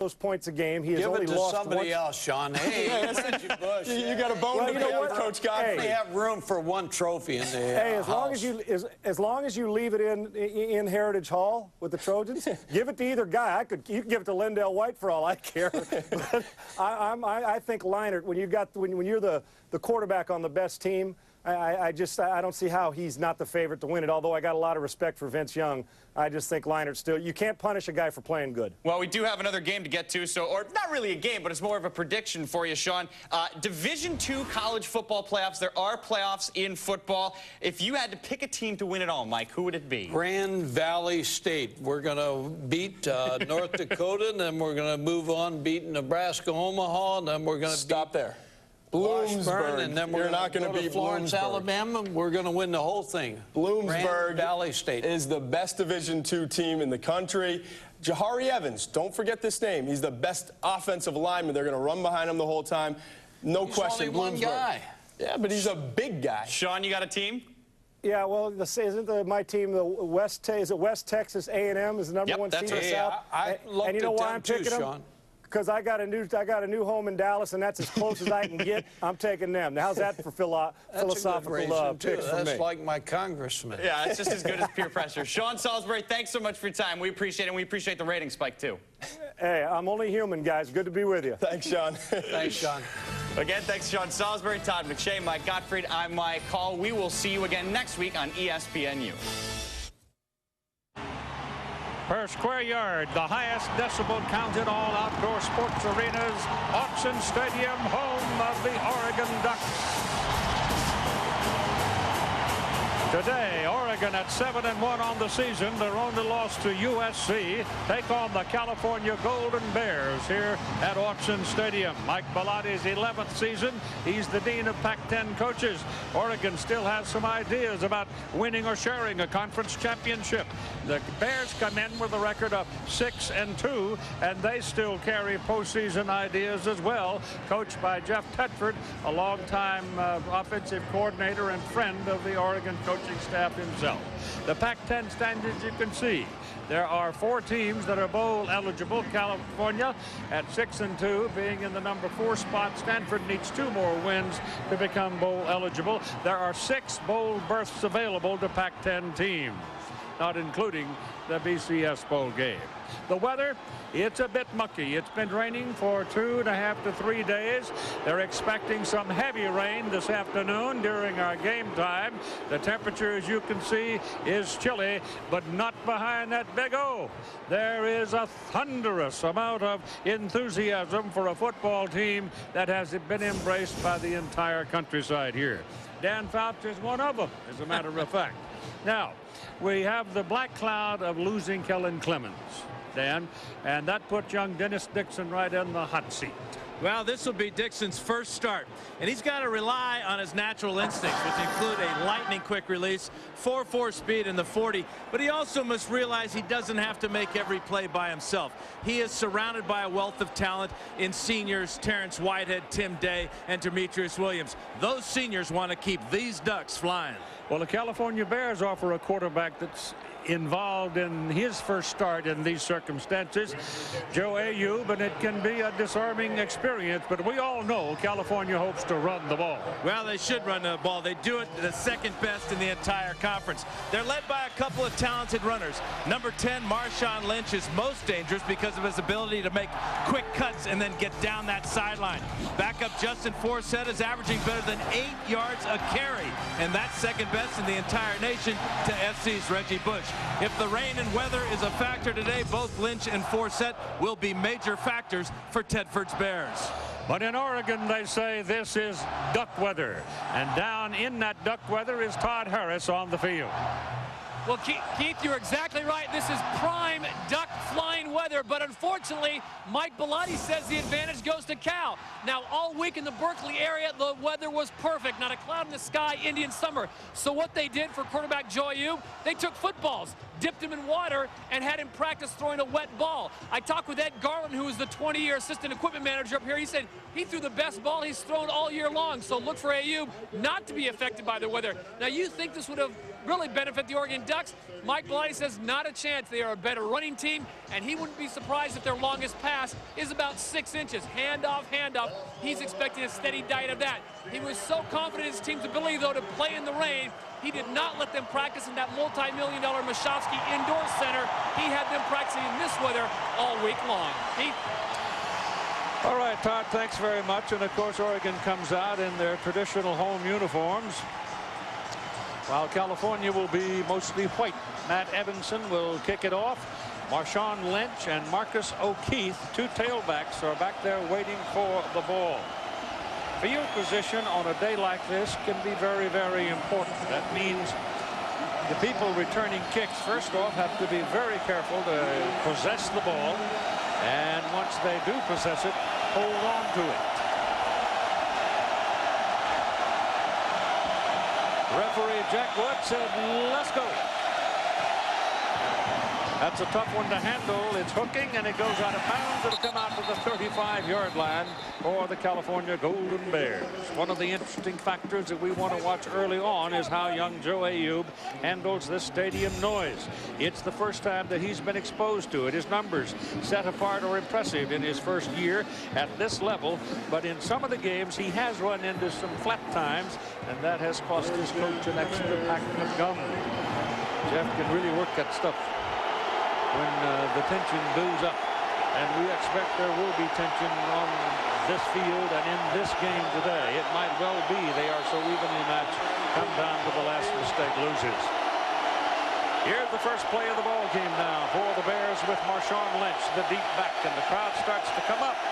those points a game. He has Give only it to lost somebody once. else, Sean. Hey, Reggie Bush. You got a bone to pick with Coach Godfrey. They have room for one trophy in the as long as you leave it in Heritage Hall with the Trojans, give it to either guy. You could give it to Lindell White for all I care. But I think Leinart, when you're the quarterback on the best team, I don't see how he's not the favorite to win it. Although I got a lot of respect for Vince Young, I just think Leinart still. You can't punish a guy for playing good. Well, we do have another game to get to, or not really a game, but it's more of a prediction for you, Sean. Division II college football playoffs. There are playoffs in football. If you had to pick a team to win it all, Mike, who would it be? Grand Valley State. We're going to beat North Dakota, and then we're going to move on, beat Nebraska, Omaha, and then we're going to stop there. Bloomsburg, and then we're not going to beat Florence, Alabama. We're going to win the whole thing. Bloomsburg Valley State is the best Division II team in the country. Jahari Evans, don't forget this name. He's the best offensive lineman. They're going to run behind him the whole time. No question. Only one guy. Yeah, but he's a big guy. Sean, you got a team? Yeah, well, isn't my team the West Texas A&M is the number one team in the South? And you know why I'm picking them? Sean. Because I got a new home in Dallas, and that's as close as I can get. I'm taking them. Now, how's that for philosophical picks for me? That's like my congressman. Yeah, it's just as good as peer pressure. Sean Salisbury, thanks so much for your time. We appreciate it, and we appreciate the rating spike, too. Hey, I'm only human, guys. Good to be with you. Thanks, Sean. Thanks, Sean. Again, thanks, Sean Salisbury, Todd McShay, Mike Gottfried. I'm Mike Hall. We will see you again next week on ESPNU. Per square yard, the highest decibel count in all outdoor sports arenas, Autzen Stadium, home of the Oregon Ducks. Today, Oregon at 7-1 on the season. Their only loss to USC. Take on the California Golden Bears here at Autzen Stadium. Mike Belotti's 11th season. He's the dean of Pac-10 coaches. Oregon still has some ideas about winning or sharing a conference championship. The Bears come in with a record of 6-2, and they still carry postseason ideas as well. Coached by Jeff Tedford, a longtime offensive coordinator and friend of the Oregon coaching staff himself. The Pac-10 standards you can see. There are 4 teams that are bowl eligible. California at 6-2, being in the number 4 spot. Stanford needs 2 more wins to become bowl eligible. There are 6 bowl berths available to Pac-10 teams, not including the BCS bowl game. The weather, it's a bit mucky. It's been raining for 2.5 to 3 days. They're expecting some heavy rain this afternoon during our game time. The temperature, as you can see, is chilly, but not behind that big O. There is a thunderous amount of enthusiasm for a football team that has been embraced by the entire countryside here. Dan Fouts is one of them, as a matter of fact. Now, we have the black cloud of losing Kellen Clemens, Dan, and that put young Dennis Dixon right in the hot seat. Well, this will be Dixon's first start, and he's got to rely on his natural instincts, which include a lightning-quick release, 4.4 speed in the 40, but he also must realize he doesn't have to make every play by himself. He is surrounded by a wealth of talent in seniors Terrence Whitehead, Tim Day, and Demetrius Williams. Those seniors want to keep these Ducks flying. Well, the California Bears offer a quarterback that's involved in his first start in these circumstances, Joe Ayoub, and it can be a disarming experience, but we all know California hopes to run the ball. Well, they should run the ball. They do it the second best in the entire conference. They're led by a couple of talented runners. Number 10, Marshawn Lynch, is most dangerous because of his ability to make quick cuts and then get down that sideline. Backup Justin Forsett is averaging better than 8 yards a carry, and that's second best in the entire nation to SC's Reggie Bush. If the rain and weather is a factor today, both Lynch and Forsett will be major factors for Tedford's Bears. But in Oregon, they say this is duck weather. And down in that duck weather is Todd Harris on the field. Well, Keith, you're exactly right. This is prime duck flying weather, but unfortunately, Mike Bellotti says the advantage goes to Cal. Now, all week in the Berkeley area, the weather was perfect. Not a cloud in the sky, Indian summer. So what they did for quarterback Joe Ayoub, they took footballs, dipped him in water, and had him practice throwing a wet ball. I talked with Ed Garland, who is the 20-year assistant equipment manager up here. He said he threw the best ball he's thrown all year long. So look for Ayoub not to be affected by the weather. Now, you think this would have really benefit the Oregon Ducks? Mike Bellotti says not a chance. They are a better running team, and he wouldn't be surprised if their longest pass is about 6 inches. Handoff, handoff. He's expecting a steady diet of that. He was so confident in his team's ability, though, to play in the rain. He did not let them practice in that multi-million-dollar Machowski Indoor Center. He had them practicing in this weather all week long. Keith? All right, Todd, thanks very much. And, of course, Oregon comes out in their traditional home uniforms, while California will be mostly white. Matt Evanson will kick it off. Marshawn Lynch and Marcus O'Keefe, two tailbacks, are back there waiting for the ball. Field position on a day like this can be very, very important. That means the people returning kicks, first off, have to be very careful to possess the ball. And once they do possess it, hold on to it. Referee Jack Wood said, let's go. That's a tough one to handle. It's hooking, and it goes out of bounds. It'll come out to the 35-yard line for the California Golden Bears. One of the interesting factors that we want to watch early on is how young Joe Ayoub handles this stadium noise. It's the first time that he's been exposed to it. His numbers set apart are impressive in his first year at this level, but in some of the games he has run into some flat times, and that has cost his coach an extra pack of gum. Jeff can really work that stuff when the tension builds up, and we expect there will be tension on this field and in this game today. It might well be they are so evenly matched, come down to the last mistake loses. Here's the first play of the ball game now for the Bears with Marshawn Lynch, the deep back, and the crowd starts to come up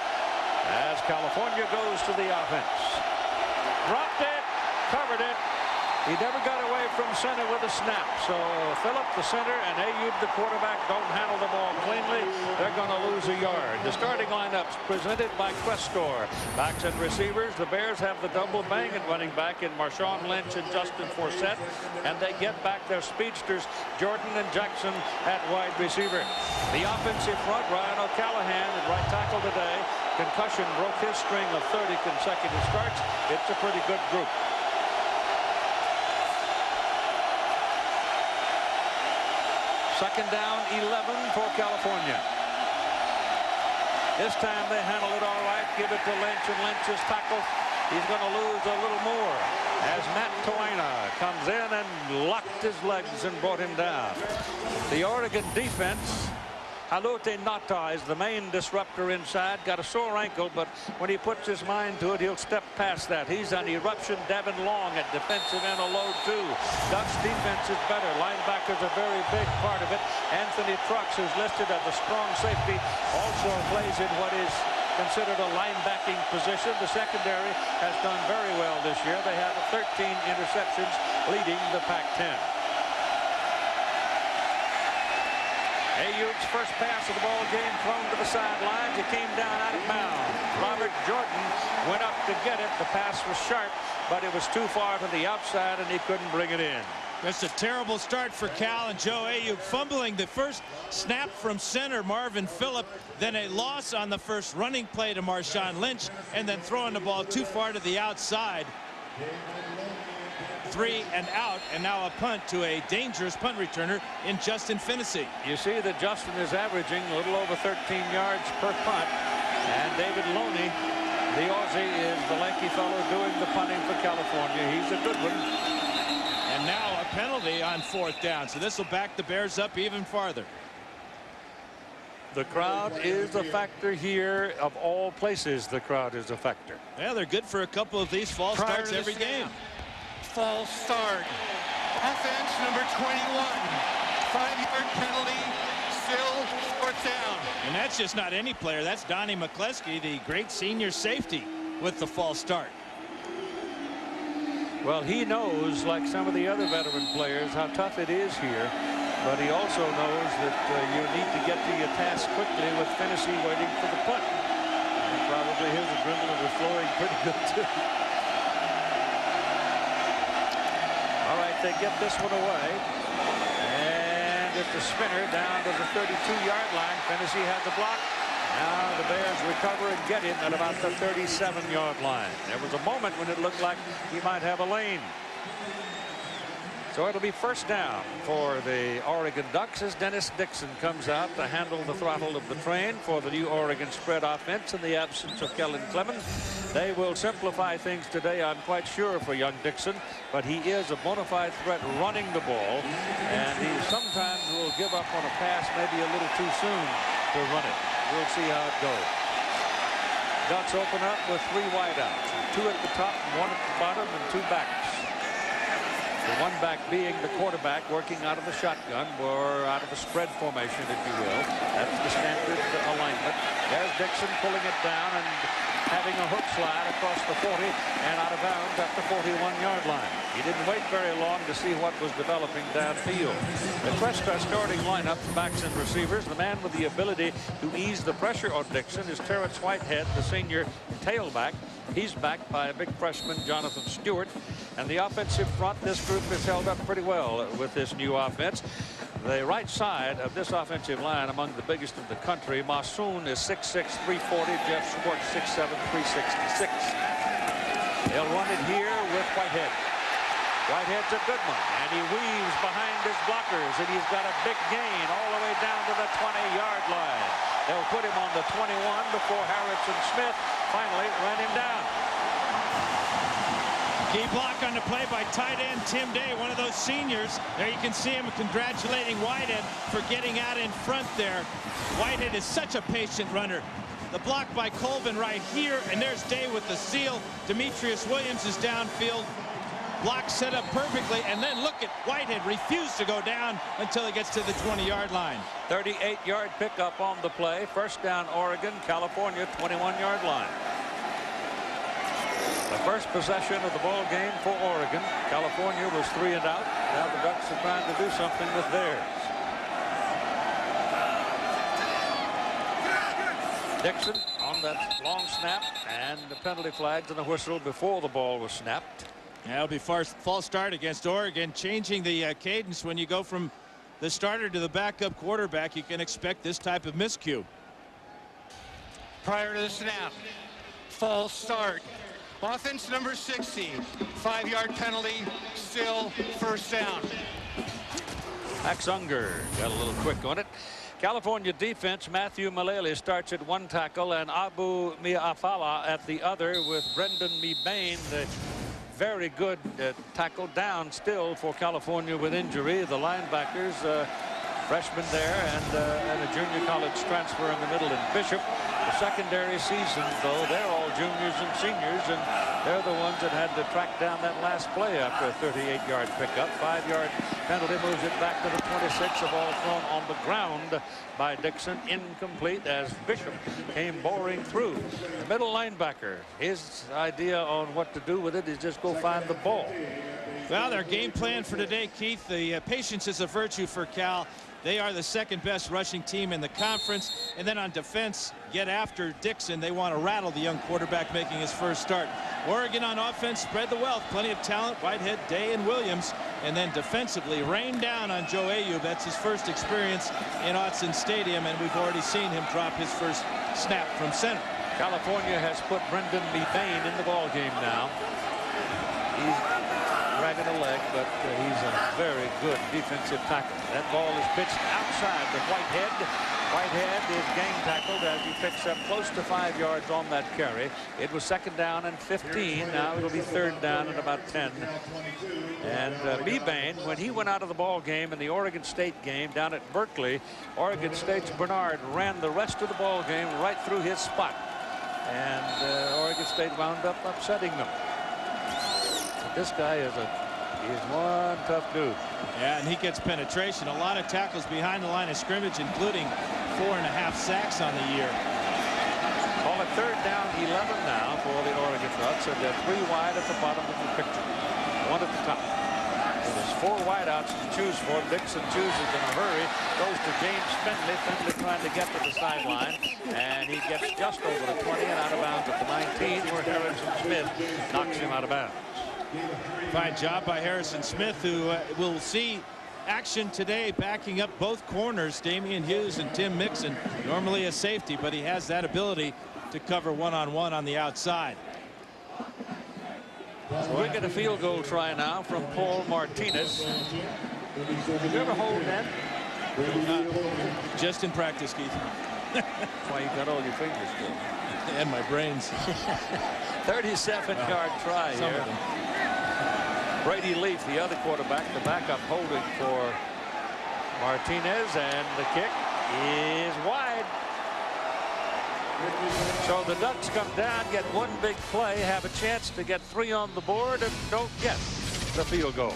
as California goes to the offense. Dropped it, covered it. He never got away from center with a snap. So Phillip, the center, and Ayoub, the quarterback, don't handle the ball cleanly. They're going to lose a yard. The starting lineups presented by Questor. Backs and receivers, the Bears have the double bang and running back in Marshawn Lynch and Justin Forsett. And they get back their speedsters, Jordan and Jackson, at wide receiver. The offensive front, Ryan O'Callahan at right tackle today. Concussion broke his string of 30 consecutive starts. It's a pretty good group. Second down, 11 for California. This time they handle it all right. Give it to Lynch, and Lynch is tackled. He's going to lose a little more as Matt Toina comes in and locked his legs and brought him down. The Oregon defense, Halute Ngata is the main disruptor inside. Got a sore ankle, but when he puts his mind to it, he'll step past that. He's on eruption. Devin Long at defensive end, a load too. Ducks defense is better. Linebackers a very big part of it. Anthony Trucks, who's listed as a strong safety, also plays in what is considered a linebacking position. The secondary has done very well this year. They have 13 interceptions, leading the Pac-10. Ayoub's first pass of the ball game thrown to the sidelines. It came down out of bounds. Robert Jordan went up to get it. The pass was sharp, but it was too far to the outside, and he couldn't bring it in. That's a terrible start for Cal, and Joe Ayoub fumbling the first snap from center, Marvin Phillip, then a loss on the first running play to Marshawn Lynch, and then throwing the ball too far to the outside. 3 and out, and now a punt to a dangerous punt returner in Justin Finnessy. You see that Justin is averaging a little over 13 yards per punt, and David Loney, the Aussie, is the lanky fellow doing the punting for California. He's a good one. And now a penalty on 4th down, so this will back the Bears up even farther. The crowd is a factor here. Of all places, the crowd is a factor. Yeah, they're good for a couple of these false starts every game. False start. Offense number 21. 5-yard penalty. Still 4th down. And that's just not any player. That's Donnie McCleskey, the great senior safety, with the false start. Well, he knows, like some of the other veteran players, how tough it is here. But he also knows that you need to get to your task quickly with Finnessy waiting for the punt. And probably his adrenaline is flowing pretty good, too. All right, they get this one away. And it's a spinner down to the 32-yard line. Finnessy has the block. Now the Bears recover and get him at about the 37-yard line. There was a moment when it looked like he might have a lane. So it'll be first down for the Oregon Ducks as Dennis Dixon comes out to handle the throttle of the train for the new Oregon spread offense in the absence of Kellen Clemens. They will simplify things today, I'm quite sure, for young Dixon, but he is a bona fide threat running the ball, and he sometimes will give up on a pass maybe a little too soon to run it. We'll see how it goes. Ducks open up with 3 wideouts, 2 at the top and 1 at the bottom, and 2 backs. The one back being the quarterback working out of the shotgun or out of the spread formation, if you will. That's the standard alignment. There's Dixon pulling it down and having a hook slide across the 40 and out of bounds at the 41-yard line. He didn't wait very long to see what was developing downfield. The Prescott starting lineup, backs and receivers. The man with the ability to ease the pressure on Dixon is Terrence Whitehead, the senior tailback. He's backed by a big freshman, Jonathan Stewart. And the offensive front, this group has held up pretty well with this new offense. The right side of this offensive line among the biggest in the country. Massoon is 6'6", 340. Jeff Schwartz, 6'7", 366. They'll run it here with Whitehead. Whitehead's a good one, and he weaves behind his blockers, and he's got a big gain all the way down to the 20-yard line. They'll put him on the 21 before Harrison Smith finally ran him down. Key block on the play by tight end Tim Day, one of those seniors. There you can see him congratulating Whitehead for getting out in front there. Whitehead is such a patient runner. The block by Colvin right here, and there's Day with the seal. Demetrius Williams is downfield. Block set up perfectly, and then look at Whitehead refused to go down until he gets to the 20-yard line. 38-yard pickup on the play. First down Oregon, California, 21-yard line. The first possession of the ball game for Oregon. California was 3 and out. Now the Ducks are trying to do something with theirs. Dixon on that long snap, and the penalty flags and the whistle before the ball was snapped. That'll be false start against Oregon. Changing the cadence when you go from the starter to the backup quarterback, you can expect this type of miscue. Prior to the snap, false start. Offense number 60, 5-yard penalty, still first down. Max Unger got a little quick on it. California defense, Matthew Malele starts at 1 tackle and Abu Miafala at the other, with Brendan Mebane, the very good tackle, down still for California with injury. The linebackers, freshman there and a junior college transfer in the middle in Bishop. The secondary season, though, they're all juniors and seniors, and they're the ones that had to track down that last play after a 38-yard pickup. 5-yard penalty moves it back to the 26. A ball thrown on the ground by Dixon, incomplete as Bishop came boring through. The middle linebacker, his idea on what to do with it is just go find the ball. Well, their game plan for today, Keith, the patience is a virtue for Cal. They are the second best rushing team in the conference. And then on defense, get after Dixon. They want to rattle the young quarterback making his first start. Oregon on offense, spread the wealth. Plenty of talent, Whitehead, Day, and Williams. And then defensively, rain down on Joe Ayoub. That's his first experience in Autzen Stadium, and we've already seen him drop his first snap from center. California has put Brendan Mebane in the ball game now. He's dragging a leg, but he's a very good defensive tackle. That ball is pitched outside to Whitehead. Whitehead is gang tackled as he picks up close to 5 yards on that carry. It was 2nd down and 15. Now it'll be 3rd down and about 10. And Mebane, when he went out of the ball game in the Oregon State game down at Berkeley, Oregon State's Bernard ran the rest of the ball game right through his spot. And Oregon State wound up upsetting them. But this guy is one tough dude. Yeah, and he gets penetration. A lot of tackles behind the line of scrimmage, including 4.5 sacks on the year. Call it 3rd down, 11 now for the Oregon Ducks, and they're 3 wide at the bottom of the picture, 1 at the top. So there's 4 wideouts to choose for. Dixon chooses in a hurry, goes to James Finley. Finley trying to get to the sideline, and he gets just over the 20 and out of bounds at the 19, where Harrison Smith knocks him out of bounds. Fine job by Harrison Smith, who will see action today backing up both corners, Damian Hughes and Tim Mixon. Normally a safety, but he has that ability to cover one-on-one on the outside. So we get a field goal try now from Paul Martinez. Did you ever hold that? Just in practice, Keith. That's why you got all your fingers still. And my brains. 37-yard try Some here. of them. Brady Leaf, the other quarterback, the backup holding for Martinez, and the kick is wide. So the Ducks come down, get one big play, have a chance to get 3 on the board, and don't get the field goal.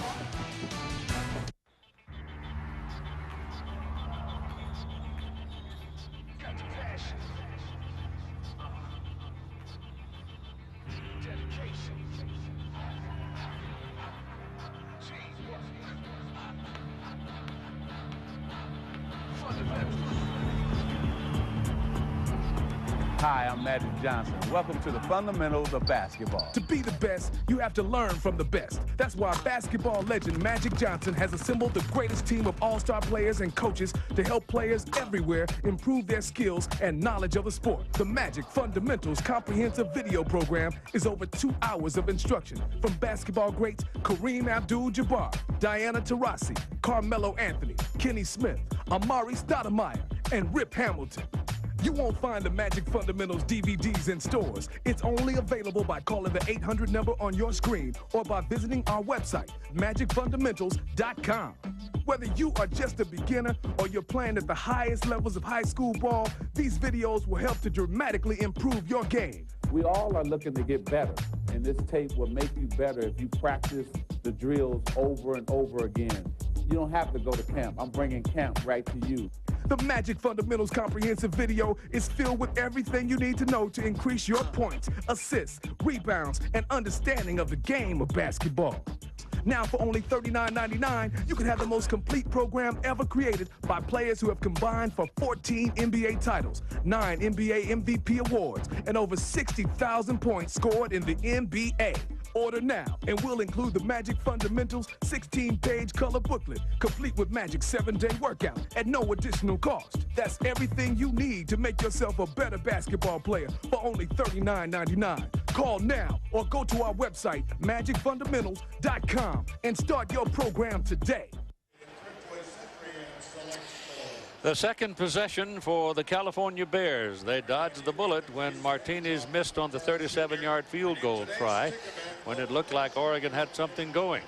Hi, I'm Magic Johnson. Welcome to the fundamentals of basketball. To be the best, you have to learn from the best. That's why basketball legend Magic Johnson has assembled the greatest team of all-star players and coaches to help players everywhere improve their skills and knowledge of the sport. The Magic Fundamentals comprehensive video program is over 2 hours of instruction from basketball greats Kareem Abdul-Jabbar, Diana Taurasi, Carmelo Anthony, Kenny Smith, Amari Stoudemire, and Rip Hamilton. You won't find the Magic Fundamentals DVDs in stores. It's only available by calling the 800 number on your screen or by visiting our website, magicfundamentals.com. Whether you are just a beginner or you're playing at the highest levels of high school ball, these videos will help to dramatically improve your game. We all are looking to get better, and this tape will make you better if you practice the drills over and over again. You don't have to go to camp. I'm bringing camp right to you. The Magic Fundamentals comprehensive video is filled with everything you need to know to increase your points, assists, rebounds, and understanding of the game of basketball. Now for only $39.99, you can have the most complete program ever created by players who have combined for 14 NBA titles, 9 NBA MVP awards, and over 60,000 points scored in the NBA. Order now, and we'll include the Magic Fundamentals 16-page color booklet, complete with Magic's 7-day workout at no additional cost. That's everything you need to make yourself a better basketball player for only $39.99. Call now or go to our website, magicfundamentals.com, and start your program today. The second possession for the California Bears. They dodged the bullet when Martinez missed on the 37-yard field goal try when it looked like Oregon had something going.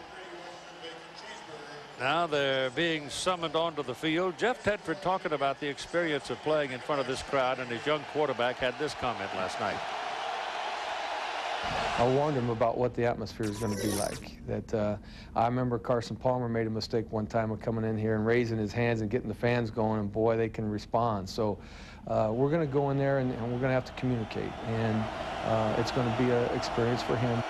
Now they're being summoned onto the field. Jeff Tedford talking about the experience of playing in front of this crowd, and his young quarterback had this comment last night. I warned him about what the atmosphere is going to be like. That I remember Carson Palmer made a mistake one time of coming in here and raising his hands and getting the fans going, and boy, they can respond. So we're going to go in there and we're going to have to communicate, and it's going to be an experience for him.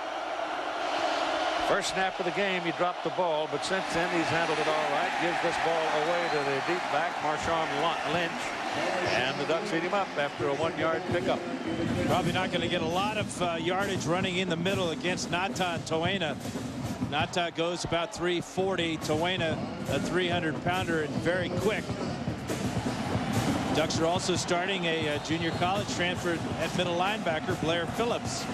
First snap of the game, he dropped the ball, but since then he's handled it all right. Gives this ball away to the deep back, Marshawn Lynch. And the Ducks eat him up after a 1-yard pickup. Probably not going to get a lot of yardage running in the middle against Nata Toena. Nata goes about 340. Toena, a 300-pounder and very quick. Ducks are also starting a junior college transfer at middle linebacker, Blair Phillips.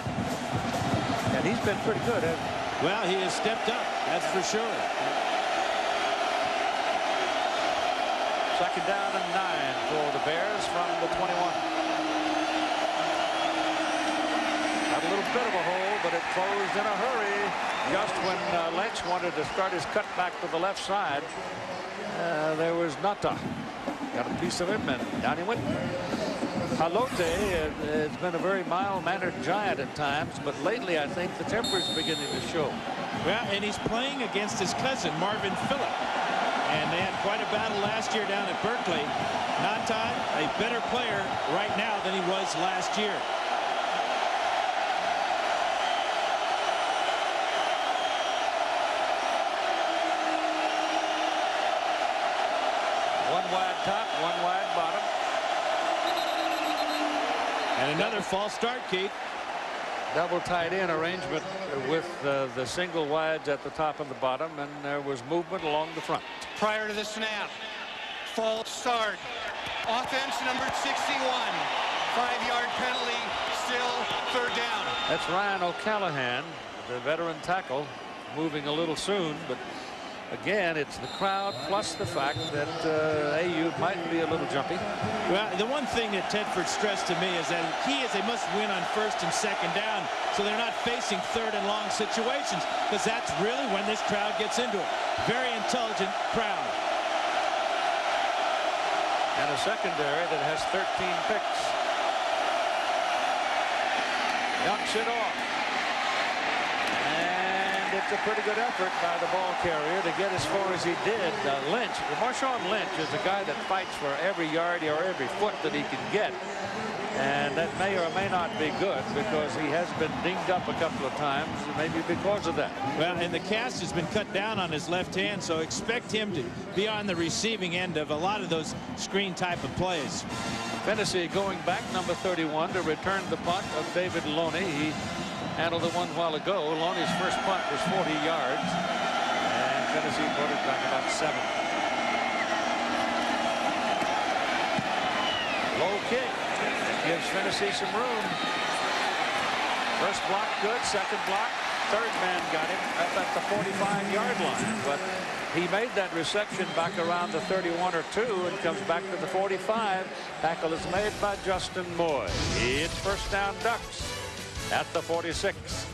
And he's been pretty good, hasn't he? Well, he has stepped up, that's for sure. Second down and 9 for the Bears from the 21. Had a little bit of a hole, but it closed in a hurry just when Lynch wanted to start his cut back to the left side. There was Nata. Got a piece of him, and down he went. Halote has been a very mild-mannered giant at times, but lately I think the temper's beginning to show. Well, and he's playing against his cousin, Marvin Phillip. And they had quite a battle last year down at Berkeley. Nata, a better player right now than he was last year. One wide top, one wide bottom. And another false start, Keith. Double tight end arrangement with the single wides at the top and the bottom, and there was movement along the front. Prior to the snap, false start. Offense number 61. 5-yard penalty, still third down. That's Ryan O'Callahan, the veteran tackle, moving a little soon, but again, it's the crowd plus the fact that AU might be a little jumpy. Well, the one thing that Tedford stressed to me is that he is a must-win on 1st and 2nd down, so they're not facing 3rd and long situations, because that's really when this crowd gets into it. Very intelligent crowd. And a secondary that has 13 picks. Knocks it off. And it's a pretty good effort by the ball carrier to get as far as he did. Lynch, Marshawn Lynch is a guy that fights for every yard or every foot that he can get. And that may or may not be good because he has been dinged up a couple of times, maybe because of that. Well, and the cast has been cut down on his left hand, so expect him to be on the receiving end of a lot of those screen type of plays. Fennessy going back, number 31, to return the punt of David Loney. He handled it one while ago. Loney's first punt was 40 yards, and Fennessy brought it back about 7. Low kick. Gives Fennessy some room. First block good, second block, third man got him up at the 45-yard line. But he made that reception back around the 31 or 2 and comes back to the 45. Tackle is made by Justin Moy. It's first down Ducks at the 46.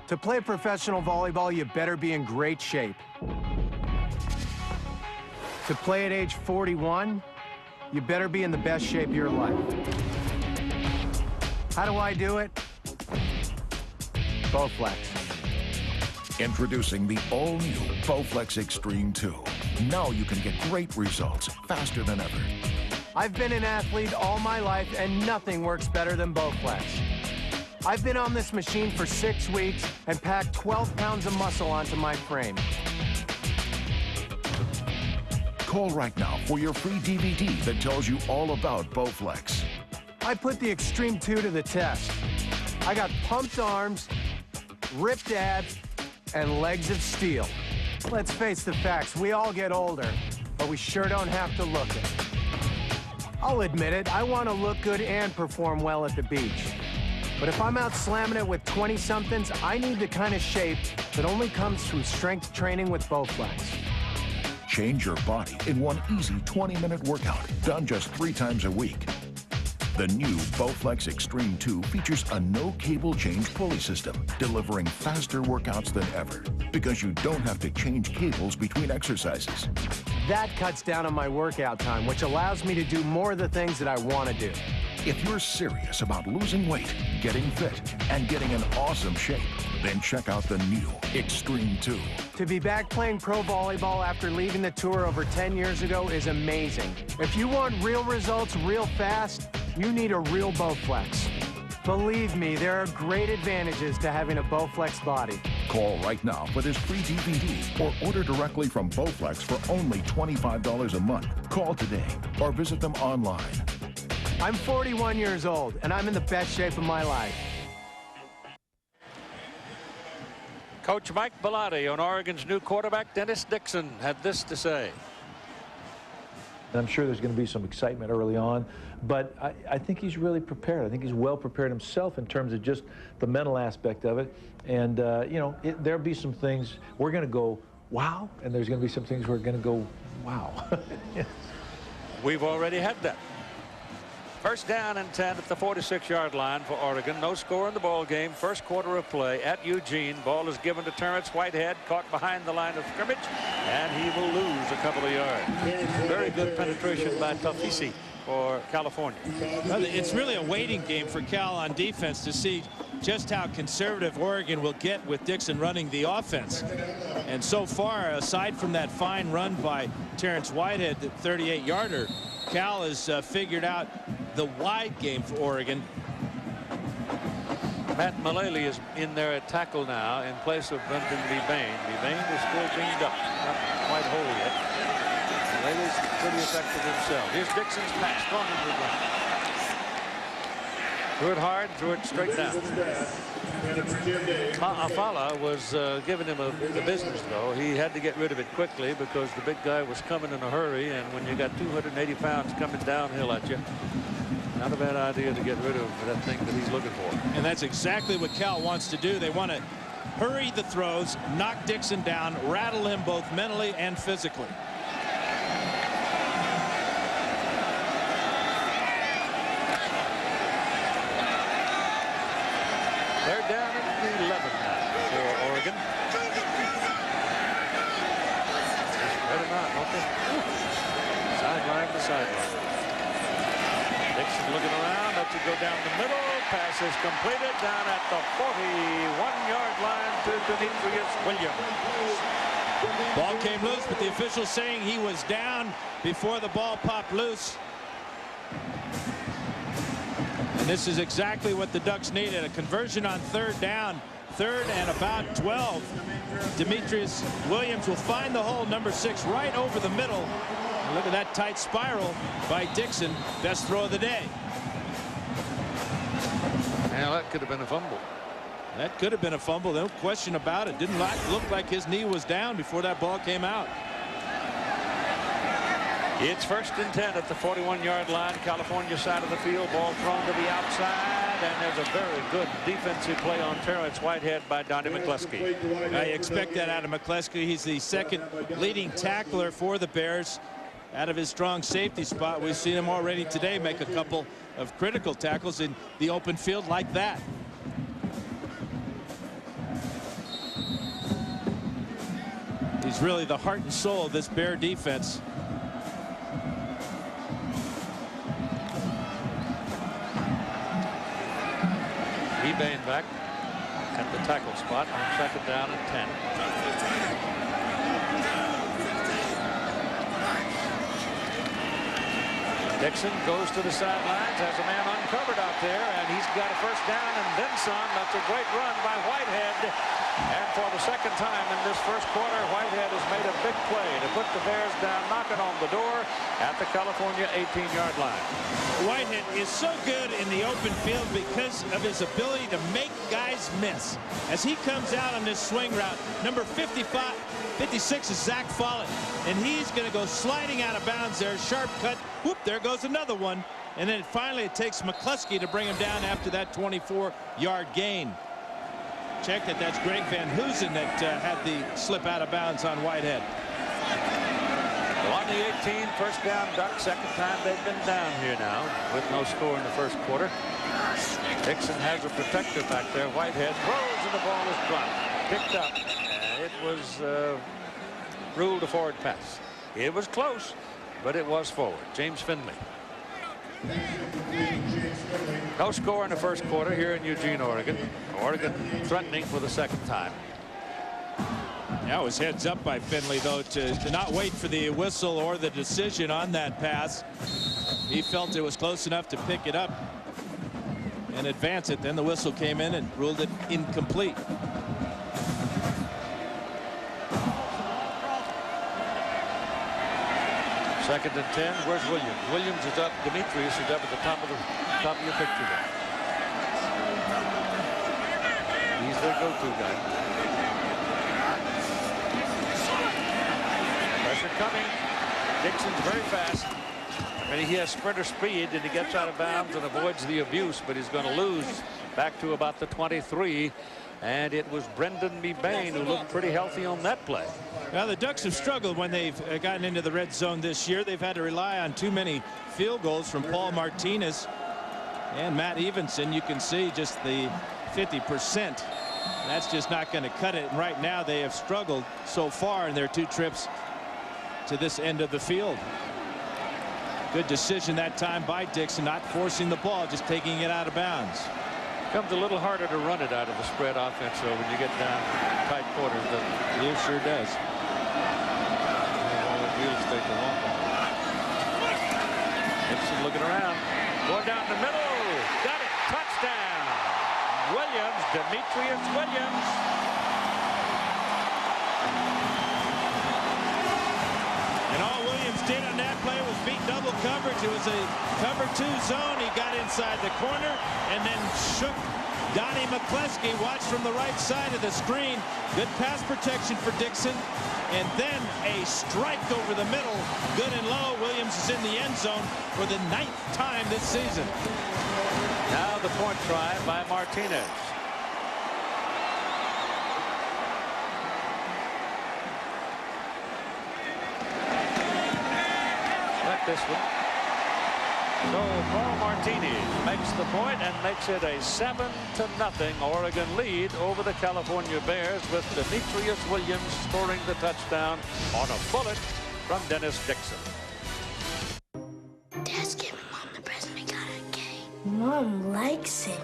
To play professional volleyball, you better be in great shape. To play at age 41, you better be in the best shape of your life. How do I do it? Bowflex. Introducing the all-new Bowflex Extreme 2. Now you can get great results faster than ever. I've been an athlete all my life, and nothing works better than Bowflex. I've been on this machine for 6 weeks and packed 12 pounds of muscle onto my frame. Call right now for your free DVD that tells you all about Bowflex. I put the Extreme 2 to the test. I got pumped arms, ripped abs, and legs of steel. Let's face the facts, we all get older, but we sure don't have to look it. I'll admit it, I want to look good and perform well at the beach. But if I'm out slamming it with 20-somethings, I need the kind of shape that only comes from strength training with Bowflex. Change your body in one easy 20-minute workout, done just 3 times a week. The new Bowflex Extreme 2 features a no-cable change pulley system, delivering faster workouts than ever, because you don't have to change cables between exercises. That cuts down on my workout time, which allows me to do more of the things that I want to do. If you're serious about losing weight, getting fit, and getting in awesome shape, then check out the new Extreme 2. To be back playing pro volleyball after leaving the tour over 10 years ago is amazing. If you want real results real fast, you need a real Bowflex. Believe me, there are great advantages to having a Bowflex body. Call right now for this free DVD or order directly from Bowflex for only $25 a month. Call today or visit them online. I'm 41 years old, and I'm in the best shape of my life. Coach Mike Bellotti on Oregon's new quarterback, Dennis Dixon, had this to say. I'm sure there's going to be some excitement early on, but I think he's really prepared. I think he's well prepared himself in terms of just the mental aspect of it. And, you know, there'll be some things we're going to go, wow, and there's going to be some things we're going to go, wow. Yes. We've already had that. First down and 10 at the 46-yard line for Oregon. No score in the ball game. First quarter of play at Eugene. Ball is given to Terrence Whitehead, caught behind the line of scrimmage, and he will lose a couple of yards. Very good penetration by Tafisi for California. Well, it's really a waiting game for Cal on defense to see just how conservative Oregon will get with Dixon running the offense. And so far, aside from that fine run by Terrence Whitehead, the 38-yarder, Cal has figured out the wide game for Oregon. Matt Mullally is in there at tackle now in place of Brendan Levane. Levane is still dinged up, not quite whole yet. Mullally's pretty effective himself. Here's Dixon's pass, strong into the ground. Threw it hard, threw it straight down. Afala was giving him the business, though. He had to get rid of it quickly because the big guy was coming in a hurry, and when you got 280 pounds coming downhill at you, Not a bad idea to get rid of that thing that he's looking for. And that's exactly what Cal wants to do. They want to hurry the throws, knock Dixon down, rattle him both mentally and physically. They're down at the 11 now for Oregon. Just spread them out, don't they? Sideline to sideline. Dixon looking around, lets it go down the middle. Pass is completed down at the 41-yard line to Demetrius Williams. Ball came loose, but the official saying he was down before the ball popped loose. And this is exactly what the Ducks needed, a conversion on third down. Third and about 12. Demetrius Williams will find the hole, number 6, right over the middle. And look at that tight spiral by Dixon. Best throw of the day. Now that could have been a fumble. That could have been a fumble, no question about it. Didn't look like his knee was down before that ball came out. It's 1st and 10 at the 41-yard line, California side of the field. Ball thrown to the outside, and there's a very good defensive play on Terrence Whitehead by Donnie McCluskey. I expect that out of McCluskey. He's the second leading tackler for the Bears. Out of his strong safety spot, we've seen him already today make a couple of critical tackles in the open field like that. He's really the heart and soul of this Bear defense. Ebane back at the tackle spot on 2nd down and 10. Dixon goes to the sidelines, has a man uncovered out there, and he's got a 1st down and then some. That's a great run by Whitehead. And for the 2nd time in this 1st quarter, Whitehead has made a big play to put the Bears down, knocking on the door at the California 18-yard line. Whitehead is so good in the open field because of his ability to make guys miss. As he comes out on this swing route, number 56 is Zach Follett, and he's going to go sliding out of bounds there. Sharp cut. Whoop, there goes another one. And then finally it takes McCluskey to bring him down after that 24-yard gain. Check that that's Greg Van Hoosen that had the slip out of bounds on Whitehead. Well, on the 18, 1st down Ducks. 2nd time they've been down here now with no score in the 1st quarter. Dixon has a protector back there. Whitehead throws and the ball is dropped. Picked up. And it was ruled a forward pass. It was close, but it was forward. James Finley. No score in the 1st quarter here in Eugene, Oregon. Oregon threatening for the 2nd time. That was heads up by Finley, though, to not wait for the whistle or the decision on that pass. He felt it was close enough to pick it up and advance it. Then the whistle came in and ruled it incomplete. Second and 10. Where's Williams? Williams is up. Demetrius is up at the top of your picture there. He's their go-to guy. Pressure coming. Dixon's very fast. I mean, he has sprinter speed, and he gets out of bounds and avoids the abuse, but he's going to lose back to about the 23. And it was Brendan Ebane who looked pretty healthy on that play. Now, the Ducks have struggled when they've gotten into the red zone this year. They've had to rely on too many field goals from Paul Martinez and Matt Evenson. You can see just the 50%. That's just not going to cut it. And right now they have struggled so far in their 2 trips to this end of the field. Good decision that time by Dixon, not forcing the ball, just taking it out of bounds. Becomes a little harder to run it out of the spread offense, though, when you get down tight quarters. It sure does. Gibson looking around. Going down the middle. Got it. Touchdown. Williams. Demetrius Williams. And all Williams did on that play was beat double coverage. It was a cover 2 zone. He got inside the corner and then shook Donnie McCleskey. Watched from the right side of the screen. Good pass protection for Dixon. And then a strike over the middle. Good and low. Williams is in the end zone for the 9th time this season. Now the point try by Martinez. This one. So Paul Martinez makes the point and makes it a 7-0 Oregon lead over the California Bears, with Demetrius Williams scoring the touchdown on a bullet from Dennis Dixon. Dad's giving Mom the present we got at Kay. Mom likes it.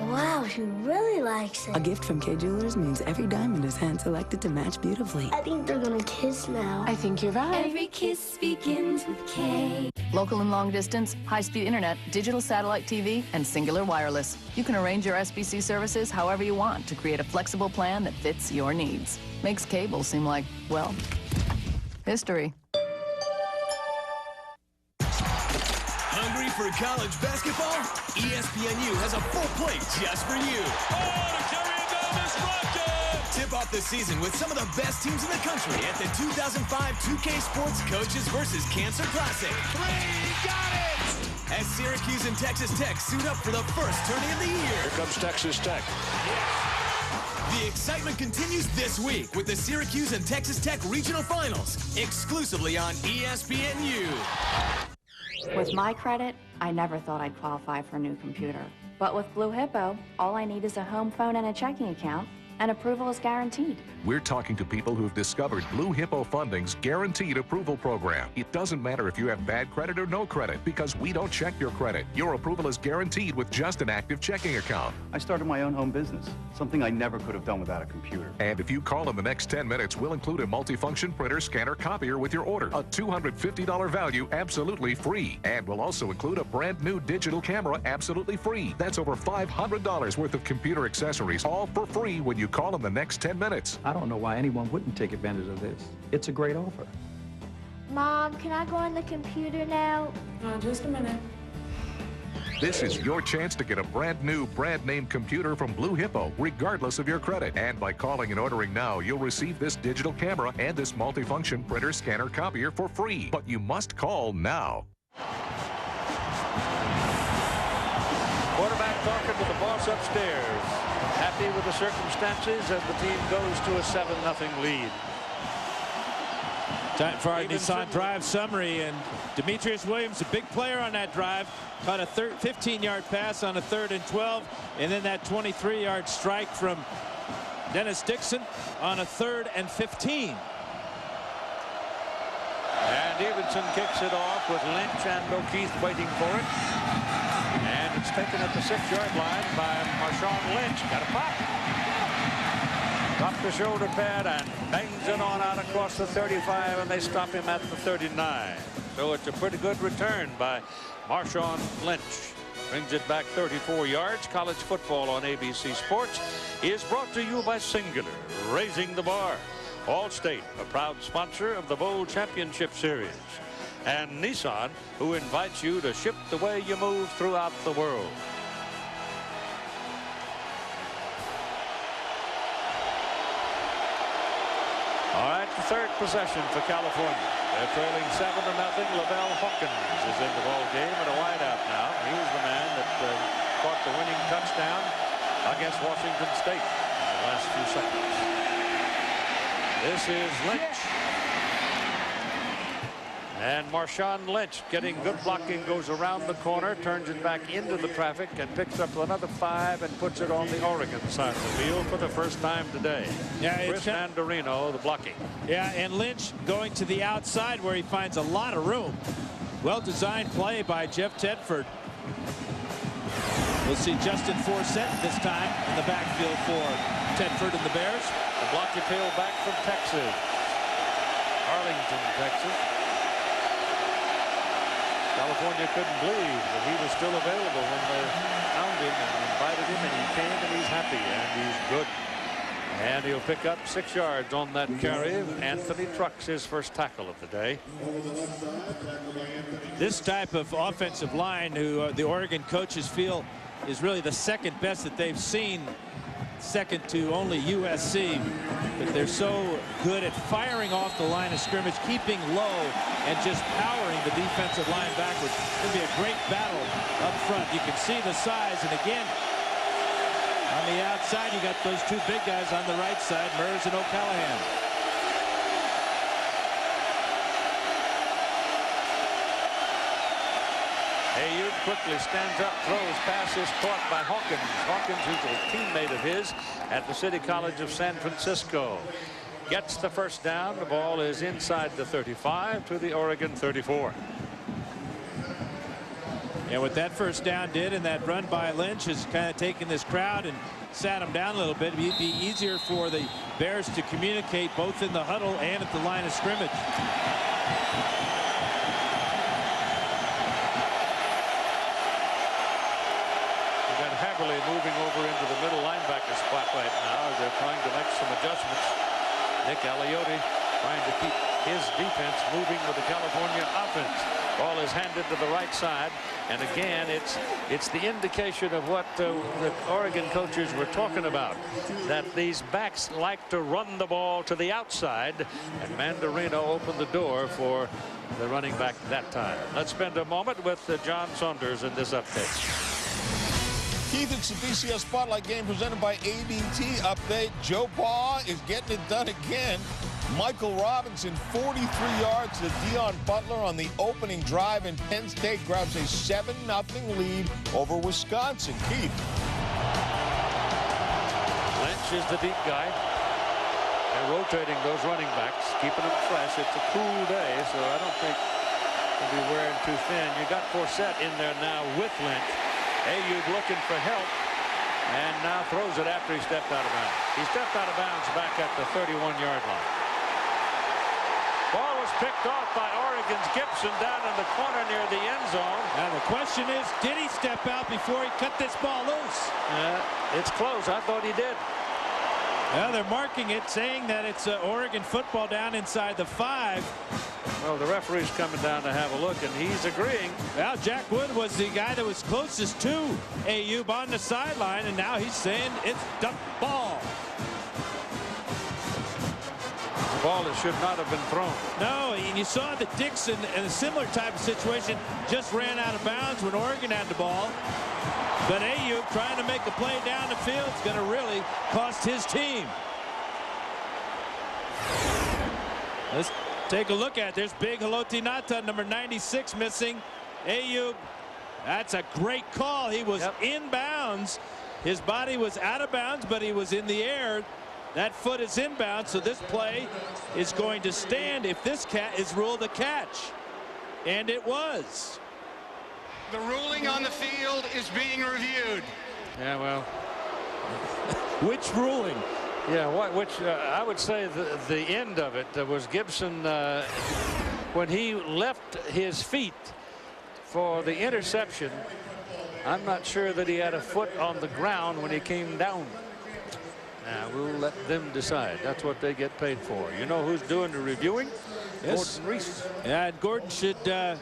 Wow, she really likes it. A gift from Kay Jewelers means every diamond is hand-selected to match beautifully. I think they're gonna kiss now. I think you're right. Every kiss begins with K. Local and long distance, high-speed internet, digital satellite TV, and Singular Wireless. You can arrange your SBC services however you want to create a flexible plan that fits your needs. Makes cable seem like, well, history. Hungry for college basketball? ESPNU has a full plate just for you. Tip off the season with some of the best teams in the country at the 2005 2K Sports Coaches vs. Cancer Classic. Got it! As Syracuse and Texas Tech suit up for the first tourney of the year. Here comes Texas Tech. The excitement continues this week with the Syracuse and Texas Tech regional finals, exclusively on ESPNU. With my credit, I never thought I'd qualify for a new computer. But with Blue Hippo, all I need is a home phone and a checking account, and approval is guaranteed. We're talking to people who've discovered Blue Hippo Funding's Guaranteed Approval Program. It doesn't matter if you have bad credit or no credit, because we don't check your credit. Your approval is guaranteed with just an active checking account. I started my own home business, something I never could have done without a computer. And if you call in the next 10 minutes, we'll include a multifunction printer, scanner, copier with your order. A $250 value, absolutely free. And we'll also include a brand new digital camera, absolutely free. That's over $500 worth of computer accessories, all for free when you call in the next 10 minutes. I don't know why anyone wouldn't take advantage of this. It's a great offer. Mom, can I go on the computer now? Just a minute. This is your chance to get a brand new, brand name computer from Blue Hippo, regardless of your credit. And by calling and ordering now, you'll receive this digital camera and this multifunction printer, scanner, copier for free. But you must call now. Quarterback talking to the boss upstairs. Happy with the circumstances as the team goes to a 7-0 lead. Time for our Nissan drive summary, and Demetrius Williams, a big player on that drive, caught a 15-yard pass on a 3rd and 12, and then that 23-yard strike from Dennis Dixon on a 3rd and 15. And Evenson kicks it off with Lynch and O'Keefe waiting for it. And it's taken at the 6-yard line by Marshawn Lynch. Got a pop. Dropped the shoulder pad and bangs it on out across the 35, and they stop him at the 39. So it's a pretty good return by Marshawn Lynch. Brings it back 34 yards. College football on ABC Sports is brought to you by Singular, raising the bar. Allstate, a proud sponsor of the Bowl Championship Series. And Nissan, who invites you to ship the way you move throughout the world. All right, the 3rd possession for California. They're trailing 7-0. Lavelle Hawkins is in the ball game and a wideout now. He was the man that caught the winning touchdown against Washington State in the last few seconds. This is Lynch. And Marshawn Lynch getting good blocking, goes around the corner, turns it back into the traffic, and picks up another 5 and puts it on the Oregon side of the field for the first time today. Yeah, Chris Mandarino, the blocking. Yeah, and Lynch going to the outside where he finds a lot of room. Well-designed play by Jeff Tedford. We'll see Justin Forsett this time in the backfield for Tedford and the Bears. The block appeal back from Texas. Arlington, Texas. California couldn't believe that he was still available when they found him and invited him, and he came, and he's happy, and he's good. And he'll pick up 6 yards on that carry. Anthony Trucks, his first tackle of the day. This type of offensive line, who the Oregon coaches feel is really the second best that they've seen, second to only USC, but they're so good at firing off the line of scrimmage, keeping low, and just powering the defensive line backwards. It'll be a great battle up front. You can see the size, and again, on the outside, you got those two big guys on the right side, Mers and O'Callahan. Ayoub quickly stands up, throws, pass is caught by Hawkins. Hawkins, who's a teammate of his at the City College of San Francisco. Gets the first down. The ball is inside the 35 to the Oregon 34. And what that first down did, and that run by Lynch, is kind of taken this crowd and sat them down a little bit. It'd be easier for the Bears to communicate both in the huddle and at the line of scrimmage. Haverly moving over into the middle linebacker spot right now as they're trying to make some adjustments. Nick Aliotti trying to keep his defense moving with the California offense. Ball is handed to the right side, and again it's the indication of what the Oregon coaches were talking about, that these backs like to run the ball to the outside, and Mandarino opened the door for the running back that time. Let's spend a moment with John Saunders in this update. Keith, it's the BCS Spotlight game presented by ADT. Update, Joe Pa is getting it done again. Michael Robinson, 43 yards to Dion Butler on the opening drive, and Penn State grabs a 7-0 lead over Wisconsin. Keith. Lynch is the deep guy. They're rotating those running backs, keeping them fresh. It's a cool day, so I don't think they'll be wearing too thin. You got Forsett in there now with Lynch. Ayoub looking for help, and now throws it after he stepped out of bounds. He stepped out of bounds back at the 31-yard line. Ball was picked off by Oregon's Gibson down in the corner near the end zone. Now the question is, did he step out before he cut this ball loose? It's close. I thought he did. Well, they're marking it, saying that it's Oregon football down inside the 5. Well, the referee's coming down to have a look, and he's agreeing. Well, Jack Wood was the guy that was closest to Ayoub on the sideline, and now he's saying it's duck ball. The ball that should not have been thrown. No, and you saw that Dixon, in a similar type of situation, just ran out of bounds when Oregon had the ball. But Ayoub trying to make a play down the field is going to really cost his team. Let's take a look at it. There's big Haloti Ngata, number 96, missing. Ayoub, that's a great call. He was in bounds. His body was out of bounds, but he was in the air. That foot is inbound, so this play is going to stand if this is ruled a catch. And it was. The ruling on the field is being reviewed. Yeah, well. Which ruling? Yeah, which I would say the end of it was Gibson when he left his feet for the interception. I'm not sure that he had a foot on the ground when he came down. Now, we'll let them decide. That's what they get paid for. You know who's doing the reviewing? Yes. Gordon Reese. Yeah, and Gordon should do a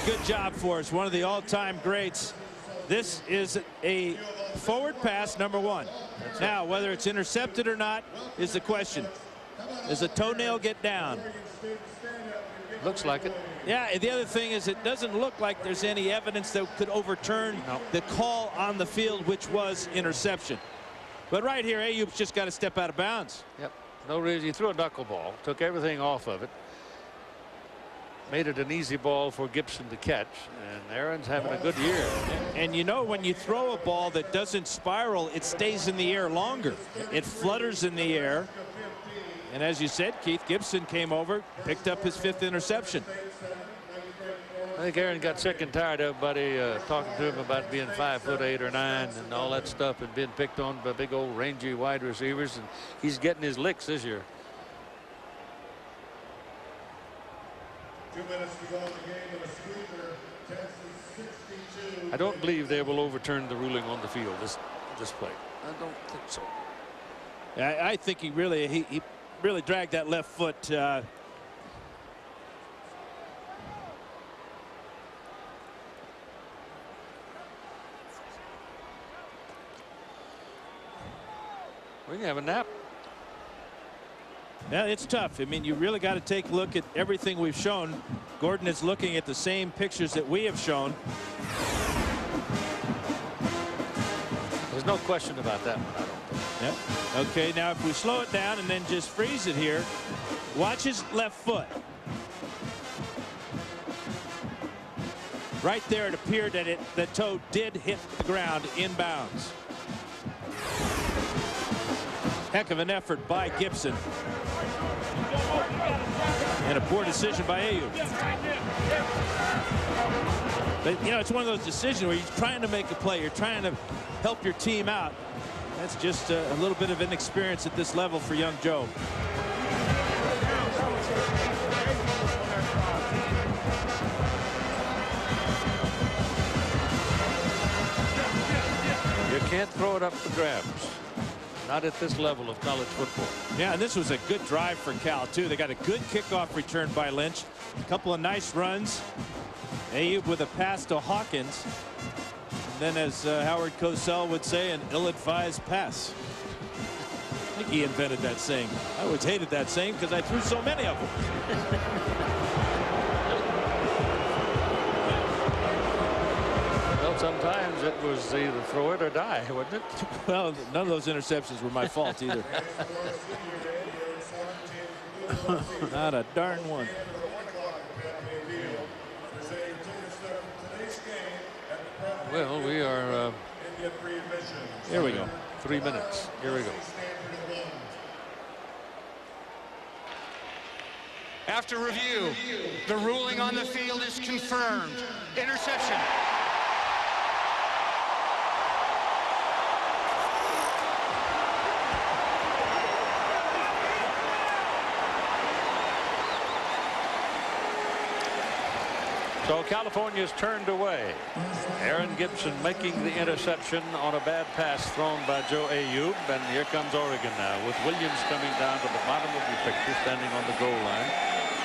good job for us. One of the all-time greats. This is a forward pass, number 1. Now, whether it's intercepted or not is the question. Does the toenail get down? Looks like it. Yeah, the other thing is it doesn't look like there's any evidence that could overturn the call on the field, which was interception. But right here, Ayoub's just got to step out of bounds. Yep. No reason. He threw a knuckleball, took everything off of it, made it an easy ball for Gibson to catch, and Aaron's having a good year. And you know, when you throw a ball that doesn't spiral, it stays in the air longer. It flutters in the air. And as you said, Keith, Gibson came over, picked up his 5th interception. I think Aaron got sick and tired of everybody talking to him about being 5'8" or 9" and all that stuff, and being picked on by big old rangy wide receivers, and he's getting his licks this year. 2 minutes to go in the game, and a squeaker, Texas 62. I don't believe they will overturn the ruling on the field this play. I don't think so. I think he really dragged that left foot. We can have a nap. Yeah, it's tough. I mean, you really got to take a look at everything we've shown. Gordon is looking at the same pictures that we have shown. There's no question about that one, I don't think. Yep. Okay, now if we slow it down and then just freeze it here, watch his left foot. Right there, it appeared that the toe did hit the ground inbounds. Heck of an effort by Gibson. And a poor decision by Ayoub. But, you know, it's one of those decisions where you're trying to make a play. You're trying to help your team out. That's just a little bit of inexperience at this level for young Joe. You can't throw it up for grabs. Not at this level of college football. Yeah, and this was a good drive for Cal, too. They got a good kickoff return by Lynch. A couple of nice runs. Ayoub with a pass to Hawkins. And then, as Howard Cosell would say, an ill-advised pass. I think he invented that saying. I always hated that saying because I threw so many of them. Sometimes it was either throw it or die, wasn't it? Well, none of those interceptions were my fault either. Not a darn one. Well, we are. Here we go. 3 minutes. Here we go. After review, the ruling on the field is confirmed. Interception. So California's turned away. Aaron Gibson making the interception on a bad pass thrown by Joe Ayoub. And here comes Oregon now with Williams coming down to the bottom of the picture, standing on the goal line.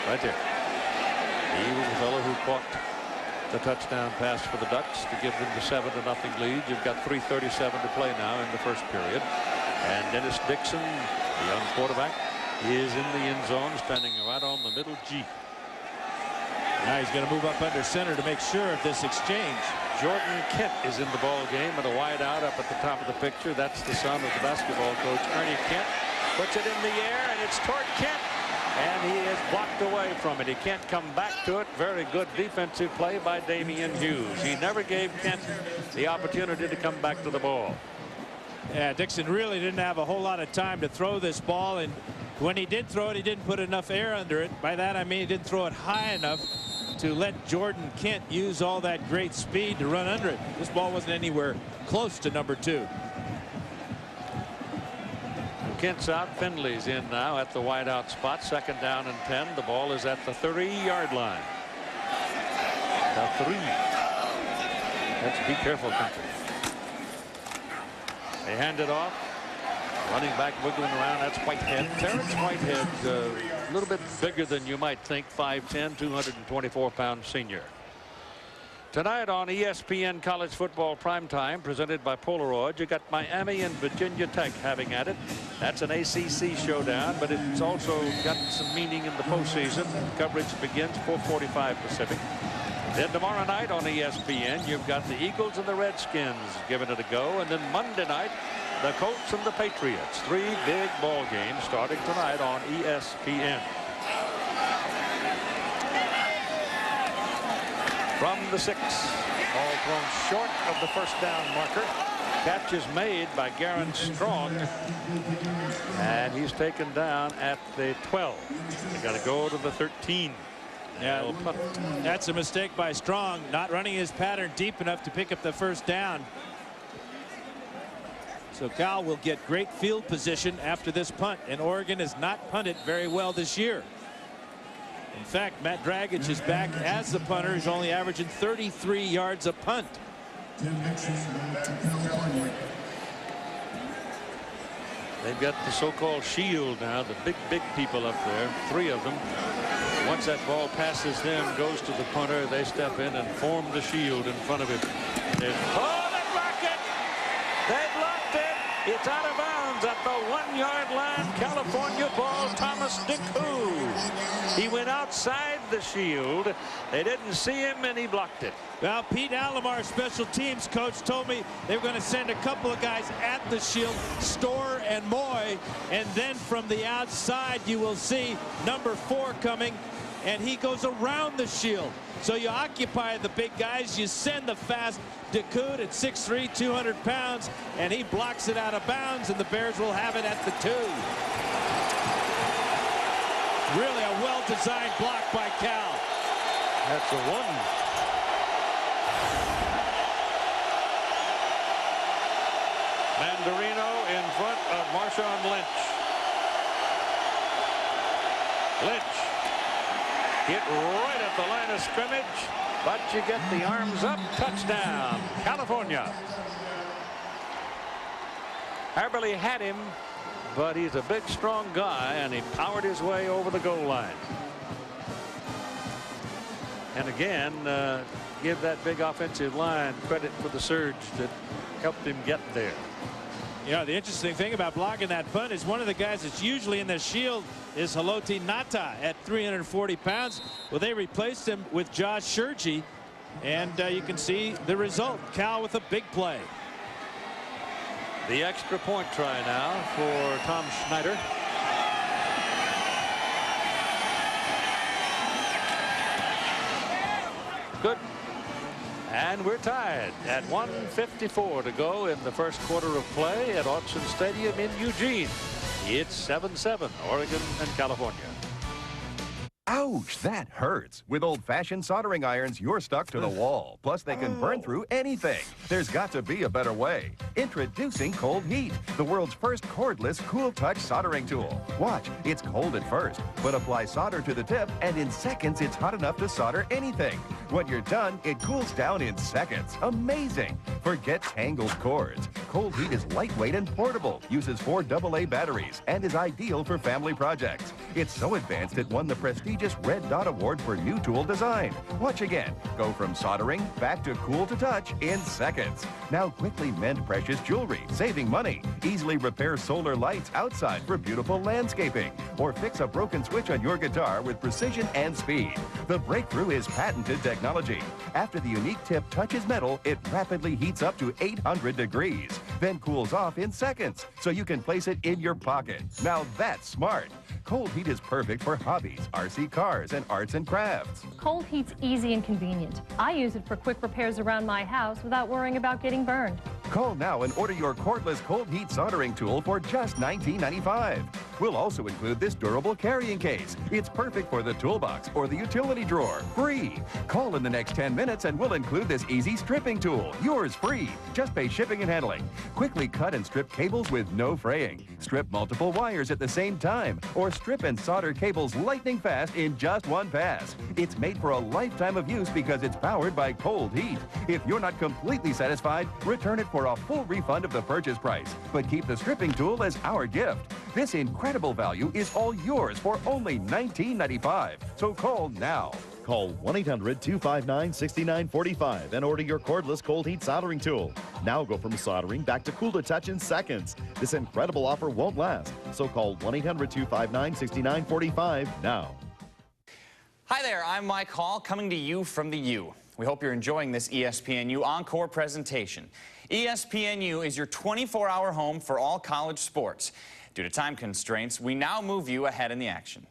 Right there. He was the fellow who caught the touchdown pass for the Ducks to give them the 7-0 lead. You've got 3:37 to play now in the first period. And Dennis Dixon, the young quarterback, is in the end zone, standing right on the middle G. Now he's going to move up under center to make sure of this exchange. Jordan Kent is in the ball game and a wide out up at the top of the picture. That's the son of the basketball coach, Ernie Kent. Puts it in the air, and it's toward Kent. And he is blocked away from it. He can't come back to it. Very good defensive play by Damian Hughes. He never gave Kent the opportunity to come back to the ball. Yeah, Dixon really didn't have a whole lot of time to throw this ball. And when he did throw it, he didn't put enough air under it. By that, I mean he didn't throw it high enough to let Jordan Kent use all that great speed to run under it. This ball wasn't anywhere close to number 2. Kent's out. Finley's in now at the wide out spot. 2nd down and 10. The ball is at the 30-yard line. The 3. Let's be careful, country. They hand it off. Running back, wiggling around. That's Whitehead. Terrence Whitehead, a little bit bigger than you might think. 5'10", 224-pound senior. Tonight on ESPN College Football Primetime, presented by Polaroid, you got Miami and Virginia Tech having at it. That's an ACC showdown, but it's also got some meaning in the postseason. Coverage begins 4:45 Pacific. Then tomorrow night on ESPN, you've got the Eagles and the Redskins giving it a go. And then Monday night, the Colts and the Patriots. 3 big ball games starting tonight on ESPN. From the 6, ball thrown short of the first down marker. Catch is made by Garen Strong, and he's taken down at the 12. They got to go to the 13. Yeah, that's a mistake by Strong, not running his pattern deep enough to pick up the first down. So Cal will get great field position after this punt, and Oregon has not punted very well this year. In fact, Matt Dragic is back as the punter. He's only averaging 33 yards a punt. They've got the so-called shield now, the big people up there, 3 of them. Once that ball passes them, goes to the punter, they step in and form the shield in front of him. They blocked it! They blocked it! It's out of bounds at the 1-yard line. California ball, Thomas DeCoud. He went outside the shield. They didn't see him, and he blocked it. Well, Pete Alomar, special teams coach, told me they were going to send a couple of guys at the shield, Storr and Moy, and then from the outside you will see number 4 coming, and he goes around the shield. So you occupy the big guys, you send the fast DeCoud at 6'3", 200 pounds, and he blocks it out of bounds, and the Bears will have it at the 2. Really a well-designed block by Cal. That's a 1. Mandarino in front of Marshawn Lynch. Lynch hit right at the line of scrimmage, but you get the arms up. Touchdown, California. Haberle had him, but he's a big, strong guy, and he powered his way over the goal line. And again, give that big offensive line credit for the surge that helped him get there. You know, the interesting thing about blocking that punt is one of the guys that's usually in the shield is Haloti Ngata at 340 pounds. Well, they replaced him with Josh Shergie, and you can see the result. Cal with a big play. The extra point try now for Tom Schneider. Good. And we're tied at 1:54 to go in the first quarter of play at Autzen Stadium in Eugene. It's 7-7, Oregon and California. Ouch, that hurts. With old-fashioned soldering irons, you're stuck to the wall. Plus, they can burn through anything. There's got to be a better way. Introducing Cold Heat, the world's first cordless, cool-touch soldering tool. Watch, it's cold at first, but apply solder to the tip, and in seconds, it's hot enough to solder anything. When you're done, it cools down in seconds. Amazing. Forget tangled cords. Cold Heat is lightweight and portable, uses 4 AA batteries, and is ideal for family projects. It's so advanced it won the prestigious Red Dot Award for new tool design. Watch again. Go from soldering back to cool to touch in seconds. Now quickly mend precious jewelry, saving money. Easily repair solar lights outside for beautiful landscaping. Or fix a broken switch on your guitar with precision and speed. The breakthrough is patented technology. After the unique tip touches metal, it rapidly heats up to 800 degrees, then cools off in seconds, so you can place it in your pocket. Now that's smart. Cold Heat is perfect for hobbies, RC cars, and arts and crafts. Cold Heat's easy and convenient. I use it for quick repairs around my house without worrying about getting burned. Call now and order your cordless Cold Heat soldering tool for just $19.95. We'll also include this durable carrying case. It's perfect for the toolbox or the utility drawer. Free. Call in the next 10 minutes and we'll include this easy stripping tool. Yours free. Just pay shipping and handling. Quickly cut and strip cables with no fraying. Strip multiple wires at the same time, or strip and solder cables lightning fast in just one pass. It's made for a lifetime of use because it's powered by Cold Heat. If you're not completely satisfied, return it for a full refund of the purchase price. But keep the stripping tool as our gift. This incredible value is all yours for only $19.95. So call now. Call 1-800-259-6945 and order your cordless Cold Heat soldering tool. Now go from soldering back to cool to touch in seconds. This incredible offer won't last. So call 1-800-259-6945 now. Hi there, I'm Mike Hall, coming to you from the U. We hope you're enjoying this ESPNU Encore presentation. ESPNU is your 24-hour home for all college sports. Due to time constraints, we now move you ahead in the action.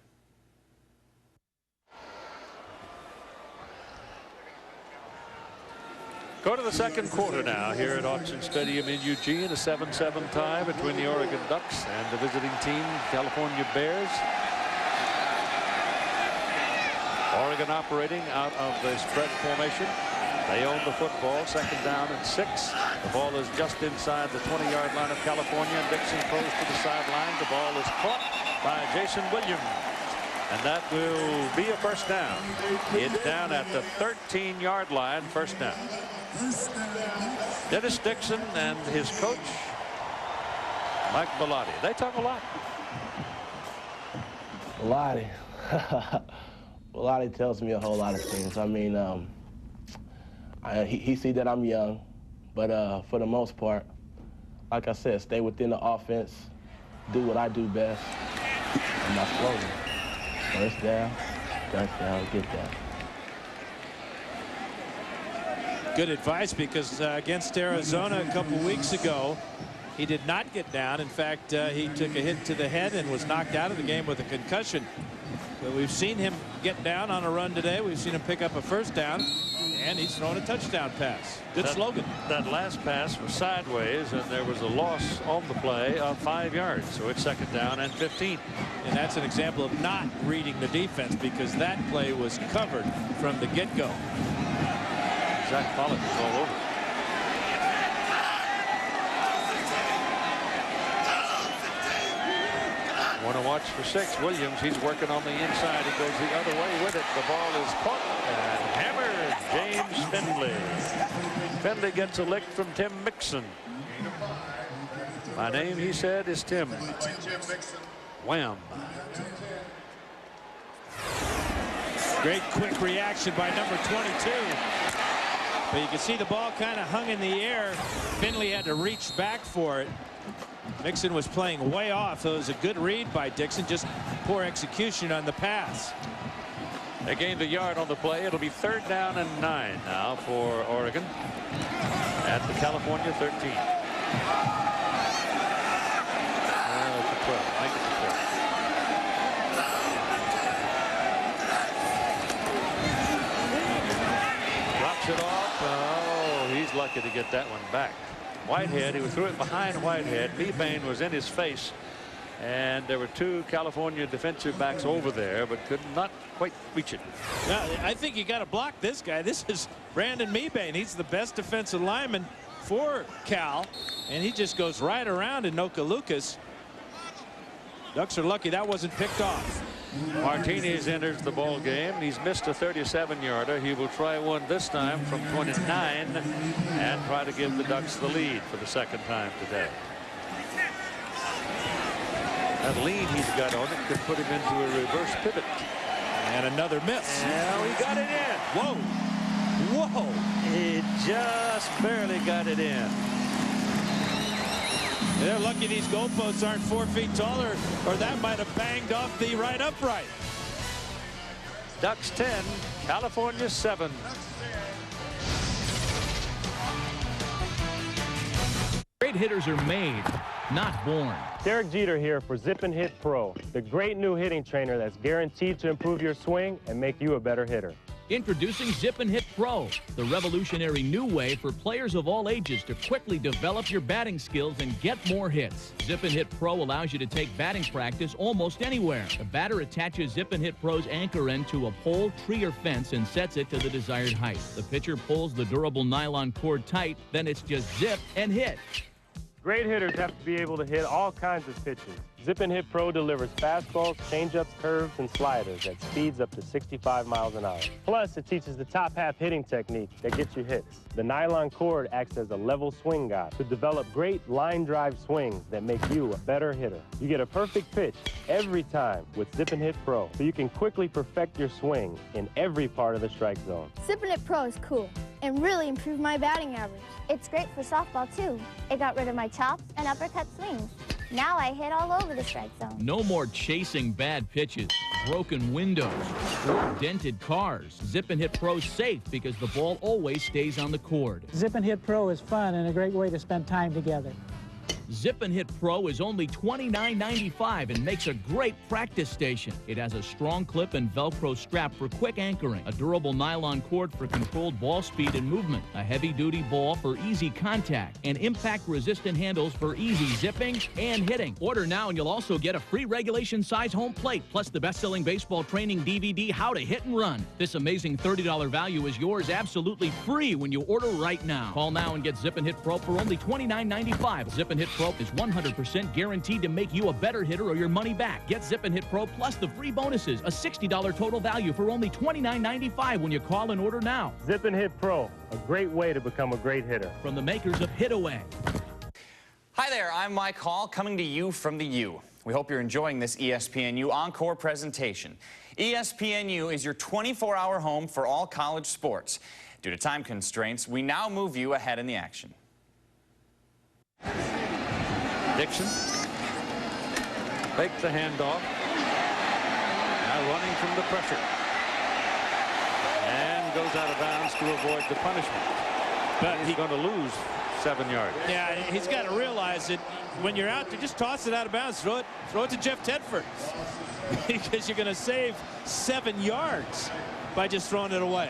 Go to the second quarter now here at Autzen Stadium in Eugene. A 7-7 tie between the Oregon Ducks and the visiting team, California Bears. Oregon operating out of the spread formation. They own the football, second down and 6. The ball is just inside the 20-yard line of California. Dixon throws to the sideline. The ball is caught by Jason Williams. And that will be a first down. It's down at the 13-yard line, first down. Dennis Dixon and his coach Mike Bellotti. They talk a lot. Bellotti. Bellotti tells me a whole lot of things. I mean, he sees that I'm young, but for the most part, like I said, stay within the offense, do what I do best, and my slogan. First down, touchdown, get down. Good advice, because against Arizona a couple weeks ago, he did not get down. In fact, he took a hit to the head and was knocked out of the game with a concussion. But we've seen him get down on a run today. We've seen him pick up a first down, and he's thrown a touchdown pass. Good slogan. That last pass was sideways, and there was a loss on the play of 5 yards. So it's 2nd down and 15. And that's an example of not reading the defense, because that play was covered from the get-go. Zach Pollock is all over. Want to watch for 6. Williams, he's working on the inside. He goes the other way with it. The ball is caught and hammered. James Findlay. Findlay gets a lick from Tim Mixon. My name, he said, is Tim. Wham. Great quick reaction by number 22. But you can see the ball kind of hung in the air. Findlay had to reach back for it. Mixon was playing way off. So it was a good read by Dixon, just poor execution on the pass. They gained a yard on the play. It'll be 3rd down and 9 now for Oregon at the California 13. It's a 12. Make it a 12. Drops it off. Oh, he's lucky to get that one back. Whitehead, he threw it behind Whitehead. Mebane was in his face, and there were 2 California defensive backs over there, but could not quite reach it. Now, I think you got to block this guy. This is Brandon Mebane. He's the best defensive lineman for Cal, and he just goes right around Inoka Lucas. Ducks are lucky that wasn't picked off. Martinez enters the ball game. He's missed a 37-yarder. He will try one this time from 29 and try to give the Ducks the lead for the 2nd time today. That lean he's got on it could put him into a reverse pivot. And another miss. Now he got it in. Whoa. Whoa. He just barely got it in. They're lucky these goalposts aren't 4 feet taller, or that might have banged off the right upright. Ducks 10, California 7. Great hitters are made, not born. Derek Jeter here for Zip and Hit Pro, the great new hitting trainer that's guaranteed to improve your swing and make you a better hitter. Introducing Zip and Hit Pro, the revolutionary new way for players of all ages to quickly develop your batting skills and get more hits. Zip and Hit Pro allows you to take batting practice almost anywhere. The batter attaches Zip and Hit Pro's anchor end to a pole, tree, or fence and sets it to the desired height. The pitcher pulls the durable nylon cord tight, then it's just zip and hit. Great hitters have to be able to hit all kinds of pitches. Zip and Hit Pro delivers fastballs, changeups, curves, and sliders at speeds up to 65 miles an hour. Plus, it teaches the top half hitting technique that gets you hits. The nylon cord acts as a level swing guide to develop great line drive swings that make you a better hitter. You get a perfect pitch every time with Zip and Hit Pro, so you can quickly perfect your swing in every part of the strike zone. Zip and Hit Pro is cool and really improved my batting average. It's great for softball, too. It got rid of my chops and uppercut swings. Now I hit all over the strike zone. No more chasing bad pitches, broken windows, or dented cars. Zip and Hit Pro's safe because the ball always stays on the cord. Zip and Hit Pro is fun and a great way to spend time together. Zip and Hit Pro is only $29.95 and makes a great practice station. It has a strong clip and Velcro strap for quick anchoring, a durable nylon cord for controlled ball speed and movement, a heavy-duty ball for easy contact, and impact-resistant handles for easy zipping and hitting. Order now and you'll also get a free regulation-size home plate, plus the best-selling baseball training DVD, How to Hit and Run. This amazing $30 value is yours absolutely free when you order right now. Call now and get Zip and Hit Pro for only $29.95. Zip and Hit Pro is 100% guaranteed to make you a better hitter or your money back. Get Zip and Hit Pro plus the free bonuses, a $60 total value for only $29.95 when you call and order now. Zip and Hit Pro, a great way to become a great hitter. From the makers of Hit Away. Hi Hi there, I'm Mike Hall, coming to you from the U. We hope you're enjoying this ESPNU Encore presentation. ESPNU is your 24-hour home for all college sports. Due to time constraints, we now move you ahead in the action. Dixon faked the handoff. Now running from the pressure. And goes out of bounds to avoid the punishment. But he's going to lose 7 yards. Yeah, he's got to realize that when you're out there, just toss it out of bounds. Throw it to Jeff Tedford. Because you're going to save 7 yards by just throwing it away.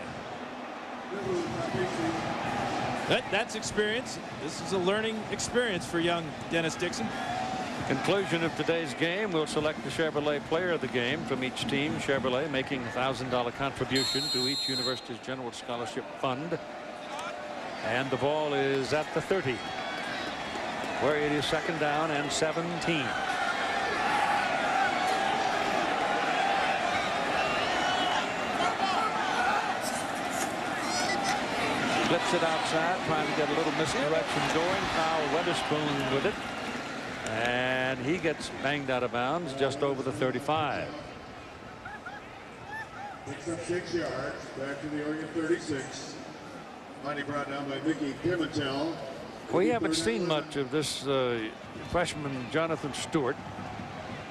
That's experience. This is a learning experience for young Dennis Dixon. Conclusion of today's game, we'll select the Chevrolet player of the game from each team. Chevrolet making a $1,000 contribution to each university's general scholarship fund. And the ball is at the 30, where it is 2nd down and 17. Flips it outside, trying to get a little misdirection going. Kyle Weatherspoon with it. And he gets banged out of bounds just over the 35. Picks up 6 yards, back to the Oregon 36. Finally brought down by Mickey Pimentel. We haven't seen much of this freshman Jonathan Stewart,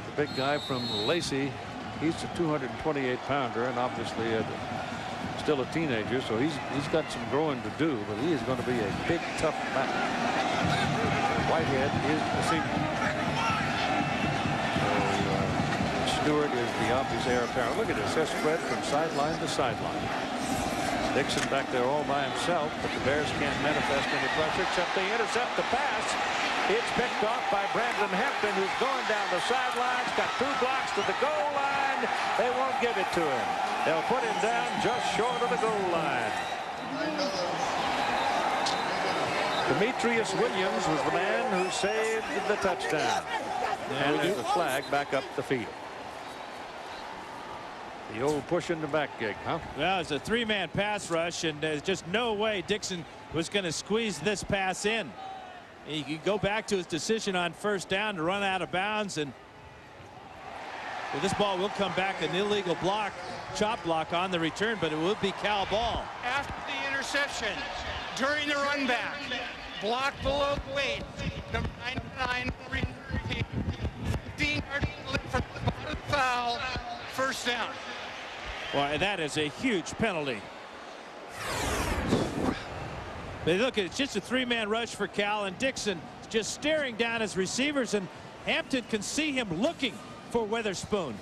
the big guy from Lacey. He's a 228-pounder and obviously still a teenager, so he's got some growing to do, but he is going to be a big, tough back. Whitehead is the senior. So Stewart is the obvious heir apparent. Look at this, they're spread from sideline to sideline. Dixon back there all by himself, but the Bears can't manifest any pressure except they intercept the pass. It's picked off by Brandon Hampton, who's going down the sidelines, got 2 blocks to the goal line. They won't give it to him. They'll put him down just short of the goal line. Demetrius Williams was the man who saved the touchdown. And there's a flag back up the field. The old push in the back gig, huh? Well, it's a 3-man pass rush, and there's just no way Dixon was going to squeeze this pass in. He could go back to his decision on 1st down to run out of bounds, and well, this ball will come back, an illegal block, chop block on the return, but it will be Cal ball. After the interception, during the run back, block below the weight, number 99, 15-yard from the foul, 1st down. Well, that is a huge penalty. But look, it's just a 3-man rush for Cal, and Dixon just staring down his receivers, and Hampton can see him looking for Weatherspoon.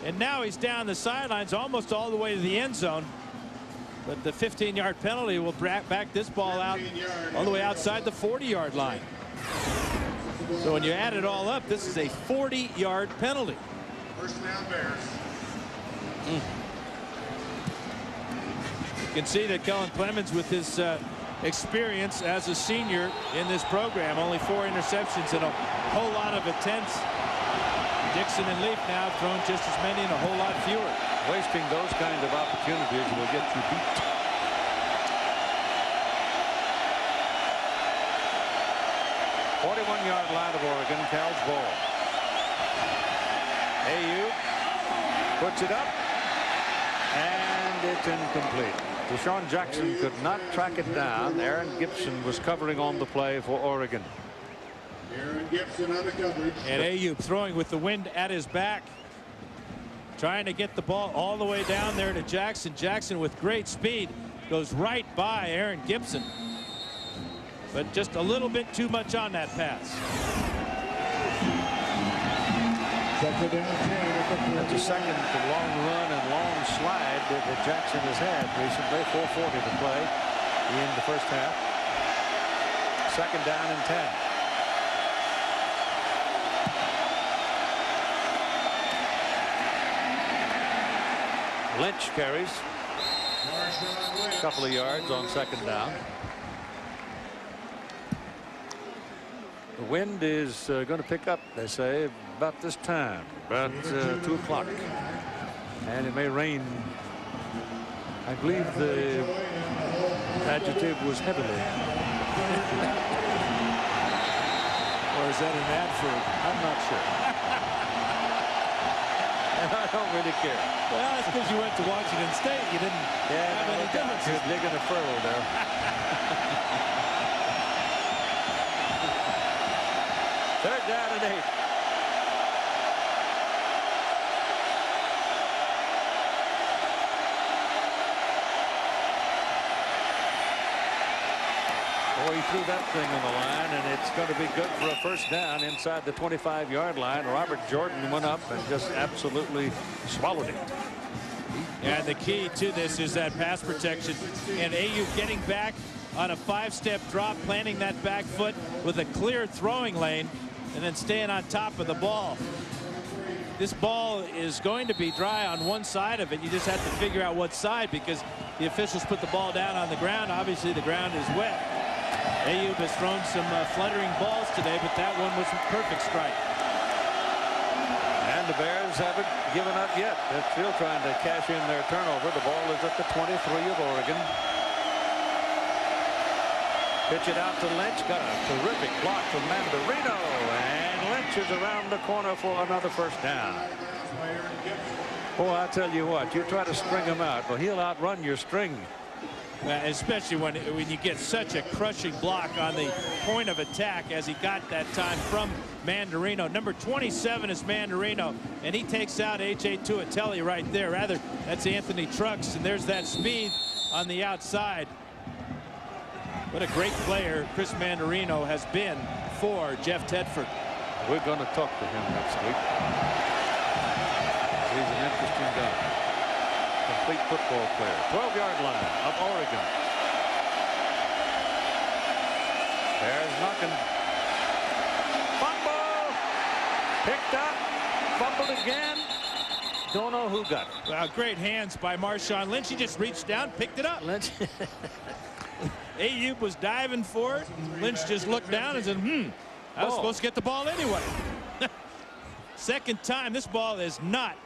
And now he's down the sidelines almost all the way to the end zone. But the 15-yard penalty will back this ball out all the way outside the 40-yard line. So when you add it all up, this is a 40-yard penalty. 1st down Bears. You can see that Kellen Clemens, with his experience as a senior in this program, only 4 interceptions and a whole lot of attempts. Dixon and Leaf now have thrown just as many and a whole lot fewer. Wasting those kind of opportunities will get you beat. .41-yard line of Oregon, Cal's ball. AU puts it up, and it's incomplete. Deshaun Jackson could not track it down. Aaron Gibson was covering on the play for Oregon. Aaron Gibson on the coverage. And Ayuk throwing with the wind at his back, trying to get the ball all the way down there to Jackson. Jackson with great speed goes right by Aaron Gibson, but just a little bit too much on that pass. That's the second long run and long slide that Jackson has had recently. 4:40 to play in the 1st half. 2nd down and 10. Lynch carries a couple of yards on 2nd down. The wind is going to pick up, they say, about this time, about 2 o'clock. And it may rain. I believe the adjective was heavily. Or that an ad for? I'm not sure. I don't really care. Well, that's because you went to Washington State. You didn't have any difference. You're digging a furrow there. Third down and 8. Oh, he threw that thing on the line, and it's going to be good for a first down inside the 25-yard line. Robert Jordan went up and just absolutely swallowed it. And the key to this is that pass protection. And AU getting back on a 5-step drop, planting that back foot with a clear throwing lane, and then staying on top of the ball. This ball is going to be dry on one side of it. You just have to figure out what side, because the officials put the ball down on the ground. Obviously, the ground is wet. Ayoub has thrown some fluttering balls today, but that one was a perfect strike. And the Bears haven't given up yet. They're still trying to cash in their turnover. The ball is at the 23 of Oregon. Pitch it out to Lynch. Got a terrific block from Mandarino. And Lynch is around the corner for another first down. Boy, I tell you what, you try to string him out, but he'll outrun your string. Especially when you get such a crushing block on the point of attack, as he got that time from Mandarino. Number 27 is Mandarino, and he takes out A.J. Tuitele right there. Rather, that's Anthony Trucks, and there's that speed on the outside. What a great player Chris Mandarino has been for Jeff Tedford. We're going to talk to him next week. He's an interesting guy. Complete football player. 12-yard line of Oregon. Bears knocking. Fumble. Picked up. Fumbled again. Don't know who got it. Well, great hands by Marshawn Lynch. He just reached down, picked it up. Lynch. Ayoub was diving for it. Lynch just looked down and said, I was supposed to get the ball anyway. Second time, this ball is not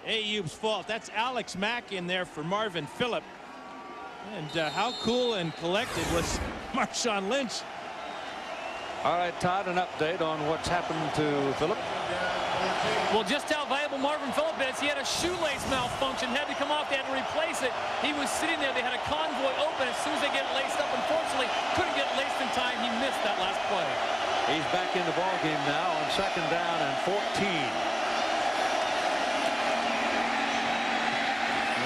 Ayoub's fault. That's Alex Mack in there for Marvin Phillip. And how cool and collected was Marshawn Lynch. All right, Todd, an update on what's happened to Phillip. Well, just how valuable Marvin Phillip is. He had a shoelace malfunction, had to come off. They had to replace it. He was sitting there. They had a convoy open. As soon as they get it laced up, unfortunately, couldn't get it laced in time. He missed that last play. He's back in the ball game now on second down and 14.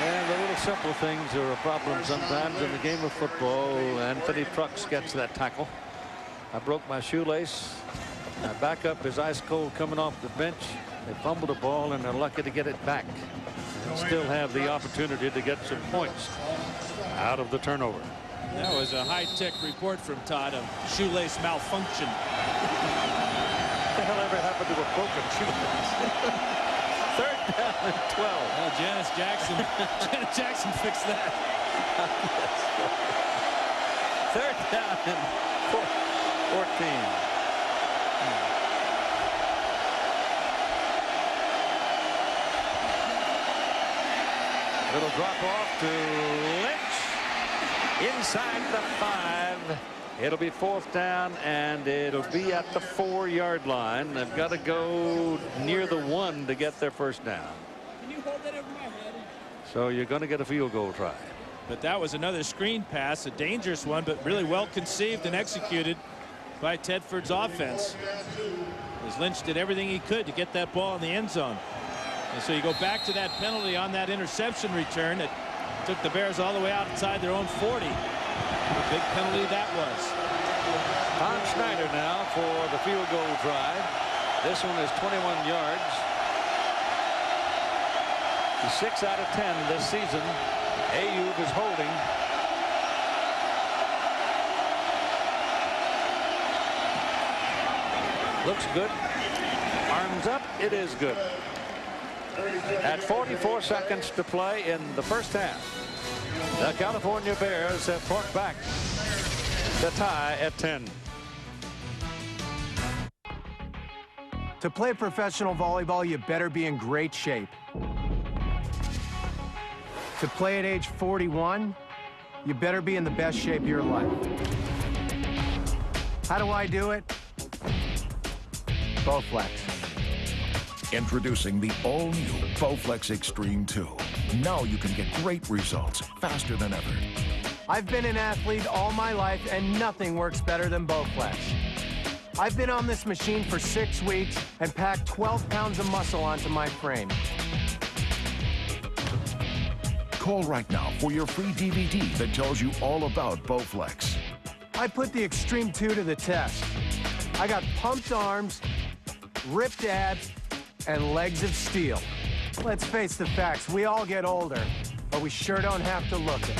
And the little simple things are a problem sometimes in the game of football. Anthony Trucks gets that tackle. I broke my shoelace. My backup is ice cold coming off the bench. They fumbled the ball and they're lucky to get it back and still have the opportunity to get some points out of the turnover. That was a high-tech report from Todd of shoelace malfunction. What the hell ever happened to a broken shoelace? Third down and 12. Well, Janice Jackson fixed that. Third down and 14. Little drop off to Lynch inside the 5. It'll be fourth down, and it'll be at the 4-yard line. They've got to go near the 1 to get their first down. Can you hold that over my head? So you're going to get a field goal try. But that was another screen pass, a dangerous one, but really well conceived and executed by Tedford's offense, as Lynch did everything he could to get that ball in the end zone. And so you go back to that penalty on that interception return that took the Bears all the way outside their own 40. A big penalty that was. Tom Schneider now for the field goal try. This one is 21 yards. He's 6 out of 10 this season. Ayoub is holding. Looks good. Arms up. It is good. At 44 seconds to play in the first half, the California Bears have fought back the tie at 10. To play professional volleyball, you better be in great shape. To play at age 41, you better be in the best shape of your life. How do I do it? Bowflex. Introducing the all-new Bowflex Extreme 2. Now you can get great results faster than ever. I've been an athlete all my life, and nothing works better than Bowflex. I've been on this machine for 6 weeks and packed 12 pounds of muscle onto my frame. Call right now for your free DVD that tells you all about Bowflex. I put the Extreme 2 to the test. I got pumped arms, ripped abs, and legs of steel. Let's face the facts, we all get older, but we sure don't have to look it.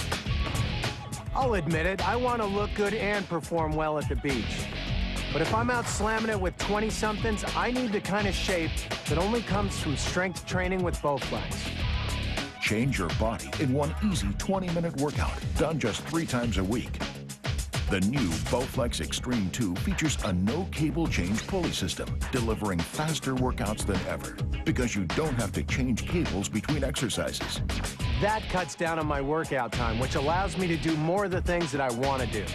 I'll admit it, I want to look good and perform well at the beach. But if I'm out slamming it with 20-somethings, I need the kind of shape that only comes through strength training with Bowflex. Change your body in one easy 20-minute workout, done just 3 times a week. The new Bowflex Extreme 2 features a no-cable change pulley system, delivering faster workouts than ever, because you don't have to change cables between exercises. That cuts down on my workout time, which allows me to do more of the things that I want to do.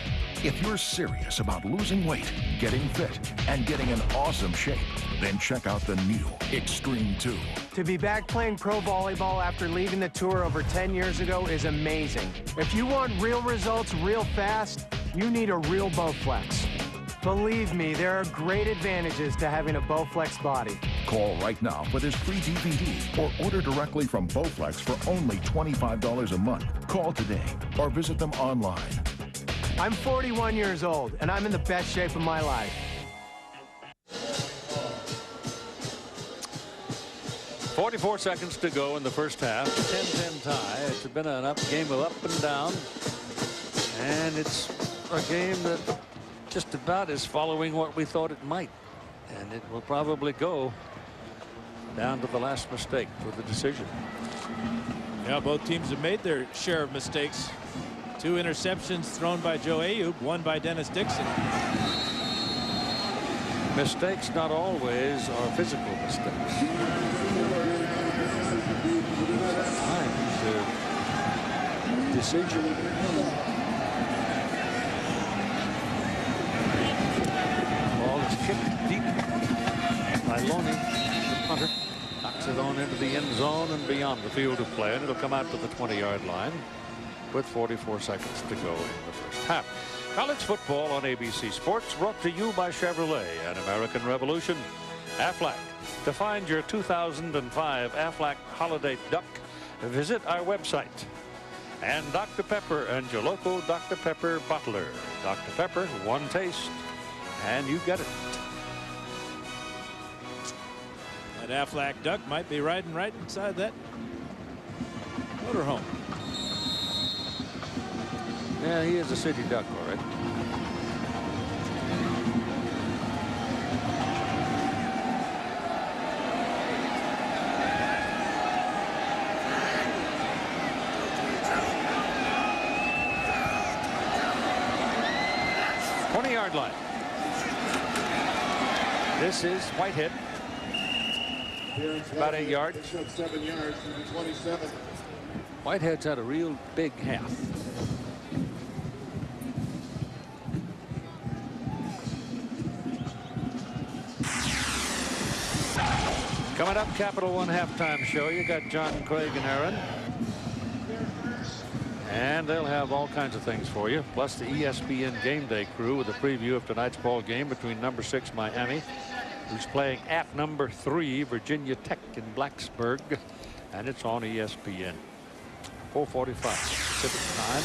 If you're serious about losing weight, getting fit, and getting in awesome shape, then check out the new Extreme 2. To be back playing pro volleyball after leaving the tour over 10 years ago is amazing. If you want real results real fast, you need a real Bowflex. Believe me, there are great advantages to having a Bowflex body. Call right now for this free DVD or order directly from Bowflex for only $25 a month. Call today or visit them online. I'm 41 years old, and I'm in the best shape of my life. 44 seconds to go in the first half. 10-10 tie. It's been a game of up and down. And it's a game that just about is following what we thought it might. And it will probably go down to the last mistake for the decision. Yeah, both teams have made their share of mistakes. 2 interceptions thrown by Joe Ayoub, 1 by Dennis Dixon. Mistakes not always are physical mistakes. Sometimes decision. Ball is kicked deep by Loney, the punter. Knocks it on into the end zone and beyond the field of play, and it'll come out to the 20-yard line with 44 seconds to go in the first half. College football on ABC Sports, brought to you by Chevrolet and American Revolution. Aflac. To find your 2005 Aflac Holiday Duck, visit our website. And Dr. Pepper and your local Dr. Pepper bottler. Dr. Pepper, one taste, and you get it. That Aflac Duck might be riding right inside that motorhome. Yeah, he is a city duck, all right. Yard line. This is Whitehead. About 8 yards. 7 yards from the 27. Whitehead's had a real big half. Coming up, Capital One halftime show. You got John, Craig, and Aaron. And they'll have all kinds of things for you, plus the ESPN Game Day crew with a preview of tonight's ball game between number 6 Miami, who's playing at number 3 Virginia Tech in Blacksburg, and it's on ESPN. 4:45 Pacific time.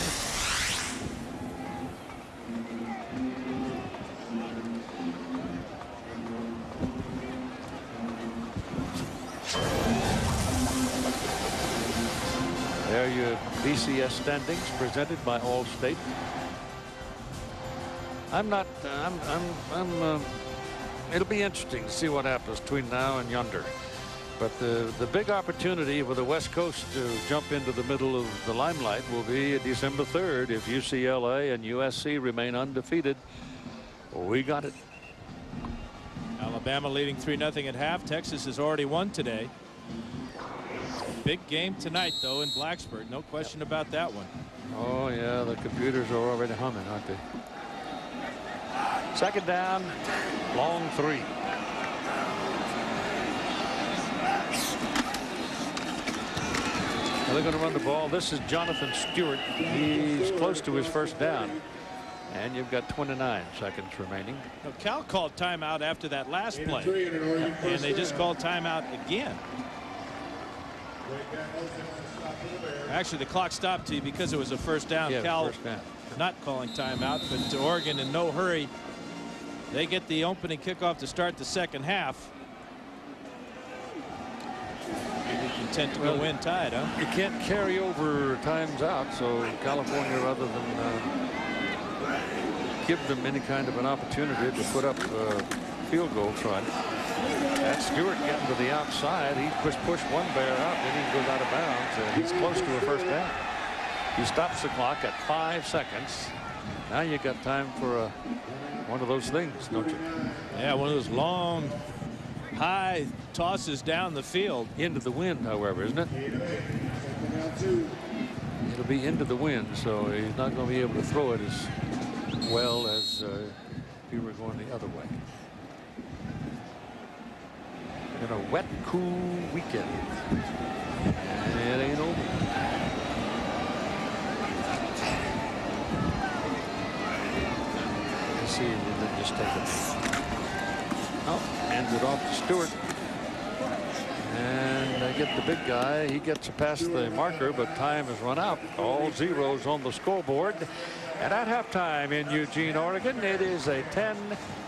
There are your BCS standings presented by Allstate. It'll be interesting to see what happens between now and yonder. But the big opportunity for the West Coast to jump into the middle of the limelight will be December 3rd if UCLA and USC remain undefeated. We got it. Alabama leading 3-0 at half. Texas has already won today. Big game tonight, though, in Blacksburg. No question about that one. Oh, yeah, the computers are already humming, aren't they? Second down, long 3. They're going to run the ball. This is Jonathan Stewart. He's close to his first down. And you've got 29 seconds remaining. Well, Cal called timeout after that last play. And they just called timeout again. Actually, the clock stopped because it was a first down. Yeah, Cal first down. not calling timeout, but to Oregon in no hurry. They get the opening kickoff to start the second half. Maybe content to go in tied, huh? You can't carry over times out, so California, rather than give them any kind of an opportunity to put up a field goal try. That's Stewart getting to the outside. He pushed one bear out, then he goes out of bounds, and he's close to a first down. He stops the clock at 5 seconds. Now you got time for one of those things, don't you? Yeah, one of those long, high tosses down the field. Into the wind, however, isn't it? It'll be into the wind, so he's not going to be able to throw it as well as if you were going the other way. In a wet, cool weekend. And it ain't over. Let's see, and then just take it. Oh, hands it off to Stewart. And they get the big guy. He gets past the marker, but time has run out. All zeros on the scoreboard. And at halftime in Eugene, Oregon, it is a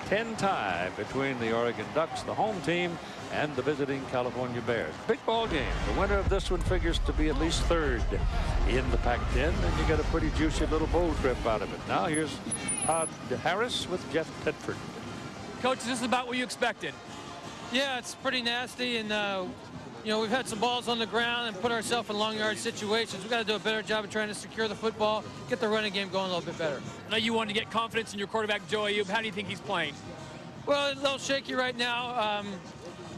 10-10 tie between the Oregon Ducks, the home team, and the visiting California Bears. Big ball game. The winner of this one figures to be at least third in the Pac-10, and you get a pretty juicy little bowl trip out of it. Now here's Todd Harris with Jeff Tedford. Coach, this is about what you expected. Yeah, it's pretty nasty, and you know, we've had some balls on the ground and put ourselves in long yard situations. We've got to do a better job of trying to secure the football, get the running game going a little bit better. I know you wanted to get confidence in your quarterback, Joe Ayoub. How do you think he's playing? Well, a little shaky right now.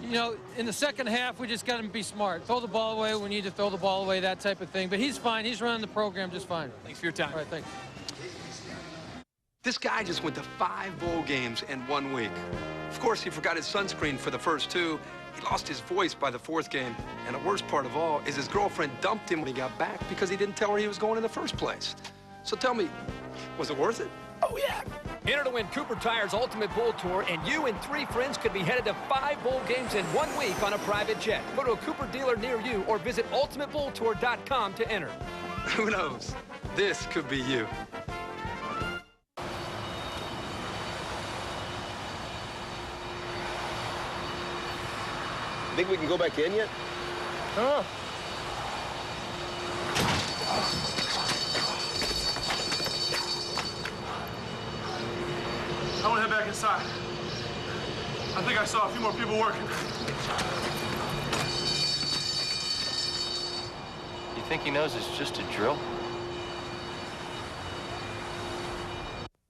You know, in the second half, we just got to be smart. Throw the ball away when we need to throw the ball away, that type of thing. But he's fine. He's running the program just fine. Thanks for your time. All right, thanks. This guy just went to 5 bowl games in 1 week. Of course, he forgot his sunscreen for the first 2. He lost his voice by the 4th game. And the worst part of all is his girlfriend dumped him when he got back because he didn't tell her he was going in the first place. So tell me, was it worth it? Oh, yeah. Enter to win Cooper Tire's Ultimate Bowl Tour, and you and 3 friends could be headed to 5 bowl games in 1 week on a private jet. Go to a Cooper dealer near you or visit ultimatebowltour.com to enter. Who knows? This could be you. Think we can go back in yet? Oh. I want to head back inside. I think I saw a few more people working. You think he knows it's just a drill?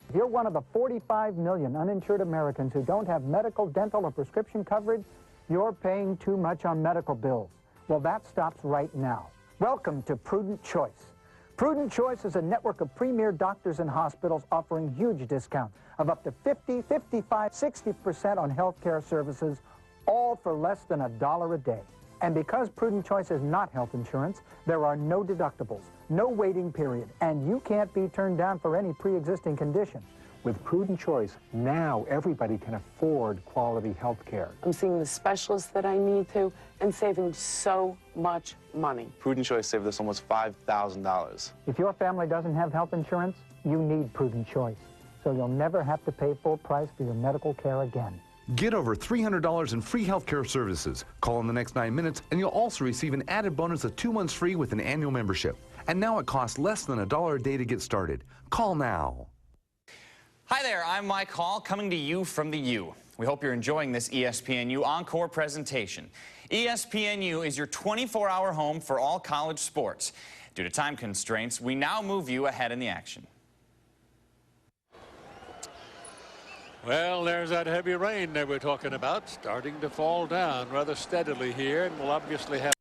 If you're one of the 45 million uninsured Americans who don't have medical, dental, or prescription coverage, you're paying too much on medical bills. Well, that stops right now. Welcome to Prudent Choice. Prudent Choice is a network of premier doctors and hospitals offering huge discounts of up to 50, 55, 60% on health care services, all for less than $1 a day. And because Prudent Choice is not health insurance, there are no deductibles, no waiting period, and you can't be turned down for any pre-existing condition. With Prudent Choice, now everybody can afford quality health care. I'm seeing the specialists that I need to and saving so much money. Prudent Choice saved us almost $5,000. If your family doesn't have health insurance, you need Prudent Choice, so you'll never have to pay full price for your medical care again. Get over $300 in free healthcare services. Call in the next 9 minutes, and you'll also receive an added bonus of 2 months free with an annual membership. And now it costs less than $1 a day to get started. Call now. Hi there, I'm Mike Hall, coming to you from the U. We hope you're enjoying this ESPNU Encore presentation. ESPNU is your 24-hour home for all college sports. Due to time constraints, we now move you ahead in the action. Well, there's that heavy rain that we're talking about, starting to fall down rather steadily here, and we'll obviously have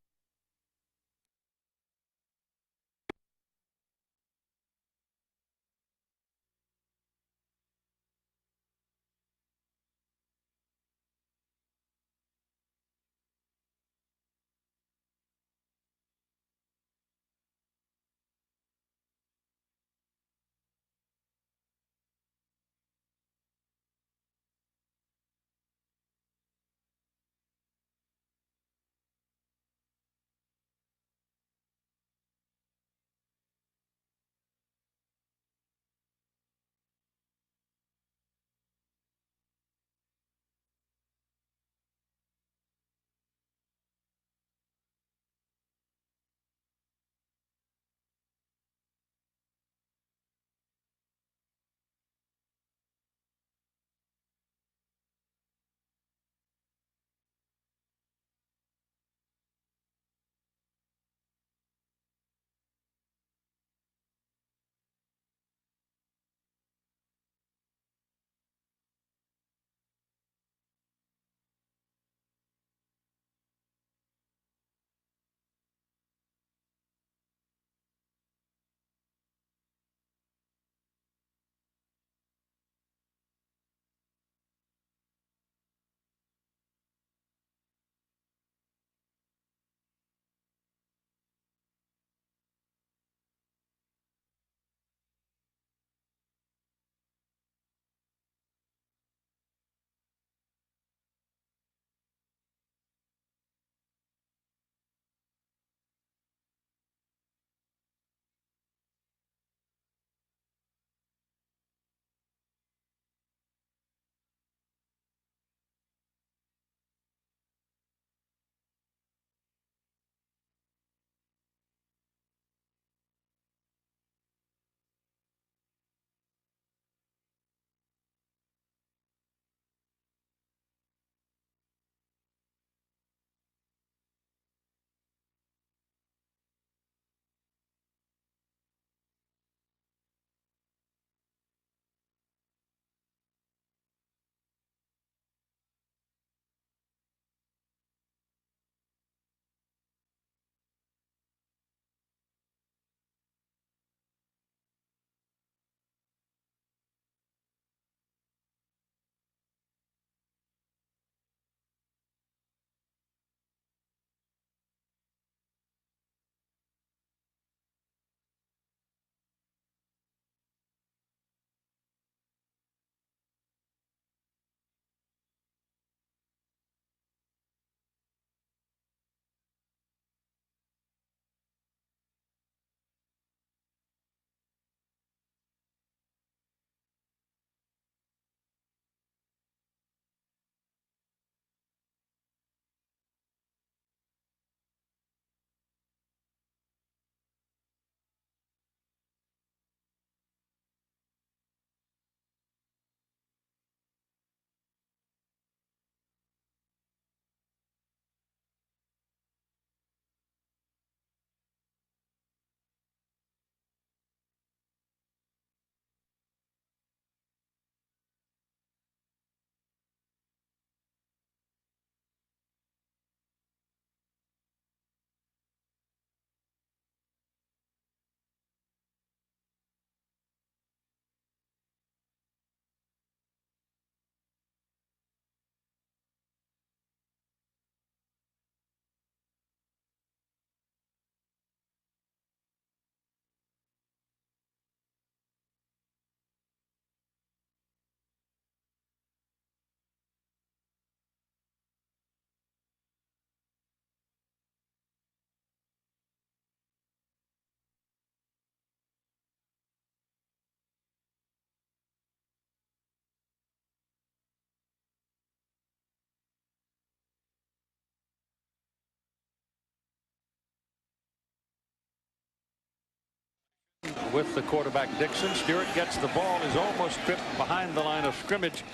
with the quarterback Dixon. Stewart gets the ball, is almost tripped behind the line of scrimmage,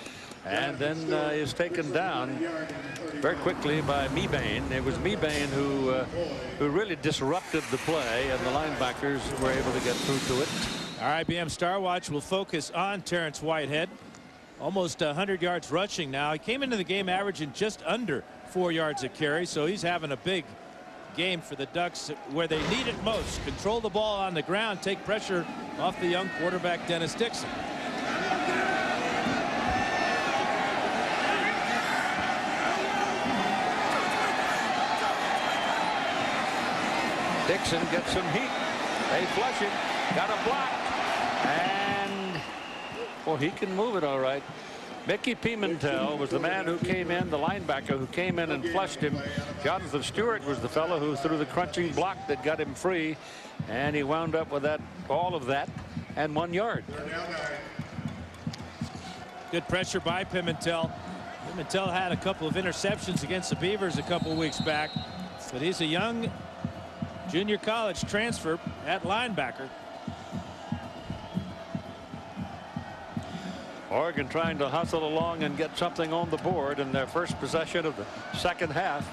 and then is taken down very quickly by Mebane. It was Mebane who really disrupted the play, and the linebackers were able to get through to it. Our IBM Star Watch will focus on Terrence Whitehead. Almost 100 yards rushing now. He came into the game averaging just under 4 yards a carry, so he's having a big game for the Ducks where they need it most. Control the ball on the ground, take pressure off the young quarterback Dennis Dixon. Dixon gets some heat. They flush it. Got a block. And, well, he can move it all right. Mickey Pimentel was the man who came in, the linebacker who came in and flushed him. Jonathan Stewart was the fellow who threw the crunching block that got him free. And he wound up with that, all of that, and 1 yard. Good pressure by Pimentel. Pimentel had a couple of interceptions against the Beavers a couple of weeks back, but he's a young junior college transfer at linebacker. Oregon trying to hustle along and get something on the board in their first possession of the second half.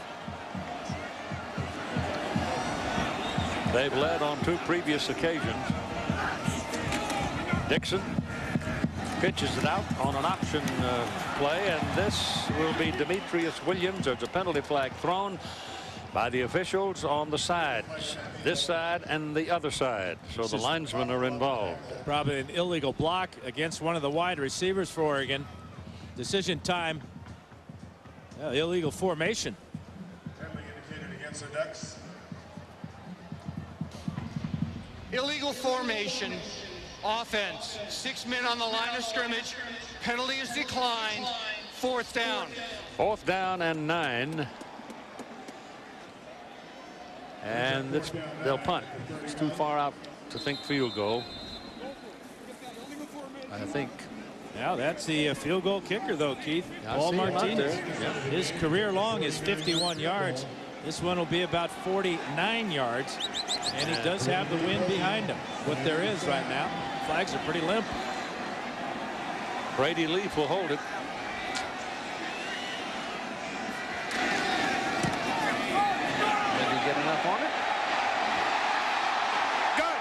They've led on 2 previous occasions. Dixon pitches it out on an option play, and this will be Demetrius Williams. There's a penalty flag thrown by the officials on the sides, this side and the other side, so the linesmen are involved. Probably an illegal block against one of the wide receivers for Oregon. Decision time. Illegal formation. Penalty indicated against the Ducks. Illegal formation. Offense. 6 men on the line of scrimmage. Penalty is declined. 4th down. 4th down and 9. And they'll punt. It's too far out to think field goal. I think. Now that's the field goal kicker, though, Keith. Paul Martinez. His career long is 51 yards. This one will be about 49 yards. And he does have the wind behind him. What there is right now. Flags are pretty limp. Brady Leaf will hold it. Get enough on it. Good.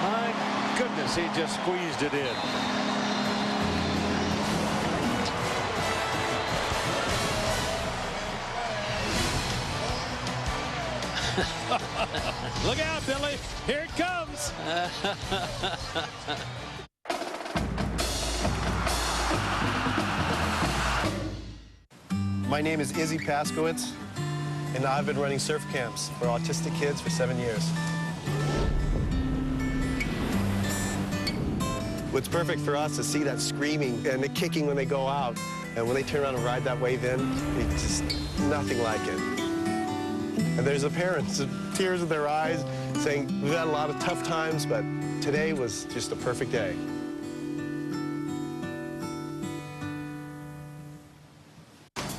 My goodness, he just squeezed it in. Look out, Billy. Here it comes. My name is Izzy Paskowitz, and I've been running surf camps for autistic kids for 7 years. What's perfect for us is see that screaming and the kicking when they go out, and when they turn around and ride that wave in, it's just nothing like it. And there's the parents, tears in their eyes, saying, we've had a lot of tough times, but today was just a perfect day.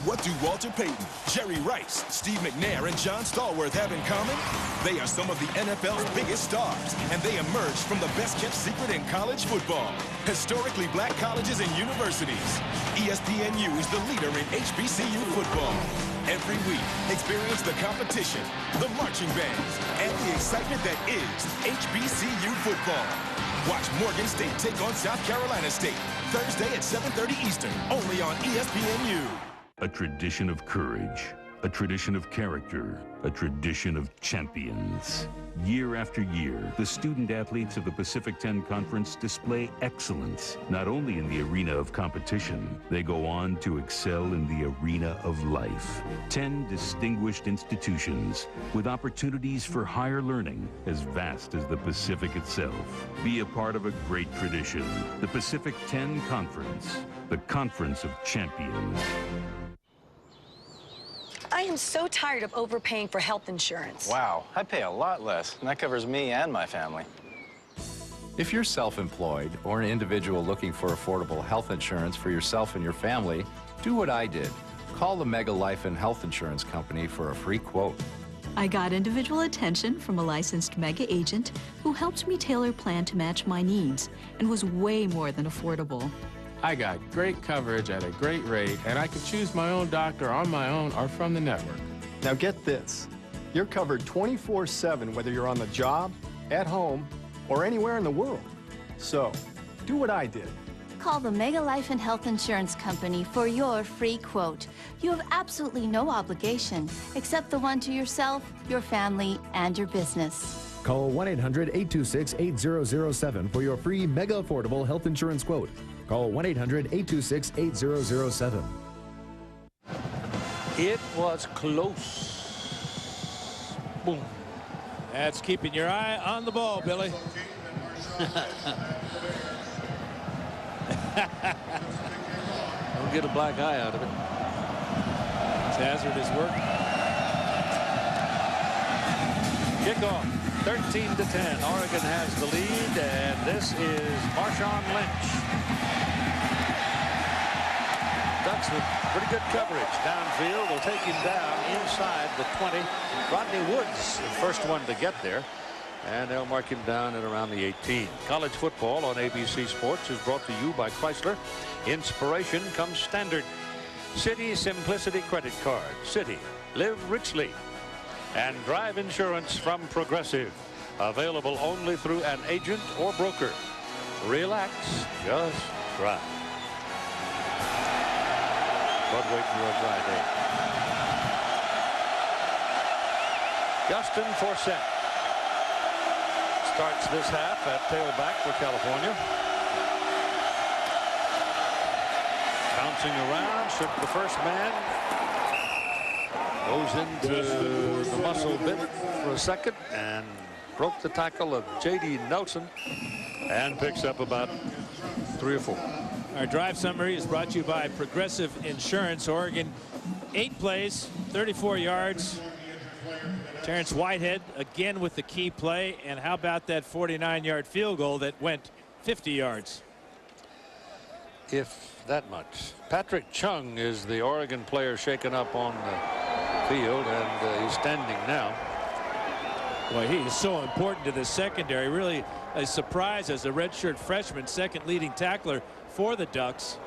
What do Walter Payton, Jerry Rice, Steve McNair, and John Stallworth have in common? They are some of the NFL's biggest stars, and they emerged from the best-kept secret in college football. Historically black colleges and universities. ESPNU is the leader in HBCU football. Every week, experience the competition, the marching bands, and the excitement that is HBCU football. Watch Morgan State take on South Carolina State, Thursday at 7:30 Eastern, only on ESPNU. A tradition of courage, a tradition of character, a tradition of champions. Year after year, the student athletes of the Pacific 10 Conference display excellence, not only in the arena of competition, they go on to excel in the arena of life. 10 distinguished institutions with opportunities for higher learning as vast as the Pacific itself. Be a part of a great tradition. The Pacific 10 Conference, the Conference of Champions. I am so tired of overpaying for health insurance. Wow, I pay a lot less, and that covers me and my family. If you're self-employed or an individual looking for affordable health insurance for yourself and your family, do what I did. Call the Mega Life and Health Insurance Company for a free quote. I got individual attention from a licensed mega agent who helped me tailor a plan to match my needs and was way more than affordable. I got great coverage at a great rate, and I could choose my own doctor on my own or from the network. Now get this. You're covered 24/7 whether you're on the job, at home, or anywhere in the world. So, do what I did. Call the Mega Life and Health Insurance Company for your free quote. You have absolutely no obligation, except the one to yourself, your family, and your business. Call 1-800-826-8007 for your free mega affordable health insurance quote. Call 1-800-826-8007. It was close. Boom. That's keeping your eye on the ball, Billy. Don't get a black eye out of it. It's hazardous work. Kickoff, 13-10. Oregon has the lead, and this is Marshawn Lynch. Ducks with pretty good coverage downfield. They'll take him down inside the 20. Rodney Woods, the first one to get there. And they'll mark him down at around the 18. College football on ABC Sports is brought to you by Chrysler. Inspiration comes standard. Citi Simplicity Credit Card. Citi. Live richly. And drive insurance from Progressive. Available only through an agent or broker. Relax. Just drive. But wait for a dry day. Justin Forsett starts this half at tailback for California. Bouncing around, shook the first man. Goes into the muscle bit for a second and broke the tackle of J.D. Nelson and picks up about 3 or 4. Our drive summary is brought to you by Progressive Insurance. Oregon, 8 plays, 34 yards. Terrence Whitehead again with the key play. And how about that 49-yard field goal that went 50 yards? If that much. Patrick Chung is the Oregon player shaken up on the field, and he's standing now. Boy, he is so important to the secondary. Really a surprise as a redshirt freshman, second leading tackler for the Ducks.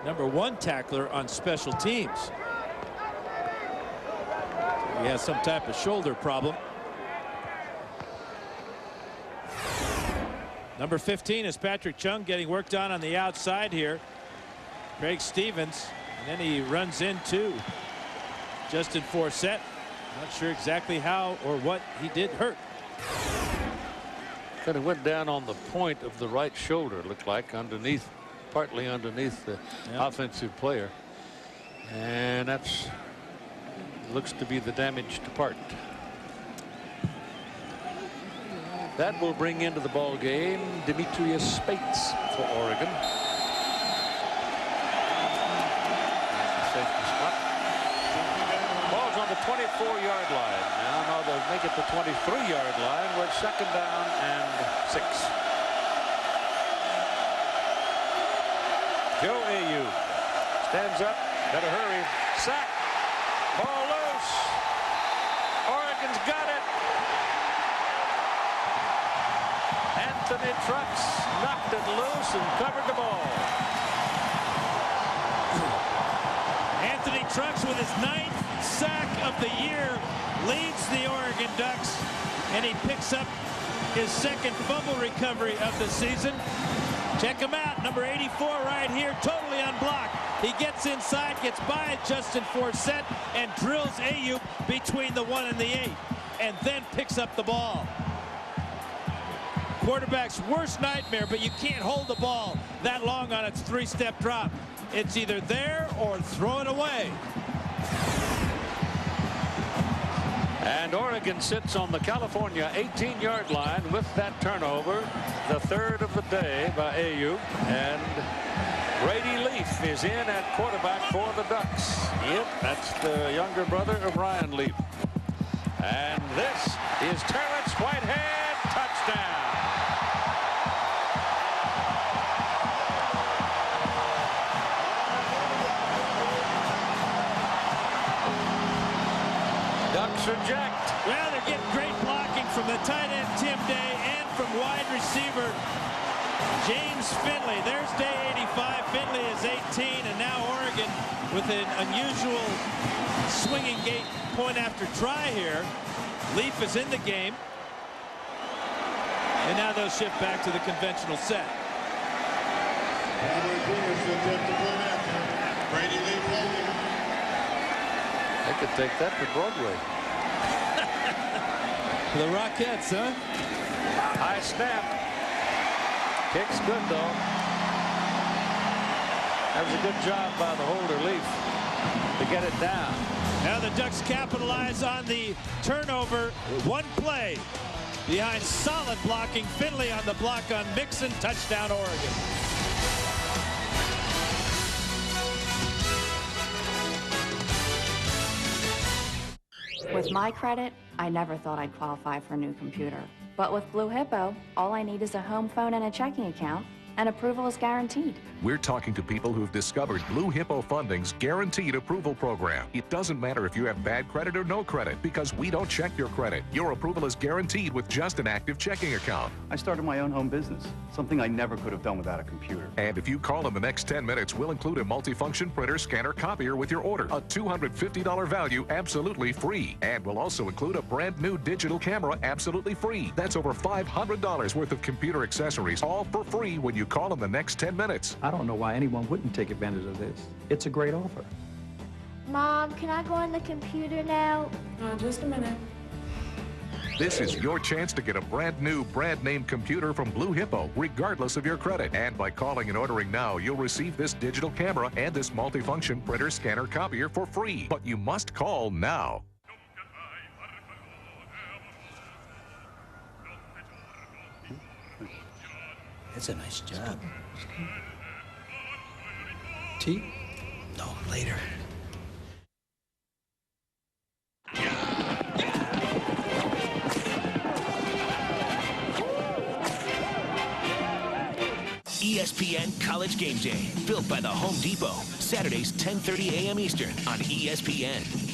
#1 tackler on special teams. He has some type of shoulder problem. Number 15 is Patrick Chung getting worked on the outside here. Craig Stevens, and then he runs into Justin Forsett. Not sure exactly how or what he did hurt. Kind of went down on the point of the right shoulder, looked like, underneath, partly underneath the offensive player. And that's looks to be the damaged part. That will bring into the ball game Demetrius Spates for Oregon. Safety spot. Ball's on the 24-yard line. Now they'll make it the 23-yard line with 2nd down and 6. Joe Ayoub stands up. Better hurry. Sack. Ball loose. Oregon's got it. Anthony Trucks knocked it loose and covered the ball. Anthony Trucks with his 9th sack of the year leads the Oregon Ducks, and he picks up his 2nd fumble recovery of the season. Check him out, number 84 right here, totally unblocked. He gets inside, gets by Justin Forsett, and drills Ayoub between the 1 and the 8, and then picks up the ball. Quarterback's worst nightmare, but you can't hold the ball that long on its 3-step drop. It's either there or throw it away. And Oregon sits on the California 18-yard line with that turnover, the 3rd of the day by Ayoub. And Brady Leaf is in at quarterback for the Ducks. Yep, that's the younger brother of Ryan Leaf. And this is Terrence Whitehead, touchdown. Ducks reject. Well, they're getting great blocking from the tight end Tim Day and from wide receiver James Finley. There's Day 85. Finley is 18, and now Oregon with an unusual swinging gate point after try here. Leaf is in the game. And now they'll shift back to the conventional set. They could take that to Broadway. The Rockettes, huh? High snap. Kicks good, though. That was a good job by the holder, Leaf, to get it down. Now the Ducks capitalize on the turnover. One play behind solid blocking. Finley on the block on Mixon. Touchdown, Oregon. With my credit, I never thought I'd qualify for a new computer. But with Blue Hippo, all I need is a home phone and a checking account, and approval is guaranteed. We're talking to people who've discovered Blue Hippo Funding's Guaranteed Approval Program. It doesn't matter if you have bad credit or no credit, because we don't check your credit. Your approval is guaranteed with just an active checking account. I started my own home business, something I never could have done without a computer. And if you call in the next 10 minutes, we'll include a multifunction printer, scanner, copier with your order. A $250 value, absolutely free. And we'll also include a brand new digital camera, absolutely free. That's over $500 worth of computer accessories, all for free when you call in the next 10 minutes. I don't know why anyone wouldn't take advantage of this. It's a great offer. Mom, can I go on the computer now? Just a minute. This is your chance to get a brand new, brand name computer from Blue Hippo, regardless of your credit. And by calling and ordering now, you'll receive this digital camera and this multifunction printer, scanner, copier for free. But you must call now. That's a nice job. Tea? No, later. ESPN College Game Day, built by the Home Depot. Saturdays, 10:30 a.m. Eastern on ESPN.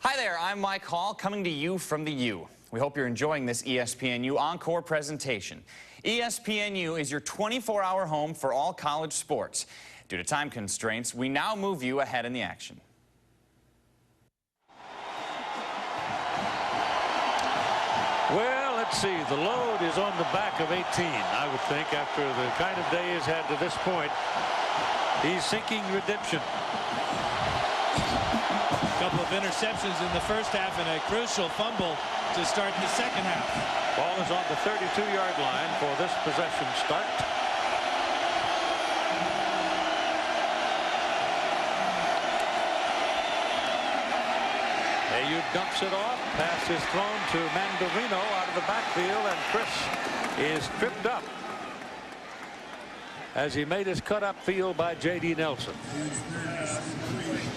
Hi there, I'm Mike Hall, coming to you from the U. We hope you're enjoying this ESPNU Encore presentation. ESPNU is your 24-hour home for all college sports. Due to time constraints, we now move you ahead in the action. Well, let's see. The load is on the back of 18, I would think, after the kind of day he's had to this point. He's seeking redemption. A couple of interceptions in the first half and a crucial fumble to start the second half. Ball is on the 32-yard line for this possession start. Ayuk dumps it off. Pass is thrown to Mandarino out of the backfield, and Chris is tripped up as he made his cut upfield by J.D. Nelson.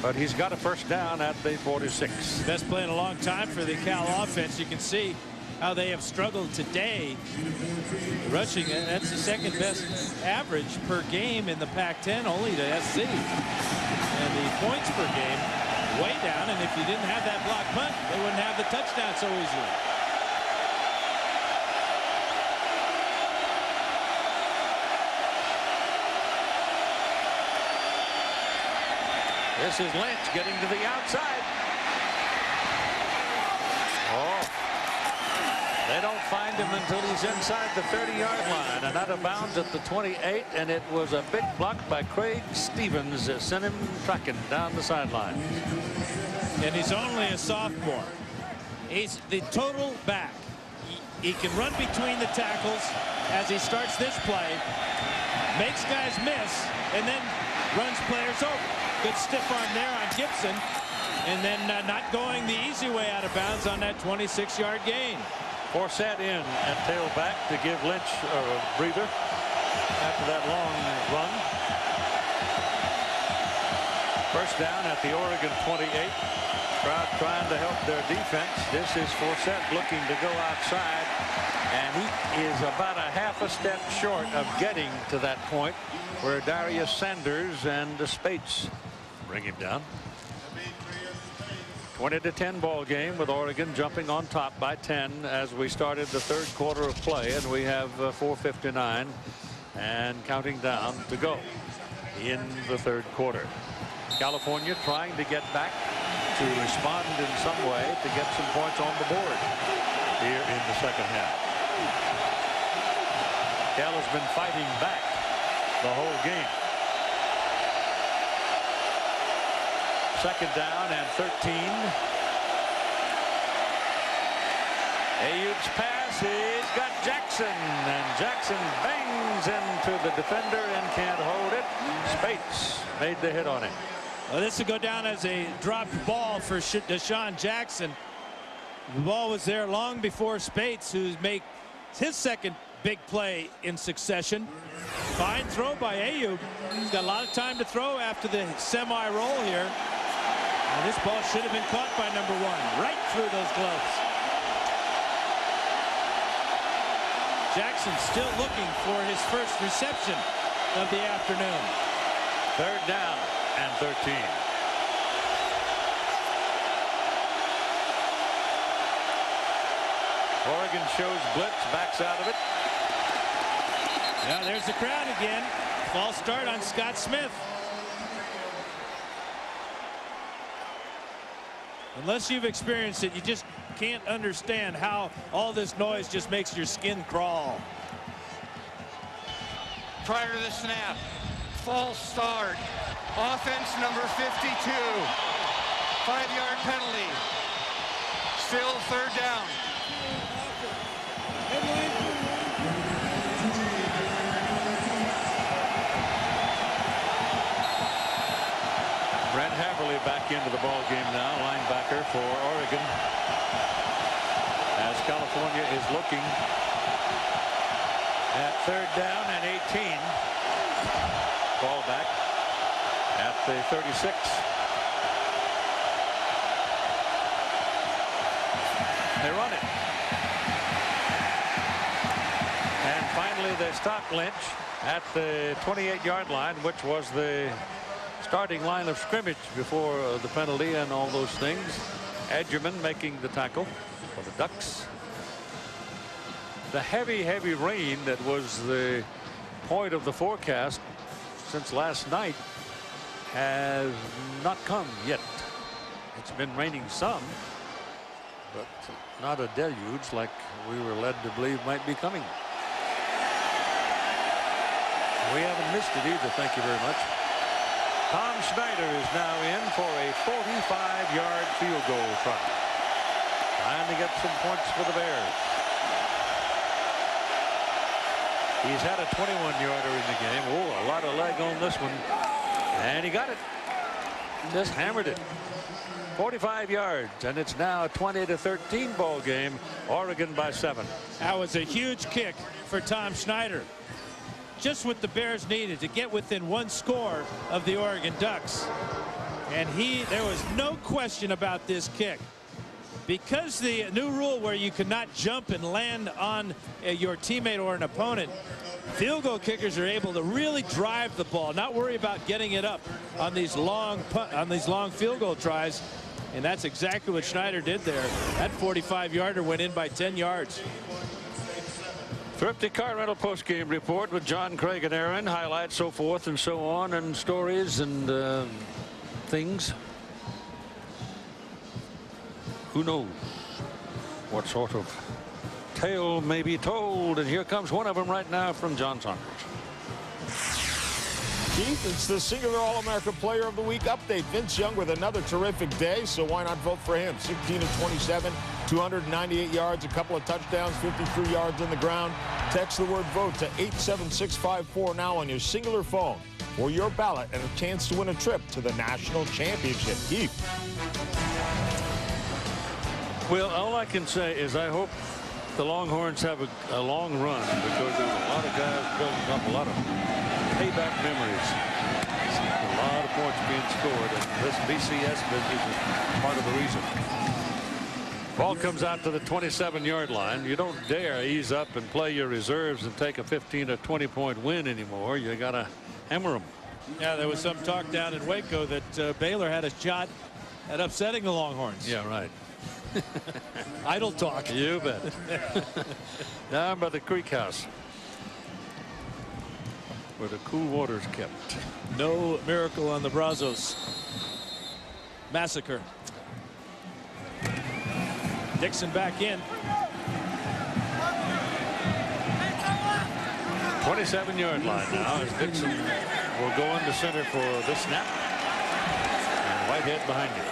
But he's got a first down at the 46. Best play in a long time for the Cal offense. You can see how they have struggled today rushing. That's the second best average per game in the Pac-10, only to SC. And the points per game way down, and if you didn't have that block punt, they wouldn't have the touchdown so easily. This is Lynch getting to the outside. Oh, they don't find him until he's inside the 30-yard line and out of bounds at the 28, and it was a big block by Craig Stevens that sent him tracking down the sideline. And he's only a sophomore. He's the total back. He can run between the tackles as he starts this play, makes guys miss, and then runs players over. Good stiff arm there on Gibson. and then not going the easy way out of bounds on that 26-yard gain. Forsett in at tailback to give Lynch a breather after that long run. First down at the Oregon 28. Crowd trying to help their defense. This is Forsett looking to go outside, and he is about a half a step short of getting to that point where Darius Sanders and Spates bring him down. 20-10 ball game with Oregon jumping on top by 10 as we started the third quarter of play, and we have 4:59 and counting down to go in the third quarter. California trying to get back to respond in some way to get some points on the board here in the second half. Cal has been fighting back the whole game. Second down and 13. Ayoub's pass, he's got Jackson, and Jackson bangs into the defender and can't hold it. Spates made the hit on him. Well, this will go down as a dropped ball for Deshaun Jackson. The ball was there long before Spates, who makes his second big play in succession. Fine throw by Ayoub. He's got a lot of time to throw after the semi-roll here. And this ball should have been caught by number 1, right through those gloves. Jackson still looking for his first reception of the afternoon. Third down and 13. Oregon shows blitz, backs out of it. Now there's the crowd again. False start on Scott Smith. Unless you've experienced it, you just can't understand how all this noise just makes your skin crawl. Prior to the snap, false start. Offense number 52. 5-yard penalty. Still third down. Brent Haverly back into the ball game now, linebacker for Oregon, as California is looking at third down and 18. Ball back at the 36. They run it. And finally they stop Lynch at the 28-yard line, which was the starting line of scrimmage before the penalty and all those things. Edgerman making the tackle for the Ducks. The heavy rain that was the point of the forecast since last night has not come yet. It's been raining some, but not a deluge like we were led to believe might be coming. We haven't missed it either, thank you very much. Tom Schneider is now in for a 45-yard field goal try. Trying to get some points for the Bears. He's had a 21-yarder in the game. Oh, a lot of leg on this one. And he got it. Just hammered it. 45 yards, and it's now a 20-13 ball game. Oregon by 7. That was a huge kick for Tom Schneider. Just what the Bears needed to get within 1 score of the Oregon Ducks. And there was no question about this kick. Because the new rule where you cannot jump and land on your teammate or an opponent, field goal kickers are able to really drive the ball, not worry about getting it up on these long field goal tries. And that's exactly what Schneider did there. That 45-yarder went in by 10 yards. Thrifty Car Rental postgame report with John, Craig, and Aaron. Highlights, so forth and so on, and stories and things. Who knows what sort of tale may be told? And here comes one of them right now from John Saunders. Keith, it's the singular All-American Player of the Week update. Vince Young with another terrific day, so why not vote for him? 16 of 27, 298 yards, a couple of touchdowns, 53 yards on the ground. Text the word VOTE to 87654 now on your singular phone for your ballot and a chance to win a trip to the national championship. Keith. Well, all I can say is I hope the Longhorns have a long run, because there's a lot of guys building up a lot of payback memories. A lot of points being scored, and this BCS business is part of the reason. Ball comes out to the 27-yard line. You don't dare ease up and play your reserves and take a 15 or 20-point win anymore. You got to hammer them. Yeah, there was some talk down in Waco that Baylor had a shot at upsetting the Longhorns. Yeah, right. Idle talk. You bet. Down by the Creek House, where the cool water's kept. No miracle on the Brazos massacre. Dixon back in. 27-yard line now as Dixon will go into center for this snap. And Whitehead behind him.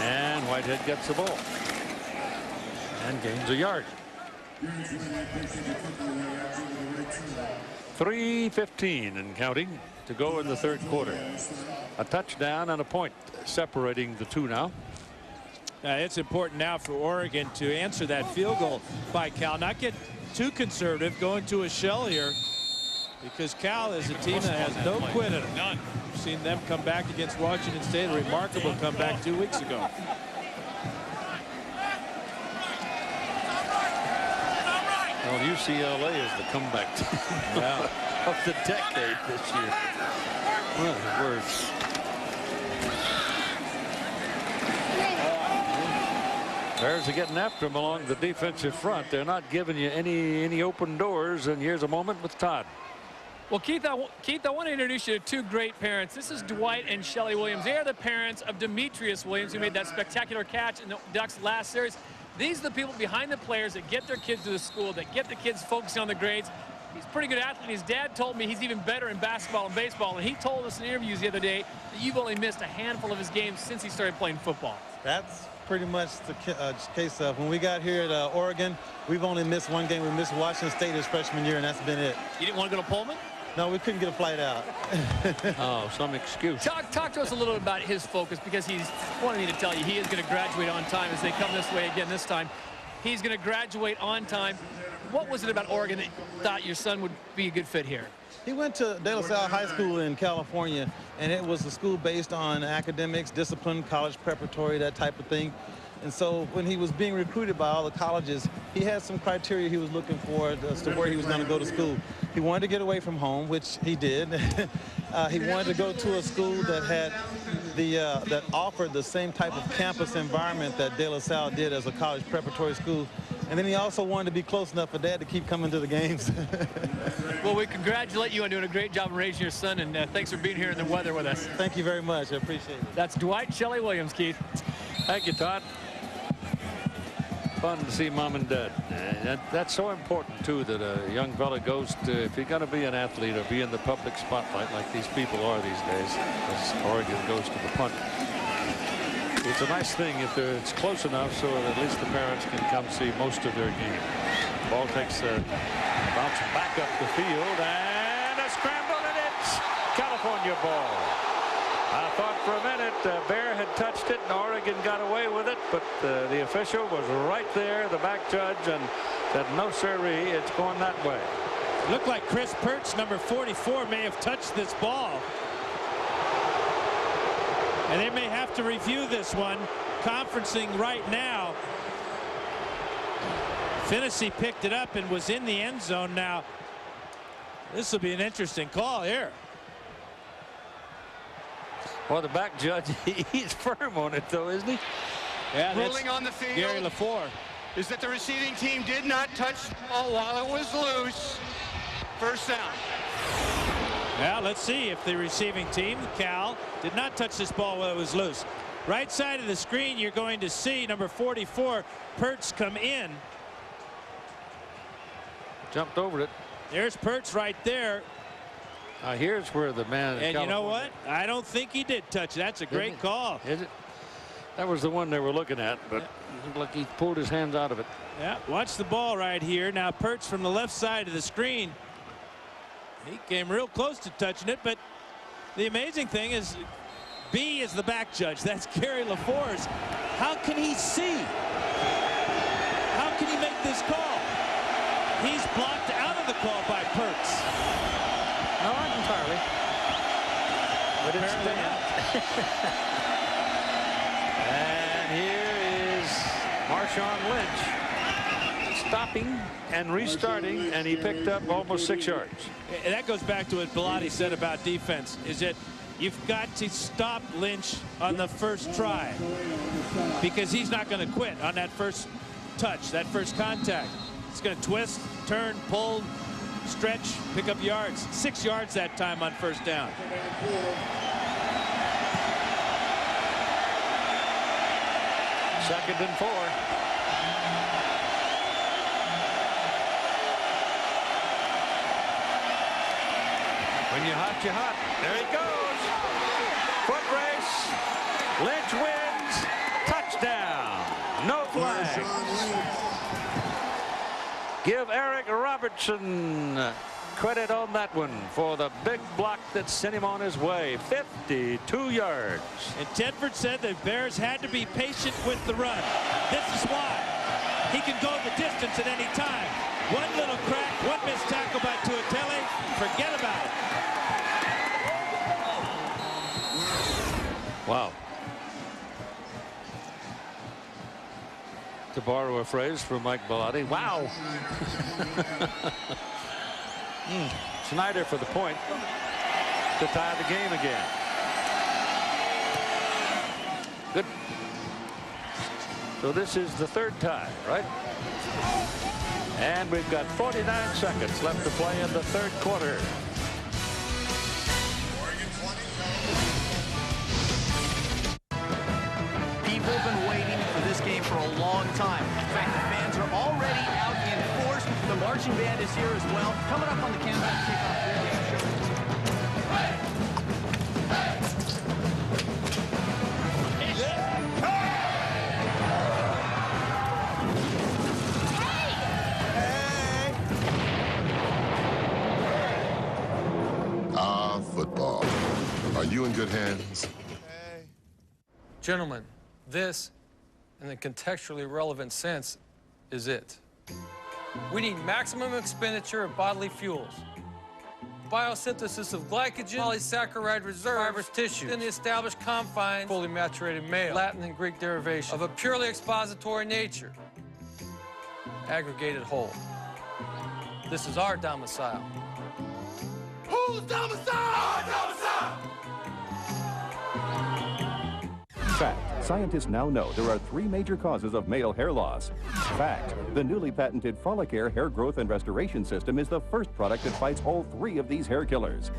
And Whitehead gets the ball and gains a yard. 3:15 and counting to go in the third quarter. A touchdown and a point separating the two now. It's important now for Oregon to answer that field goal by Cal, not get too conservative going to a shell here, because Cal is a team that has no quit in it. None. We've seen them come back against Washington State, a remarkable comeback 2 weeks ago. Well, UCLA is the comeback team of the decade this year. Well, words. Bears are getting after him along the defensive front. They're not giving you any open doors. And here's a moment with Todd. Well, Keith, I want to introduce you to two great parents. This is Dwight and Shelley Williams. They are the parents of Demetrius Williams, who made that spectacular catch in the Ducks' last series. These are the people behind the players that get their kids to the school, that get the kids focusing on the grades. He's a pretty good athlete. His dad told me he's even better in basketball and baseball. And he told us in interviews the other day that you've only missed a handful of his games since he started playing football. That's pretty much the case of when we got here at Oregon. We've only missed one game. We missed Washington State his freshman year, and that's been it. You didn't want to go to Pullman? No, we couldn't get a flight out. Oh, some excuse. Talk to us a little bit about his focus, because he's wanted me to tell you he is going to graduate on time as they come this way again this time. He's going to graduate on time. What was it about Oregon that thought your son would be a good fit here? He went to De La Salle High School in California, and it was a school based on academics, discipline, college preparatory, that type of thing. And so when he was being recruited by all the colleges, he had some criteria he was looking for as to where he was going to go to school. He wanted to get away from home, which he did. He wanted to go to a school that had that offered the same type of campus environment that De La Salle did as a college preparatory school. And then he also wanted to be close enough for Dad to keep coming to the games. Well, we congratulate you on doing a great job of raising your son, and thanks for being here in the weather with us. Thank you very much. I appreciate it. That's Dwight Shelley Williams, Keith. Thank you, Todd. Fun to see Mom and Dad. That's so important, too, that a young fella goes to, if you're going to be an athlete or be in the public spotlight like these people are these days, as Oregon goes to the punt. It's a nice thing if it's close enough so that at least the parents can come see most of their game. Ball takes a bounce back up the field, and a scramble, and it's California ball. I thought for a minute Bear had touched it and Oregon got away with it, but the official was right there, the back judge, and said, no sirree, it's going that way. It looked like Chris Perch, number 44, may have touched this ball. And they may have to review this one. Conferencing right now. Finney picked it up and was in the end zone. Now, this will be an interesting call here. Well, the back judge, he's firm on it, though, isn't he? Yeah, ruling on the field, Gary LaFleur, is that the receiving team did not touch the ball while it was loose. First down. Well, let's see if the receiving team, Cal, did not touch this ball while it was loose. Right side of the screen, you're going to see number 44, Perch, come in. Jumped over it. There's Perch right there. Here's where the man. And you know what? I don't think he did touch it. That's a great call. Is it? That was the one they were looking at, but it looked like he pulled his hands out of it. Yeah, watch the ball right here. Now Perch from the left side of the screen. He came real close to touching it, but the amazing thing is B is the back judge. That's Gary LaForce. How can he see? How can he make this call? He's blocked out of the call by Perks. No, not entirely. But it's And here is Marshawn Lynch stopping and restarting, and he picked up almost 6 yards. And that goes back to what Bellotti said about defense, is that you've got to stop Lynch on the first try because he's not going to quit on that first touch, that first contact. He's going to twist, turn, pull, stretch, pick up yards. 6 yards that time on first down. Second and 4. When you're hot, you're hot. There he goes. Foot race. Lynch wins. Touchdown. No flags. Give Eric Robertson credit on that one for the big block that sent him on his way. 52 yards. And Tedford said the Bears had to be patient with the run. This is why. He can go the distance at any time. One little crack, one missed tackle by Tuatele. Forget about it. Wow. To borrow a phrase from Mike Bellotti, wow. Snyder for the point to tie the game again. Good. So this is the third tie, right? And we've got 49 seconds left to play in the third quarter. People have been waiting for this game for a long time. In fact, the fans are already out in force. The marching band is here as well. Coming up on the countdown kickoff radio show. Football. Are you in good hands? Gentlemen, this, in the contextually relevant sense, is it. We need maximum expenditure of bodily fuels. Biosynthesis of glycogen, polysaccharide reserves, fibrous tissue, in the established confines, fully maturated male, Latin and Greek derivation, of a purely expository nature, aggregated whole. This is our domicile. Who's domicile? Our domicile! Fact. Scientists now know there are 3 major causes of male hair loss. Fact. The newly patented Follicare hair growth and restoration system is the first product that fights all 3 of these hair killers.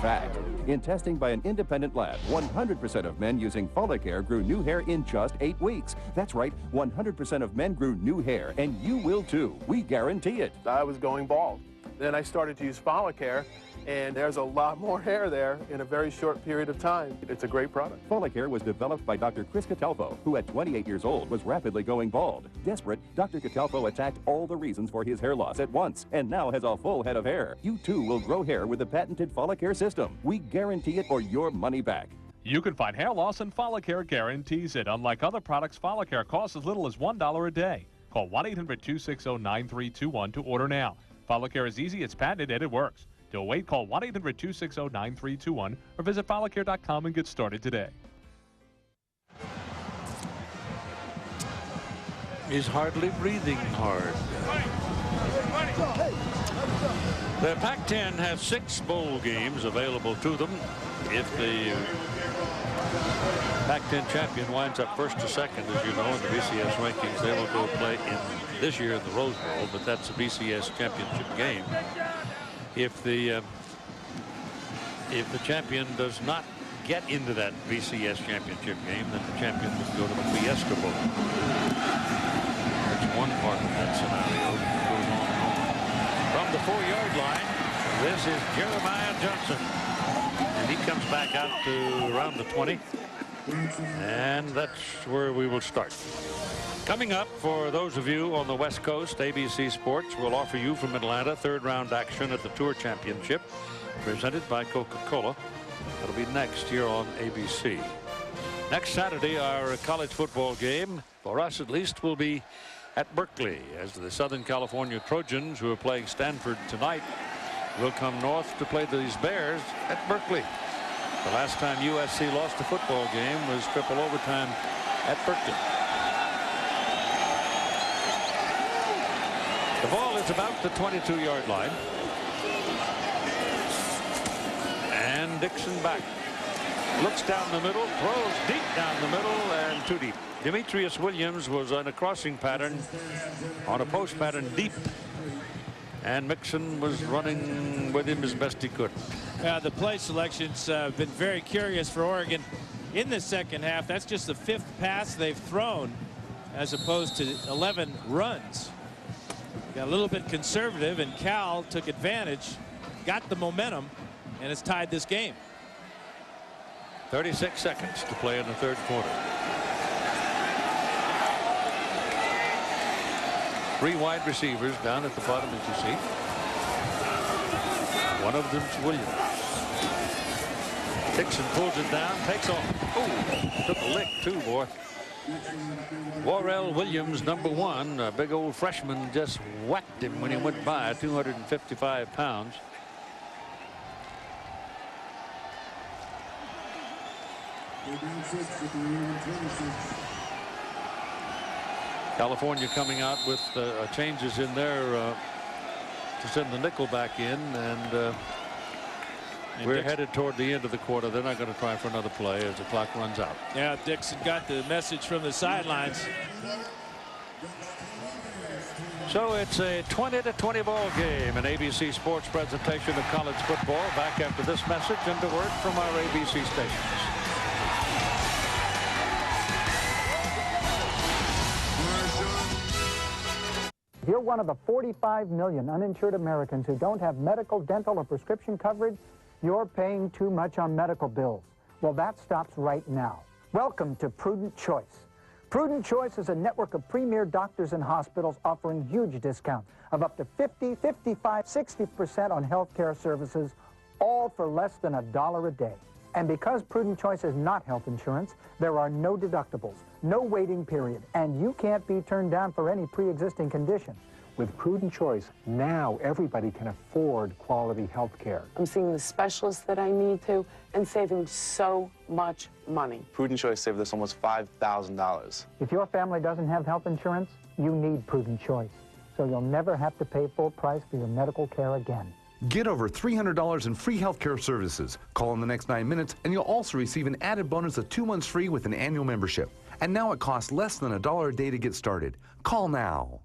Fact. In testing by an independent lab, 100% of men using Follicare grew new hair in just 8 weeks. That's right, 100% of men grew new hair, and you will too. We guarantee it. I was going bald. Then I started to use Follicare, and there's a lot more hair there in a very short period of time. It's a great product. Follicare was developed by Dr. Chris Catalfo, who at 28 years old was rapidly going bald. Desperate, Dr. Catalfo attacked all the reasons for his hair loss at once, and now has a full head of hair. You too will grow hair with the patented Follicare system. We guarantee it or your money back. You can find hair loss, and Follicare guarantees it. Unlike other products, Follicare costs as little as $1 a day. Call 1-800-260-9321 to order now. Follicare is easy, it's patented, and it works. To wait, call 1-800-260-9321 or visit Follicare.com and get started today. He's hardly breathing hard. The Pac-10 has 6 bowl games available to them. If the Pac-10 champion winds up first or second, as you know, in the BCS rankings, they will go play in this year in the Rose Bowl, but that's a BCS championship game. If the champion does not get into that BCS championship game, then the champion would go to the Fiesta Bowl. That's one part of that scenario. From the 4-yard line, this is Jeremiah Johnson. And he comes back out to around the 20. And that's where we will start. Coming up, for those of you on the West Coast, ABC Sports will offer you from Atlanta 3rd-round action at the Tour Championship, presented by Coca-Cola. That'll be next here on ABC. Next Saturday, our college football game, for us at least, will be at Berkeley, as the Southern California Trojans, who are playing Stanford tonight, will come north to play these Bears at Berkeley. The last time USC lost a football game was triple overtime at Berkeley. The ball is about the 22-yard line. And Dixon back. Looks down the middle, throws deep down the middle, and too deep. Demetrius Williams was on a crossing pattern, on a post pattern deep. And Mixon was running with him as best he could. The play selections have been very curious for Oregon in the second half. That's just the 5th pass they've thrown, as opposed to 11 runs. Got a little bit conservative, and Cal took advantage, got the momentum, and has tied this game. 36 seconds to play in the third quarter. 3 wide receivers down at the bottom, as you see. One of them's Williams. Dixon pulls it down, takes off. Ooh, took a lick too, boy. Warrell Williams, number 1, a big old freshman, just whacked him when he went by, 255 pounds. California coming out with changes in there to send the nickel back in, and we're headed toward the end of the quarter. They're not going to try for another play as the clock runs out. Yeah, Dixon got the message from the sidelines. So it's a 20-20 ball game, an ABC Sports presentation of college football. Back after this message and a word from our ABC stations. If you're one of the 45 million uninsured Americans who don't have medical, dental, or prescription coverage, you're paying too much on medical bills. Well, that stops right now. Welcome to Prudent Choice. Prudent Choice is a network of premier doctors and hospitals offering huge discounts of up to 50, 55, 60% on health care services, all for less than $1 a day. And because Prudent Choice is not health insurance, there are no deductibles, no waiting period, and you can't be turned down for any pre-existing condition. With Prudent Choice, now everybody can afford quality health care. I'm seeing the specialists that I need to and saving so much money. Prudent Choice saved us almost $5,000. If your family doesn't have health insurance, you need Prudent Choice, so you'll never have to pay full price for your medical care again. Get over $300 in free healthcare services. Call in the next 9 minutes, and you'll also receive an added bonus of 2 months free with an annual membership. And now it costs less than $1 a day to get started. Call now.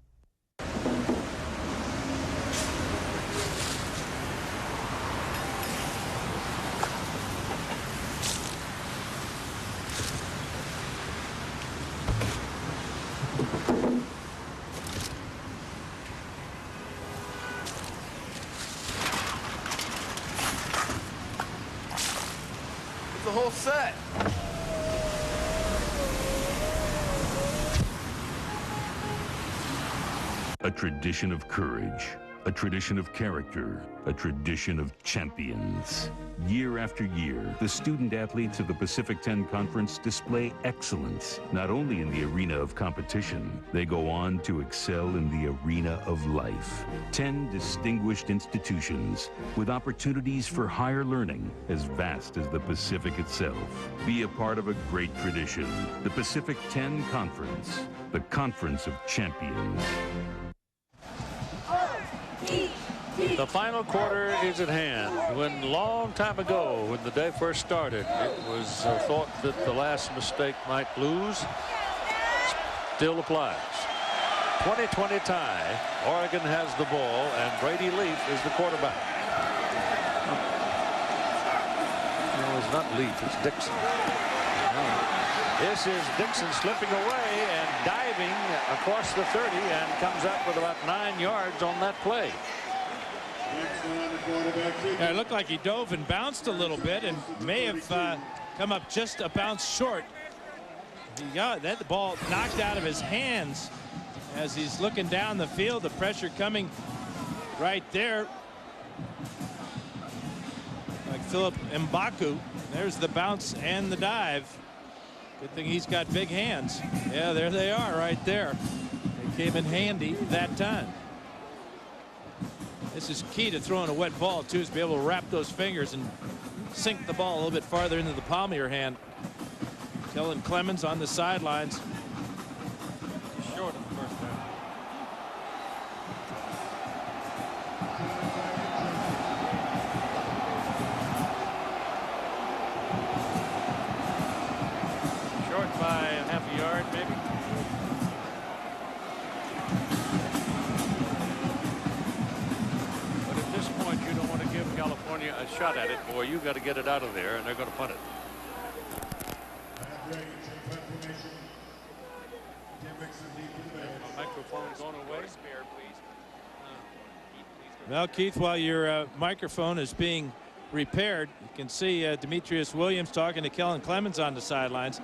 The whole set. A tradition of courage, a tradition of character, a tradition of champions. Year after year, the student athletes of the Pacific 10 Conference display excellence, not only in the arena of competition, they go on to excel in the arena of life. 10 distinguished institutions with opportunities for higher learning as vast as the Pacific itself. Be a part of a great tradition. The Pacific 10 Conference, the Conference of Champions. The final quarter is at hand. When long time ago, when the day first started, it was thought that the last mistake might lose. Still applies. 20-20 tie. Oregon has the ball, and Brady Leaf is the quarterback. No, it's not Leaf, it's Dixon. This is Dixon slipping away and diving across the 30 and comes up with about 9 yards on that play. Yeah, it looked like he dove and bounced a little bit and may have come up just a bounce short. He got that ball knocked out of his hands as he's looking down the field. The pressure coming right there. Like Philip Mbaku. There's the bounce and the dive. Good thing he's got big hands. Yeah, there they are right there. They came in handy that time. This is key to throwing a wet ball, too, is to be able to wrap those fingers and sink the ball a little bit farther into the palm of your hand. Kellen Clemens on the sidelines. Short of the first down. Short by half a yard, maybe. But at this point, you don't want to give California a shot at it. Boy, you got to get it out of there, and they're going to punt it. Microphone going away. Well, Keith, while your microphone is being repaired, you can see Demetrius Williams talking to Kellen Clemens on the sidelines.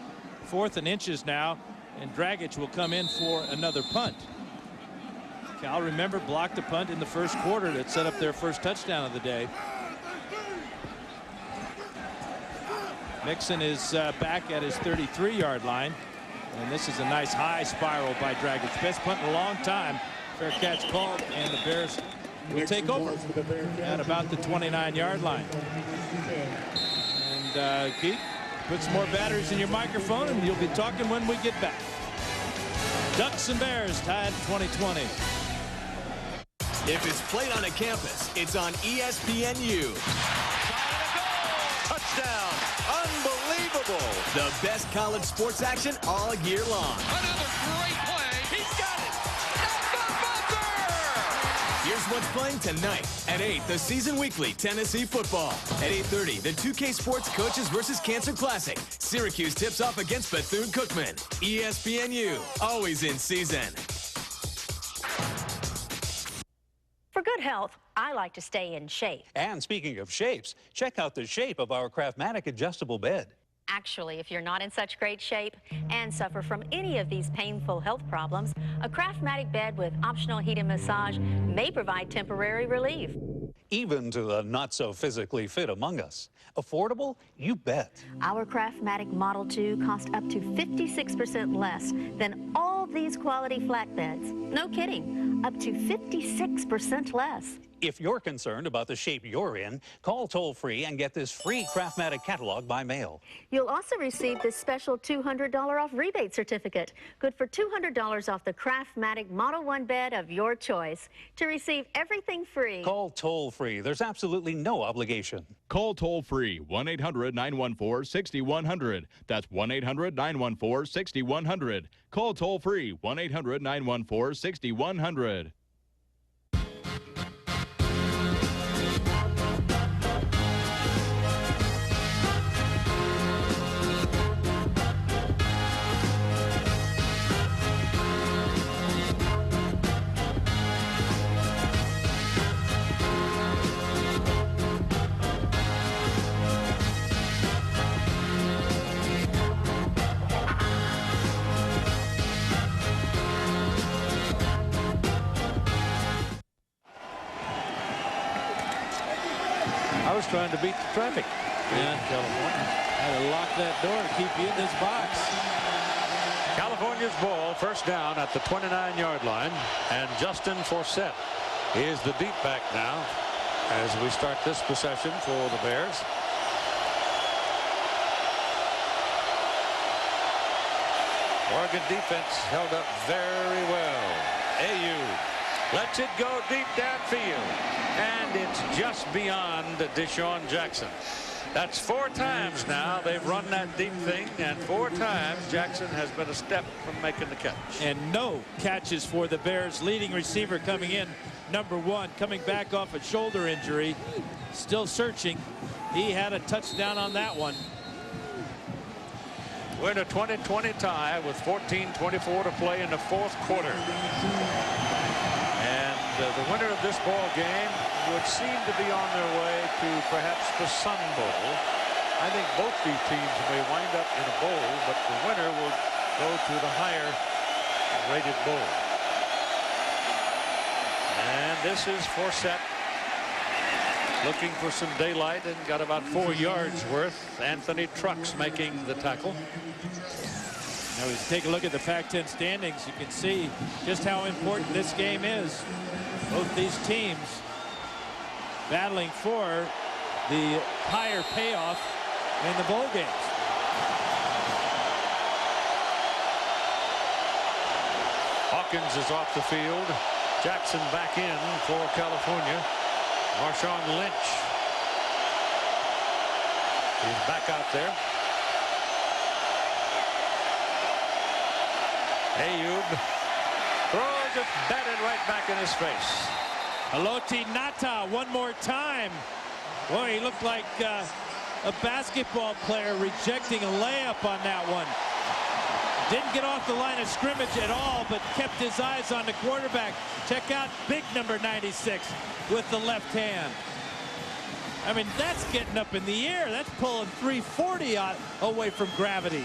4th and inches now, and Dragic will come in for another punt. Cal, remember, blocked a punt in the first quarter that set up their first touchdown of the day. Mixon is back at his 33-yard line. And this is a nice high spiral by Dragic. Best punt in a long time. Fair catch called, and the Bears will take over at about the 29-yard line. And Keith, put some more batteries in your microphone, and you'll be talking when we get back. Ducks and Bears tied 2020. If it's played on a campus, it's on ESPNU. Touchdown. Unbelievable. The best college sports action all year long. Another great play. He's got it. Here's what's playing tonight. At 8, the Season Weekly Tennessee football. At 8:30, the 2K Sports Coaches vs. Cancer Classic. Syracuse tips off against Bethune-Cookman. ESPNU, always in season. For good health, I like to stay in shape. And speaking of shapes, check out the shape of our Craftmatic adjustable bed. Actually, if you're not in such great shape and suffer from any of these painful health problems, a Craftmatic bed with optional heat and massage may provide temporary relief. Even to the not-so-physically fit among us. Affordable? You bet. Our Craftmatic Model 2 cost up to 56% less than all these quality flatbeds. No kidding, up to 56% less. If you're concerned about the shape you're in, call toll-free and get this free Craftmatic catalog by mail. You'll also receive this special $200 off rebate certificate, good for $200 off the Craftmatic Model 1 bed of your choice. To receive everything free, Call toll-free. There's absolutely no obligation. Call toll-free 1-800-914-6100. That's 1-800-914-6100. Call toll-free 1-800-914-6100. I was trying to beat the traffic. Yeah, California. Had to lock that door to keep you in this box. California's ball, first down at the 29-yard line, and Justin Forsett is the deep back now as we start this possession for the Bears. Oregon defense held up very well. AU lets it go deep downfield, and it's just beyond Deshaun Jackson. That's 4 times now they've run that deep thing, and 4 times Jackson has been a step from making the catch. And no catches for the Bears. Leading receiver coming in, number 1, coming back off a shoulder injury, still searching. He had a touchdown on that one. We're in a 20-20 tie with 14:24 to play in the 4th quarter. And the winner of this ball game would seem to be on their way to perhaps the Sun Bowl. I think both these teams may wind up in a bowl, but the winner will go to the higher rated bowl. And this is Forsett Looking for some daylight and got about 4 yards worth. Anthony Trucks making the tackle. Now, as you take a look at the Pac-10 standings, you can see just how important this game is. Both these teams battling for the higher payoff in the bowl games. Hawkins is off the field. Jackson back in for California. Marshawn Lynch is back out there. Ayub throws it, batted right back in his face. Haloti Ngata one more time. Boy, he looked like a basketball player rejecting a layup on that one. Didn't get off the line of scrimmage at all, but kept his eyes on the quarterback. Check out big number 96 with the left hand. I mean, that's getting up in the air. That's pulling 340 out away from gravity.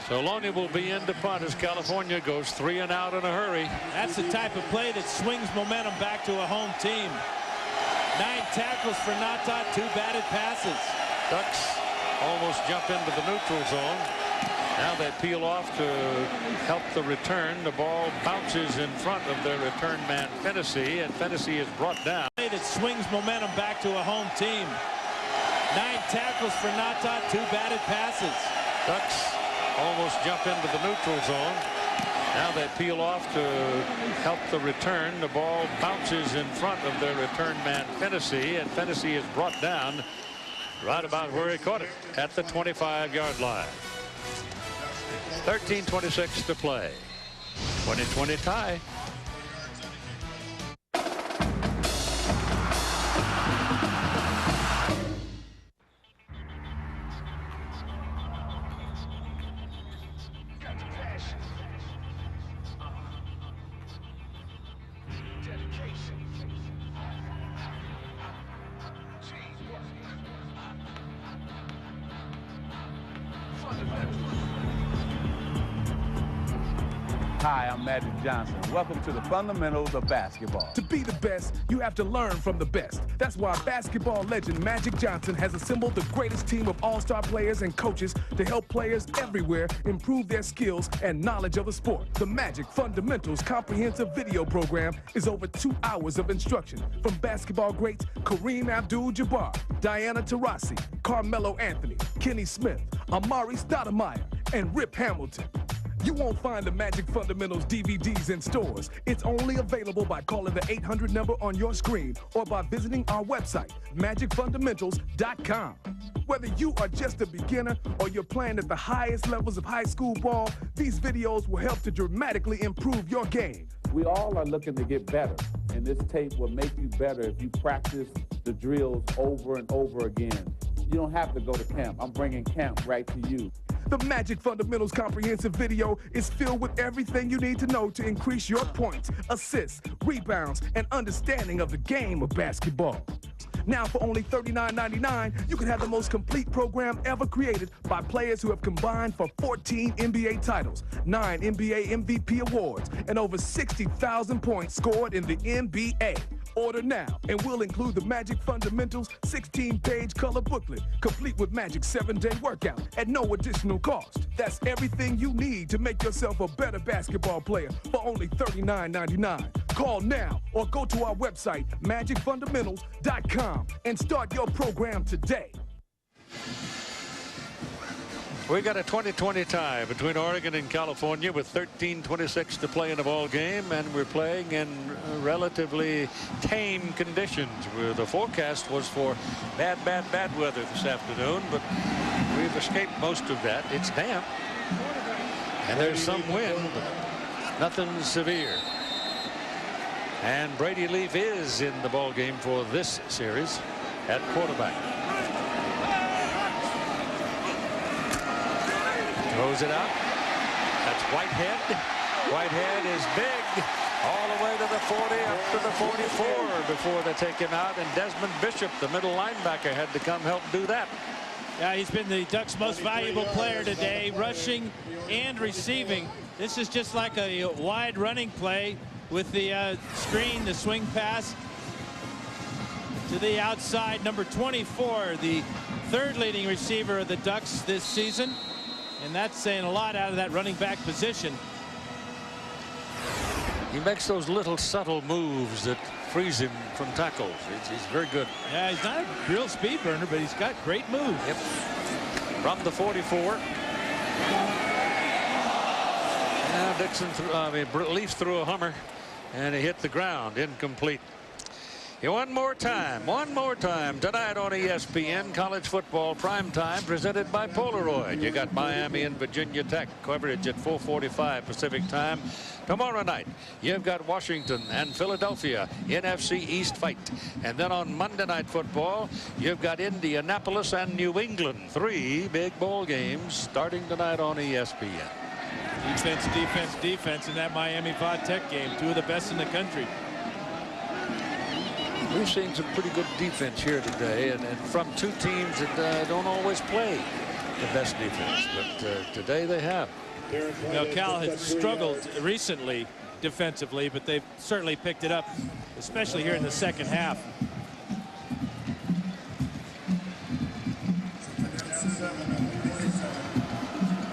So Loney will be in to punt as California goes 3 and out in a hurry. That's the type of play that swings momentum back to a home team. 9 tackles for Ngata, 2 batted passes. Ducks almost jump into the neutral zone. Now they peel off to help the return. The ball bounces in front of their return man, Fennessy, and Fennessy is brought down. That swings momentum back to a home team. 9 tackles for Ngata, 2 batted passes. Ducks almost jump into the neutral zone. Now they peel off to help the return. The ball bounces in front of their return man, Fennessy, and Fennessy is brought down right about where he caught it, at the 25-yard line. 13:26 to play. 20-20 tie. Hi, I'm Magic Johnson. Welcome to the fundamentals of basketball. To be the best, you have to learn from the best. That's why basketball legend Magic Johnson has assembled the greatest team of all-star players and coaches to help players everywhere improve their skills and knowledge of the sport. The Magic Fundamentals comprehensive video program is over 2 hours of instruction from basketball greats Kareem Abdul-Jabbar, Diana Taurasi, Carmelo Anthony, Kenny Smith, Amari Stoudemire, and Rip Hamilton. You won't find the Magic Fundamentals DVDs in stores. It's only available by calling the 800 number on your screen or by visiting our website, magicfundamentals.com. Whether you are just a beginner or you're playing at the highest levels of high school ball, these videos will help to dramatically improve your game. We all are looking to get better, and this tape will make you better if you practice the drills over and over again. You don't have to go to camp. I'm bringing camp right to you. The Magic Fundamentals comprehensive video is filled with everything you need to know to increase your points, assists, rebounds, and understanding of the game of basketball. Now for only $39.99, you can have the most complete program ever created by players who have combined for 14 NBA titles, 9 NBA MVP awards, and over 60,000 points scored in the NBA. Order now, and we'll include the Magic Fundamentals 16-page color booklet, complete with Magic's 7-day workout at no additional cost. That's everything you need to make yourself a better basketball player for only $39.99. Call now or go to our website, magicfundamentals.com, and start your program today. We got a 20-20 tie between Oregon and California with 13:26 to play in the ball game, and we're playing in relatively tame conditions. Where the forecast was for bad weather this afternoon, but we've escaped most of that. It's damp, and there's some wind, but nothing severe. And Brady Leaf is in the ball game for this series at quarterback. Throws it out. That's Whitehead. Whitehead is big. All the way to the 40, up to the 44 before they take him out. And Desmond Bishop, the middle linebacker, had to come help do that. Yeah, he's been the Ducks' most valuable player today, rushing and receiving. This is just like a wide running play. with the screen, the swing pass to the outside. Number 24, the third leading receiver of the Ducks this season. And that's saying a lot out of that running back position. He makes those little subtle moves that frees him from tackles. He's very good. Yeah, he's not a real speed burner, but he's got great moves. Yep. From the 44. Now Dixon leafs through a Hummer, and he hit the ground. Incomplete. One more time tonight on ESPN College Football Primetime, presented by Polaroid. You got Miami and Virginia Tech coverage at 4:45 Pacific time. Tomorrow night you've got Washington and Philadelphia, NFC East fight. And then on Monday Night Football you've got Indianapolis and New England. 3 big ball games starting tonight on ESPN. Defense, defense, defense in that Miami Tech game. 2 of the best in the country. We've seen some pretty good defense here today, and from 2 teams that don't always play the best defense, but today they have. Now, Cal has struggled recently defensively, but they've certainly picked it up, especially here in the second half.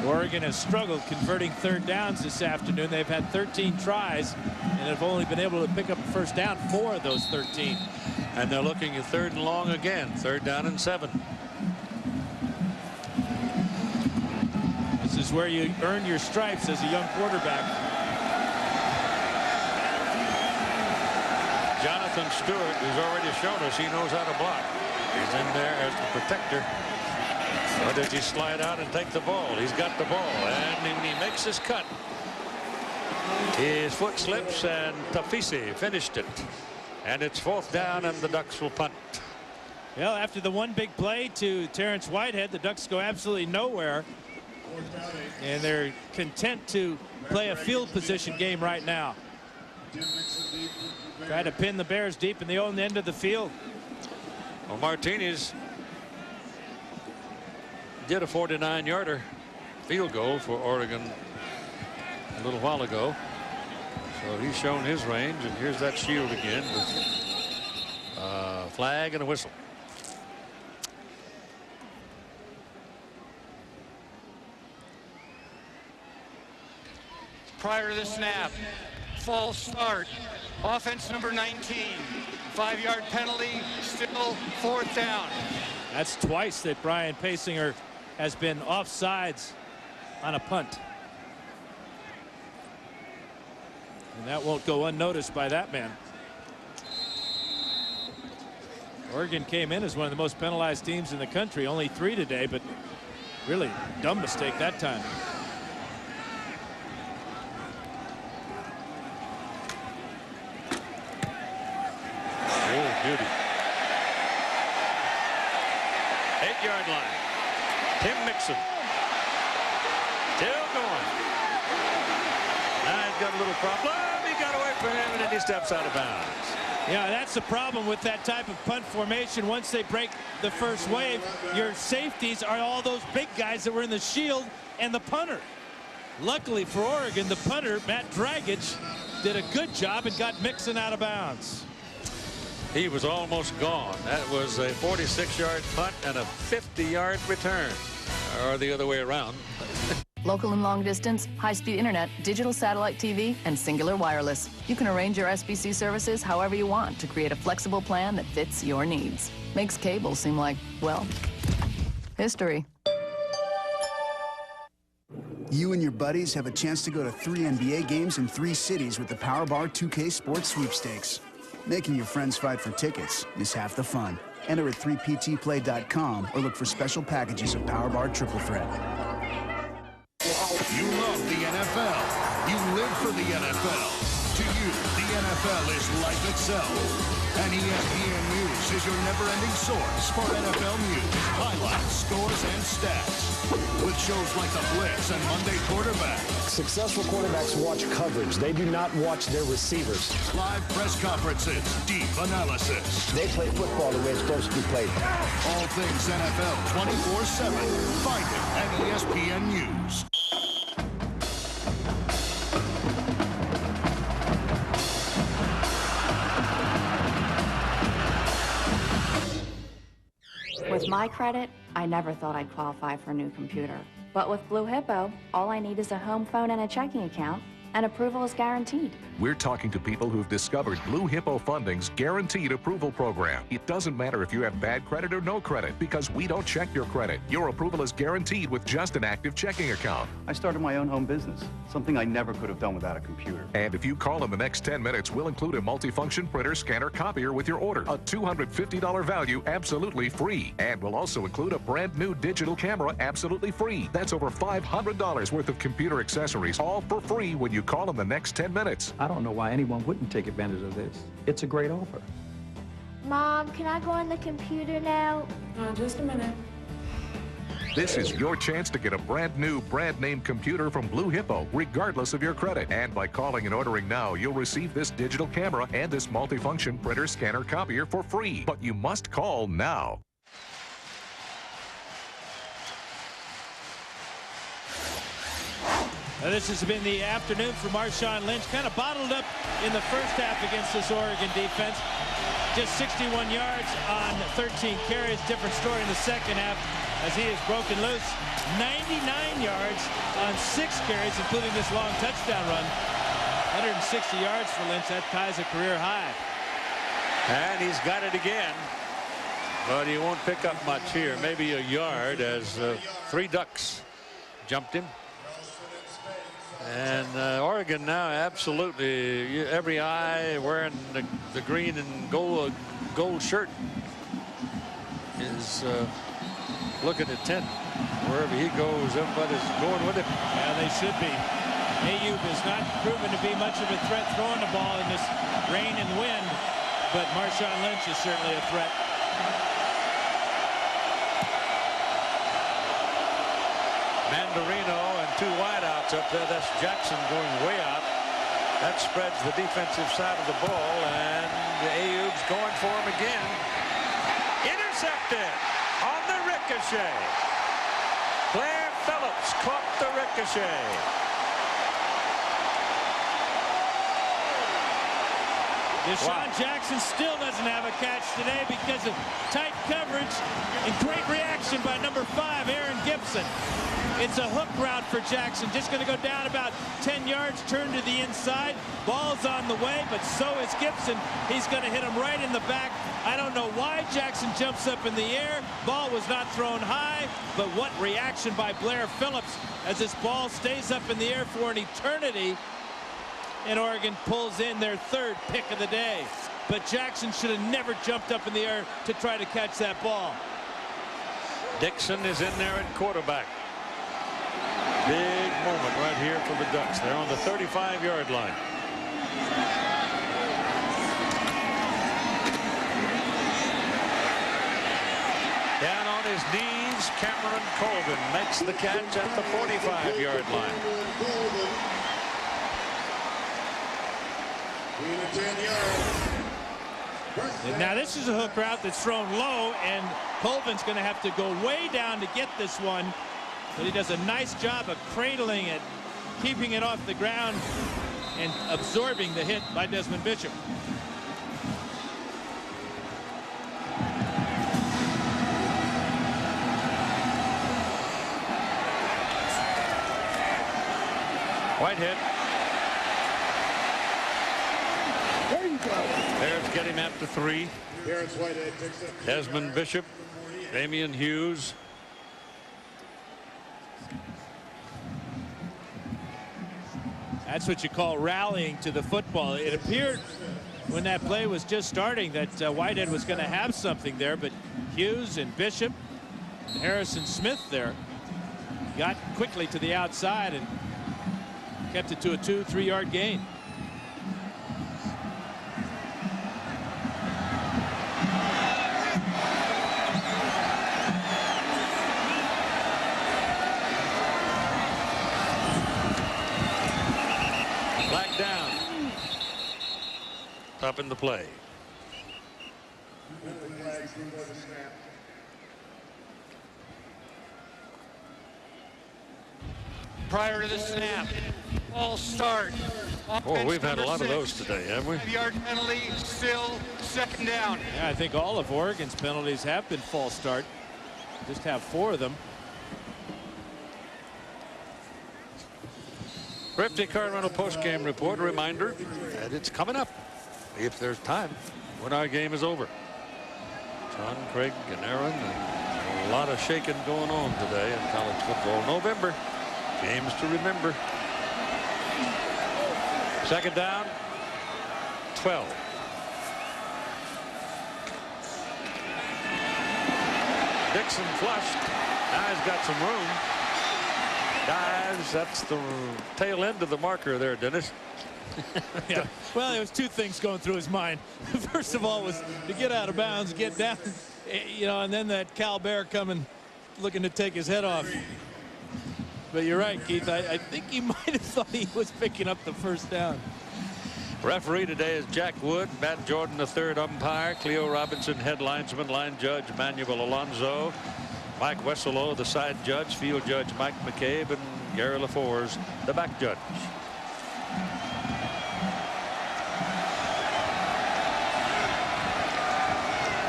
Oregon has struggled converting third downs this afternoon. They've had 13 tries and have only been able to pick up a first down 4 of those 13. And they're looking at 3rd and long again. 3rd down and 7. This is where you earn your stripes as a young quarterback. Jonathan Stewart, who's already shown us he knows how to block. He's in there as the protector. Or does he slide out and take the ball? He's got the ball, and when he makes his cut, his foot slips, and Tafisi finished it. And it's 4th down, and the Ducks will punt. Well, after the one big play to Terrence Whitehead, the Ducks go absolutely nowhere. And they're content to play a field position game right now. Try to pin the Bears deep in the own end of the field. Well, Martinez did a 49-yarder field goal for Oregon a little while ago. So he's shown his range, and here's that shield again with a flag and a whistle. Prior to the snap, false start, offense number 19, 5-yard penalty, still 4th down. That's twice that Brian Paysinger has been offsides on a punt. And that won't go unnoticed by that man. Oregon came in as one of the most penalized teams in the country. Only 3 today, but really dumb mistake that time. Oh, beauty. 8-yard line. Tim Mixon. Still going. Now he's got a little problem. He got away from him, and then he steps out of bounds. Yeah, that's the problem with that type of punt formation. Once they break the first wave, your safeties are all those big guys that were in the shield and the punter. Luckily for Oregon, the punter, Matt Dragic, did a good job and got Mixon out of bounds. He was almost gone. That was a 46-yard punt and a 50-yard return, or the other way around. Local and long distance, high-speed internet, digital satellite TV, and Singular Wireless. You can arrange your SBC services however you want to create a flexible plan that fits your needs. Makes cable seem like, well, history. You and your buddies have a chance to go to 3 NBA games in 3 cities with the Powerball 2K Sports Sweepstakes. Making your friends fight for tickets is half the fun. Enter at 3ptplay.com or look for special packages of Powerball Triple Threat. You love the NFL. You live for the NFL. To you, the NFL is life itself. And ESPN News is your never-ending source for NFL news, highlights, scores, and stats. With shows like The Blitz and Monday Quarterback. Successful quarterbacks watch coverage. They do not watch their receivers. Live press conferences, deep analysis. They play football the way it's supposed to be played. All things NFL 24/7. Find it at ESPN News. With my credit, I never thought I'd qualify for a new computer. But with Blue Hippo, all I need is a home phone and a checking account, and approval is guaranteed. We're talking to people who've discovered Blue Hippo Funding's Guaranteed Approval Program. It doesn't matter if you have bad credit or no credit, because we don't check your credit. Your approval is guaranteed with just an active checking account. I started my own home business, something I never could have done without a computer. And if you call in the next 10 minutes, we'll include a multifunction printer, scanner, copier with your order. A $250 value, absolutely free. And we'll also include a brand new digital camera, absolutely free. That's over $500 worth of computer accessories, all for free when you call in the next 10 minutes. I don't know why anyone wouldn't take advantage of this. It's a great offer. Mom, can I go on the computer now? Just a minute. This is your chance to get a brand new, brand name computer from Blue Hippo, regardless of your credit. And by calling and ordering now, you'll receive this digital camera and this multifunction printer, scanner, copier for free. But you must call now. This has been the afternoon for Marshawn Lynch. Kind of bottled up in the first half against this Oregon defense. Just 61 yards on 13 carries. Different story in the second half as he is broken loose. 99 yards on 6 carries, including this long touchdown run. 160 yards for Lynch. That ties a career high. And he's got it again. But he won't pick up much here. Maybe a yard as 3 Ducks jumped him. And Oregon now absolutely every eye wearing the green and gold shirt is looking at 10. Wherever he goes, everybody's going with him. Yeah, they should be. Ayoub has not proven to be much of a threat throwing the ball in this rain and wind, but Marshawn Lynch is certainly a threat. Mandarino and 2 wideouts up there. That's Jackson going way out. That spreads the defensive side of the ball, and Ayoub's going for him again. Intercepted on the ricochet. Blair Phillips caught the ricochet. Deshaun Jackson still doesn't have a catch today because of tight coverage and great reaction by number 5, Aaron Gibson. It's a hook route for Jackson. Just going to go down about 10 yards, turn to the inside. Ball's on the way, but so is Gibson. He's going to hit him right in the back. I don't know why Jackson jumps up in the air. Ball was not thrown high, but what reaction by Blair Phillips as this ball stays up in the air for an eternity. And Oregon pulls in their 3rd pick of the day. But Jackson should have never jumped up in the air to try to catch that ball. Dixon is in there at quarterback. Big moment right here for the Ducks. They're on the 35-yard line. Down on his knees, Cameron Colvin makes the catch at the 45-yard line. And now this is a hook route that's thrown low, and Colvin's going to have to go way down to get this one. But he does a nice job of cradling it, keeping it off the ground, and absorbing the hit by Desmond Bishop. Whitehead. Bears get him after 3. Desmond Bishop, Damian Hughes. That's what you call rallying to the football. It appeared when that play was just starting that Whitehead was going to have something there, but Hughes and Bishop and Harrison Smith there got quickly to the outside and kept it to a 2-3 yard gain. Up in the play. Prior to the snap, false start. Oh, we've had a lot of those today, haven't we? 5-yard penalty, still 2nd down. Yeah, I think all of Oregon's penalties have been false start. just have 4 of them. Rip Car Rental post-game report. A reminder that it's coming up, if there's time, when our game is over. John, Craig, and Aaron, and a lot of shaking going on today in college football. November, games to remember. Second down, 12. Dixon flushed. Now he's got some room. Dives. That's the tail end of the marker there, Dennis. Yeah. Well, there was 2 things going through his mind. First of all was to get out of bounds, get down, you know, and then that Cal Bear coming, looking to take his head off. But you're right, Keith. I think he might have thought he was picking up the first down. Referee today is Jack Wood. Matt Jordan, the third umpire. Cleo Robinson, head linesman. Line judge Manuel Alonzo. Mike Wesselow, the side judge. Field judge Mike McCabe. And Gary LaForge, the back judge.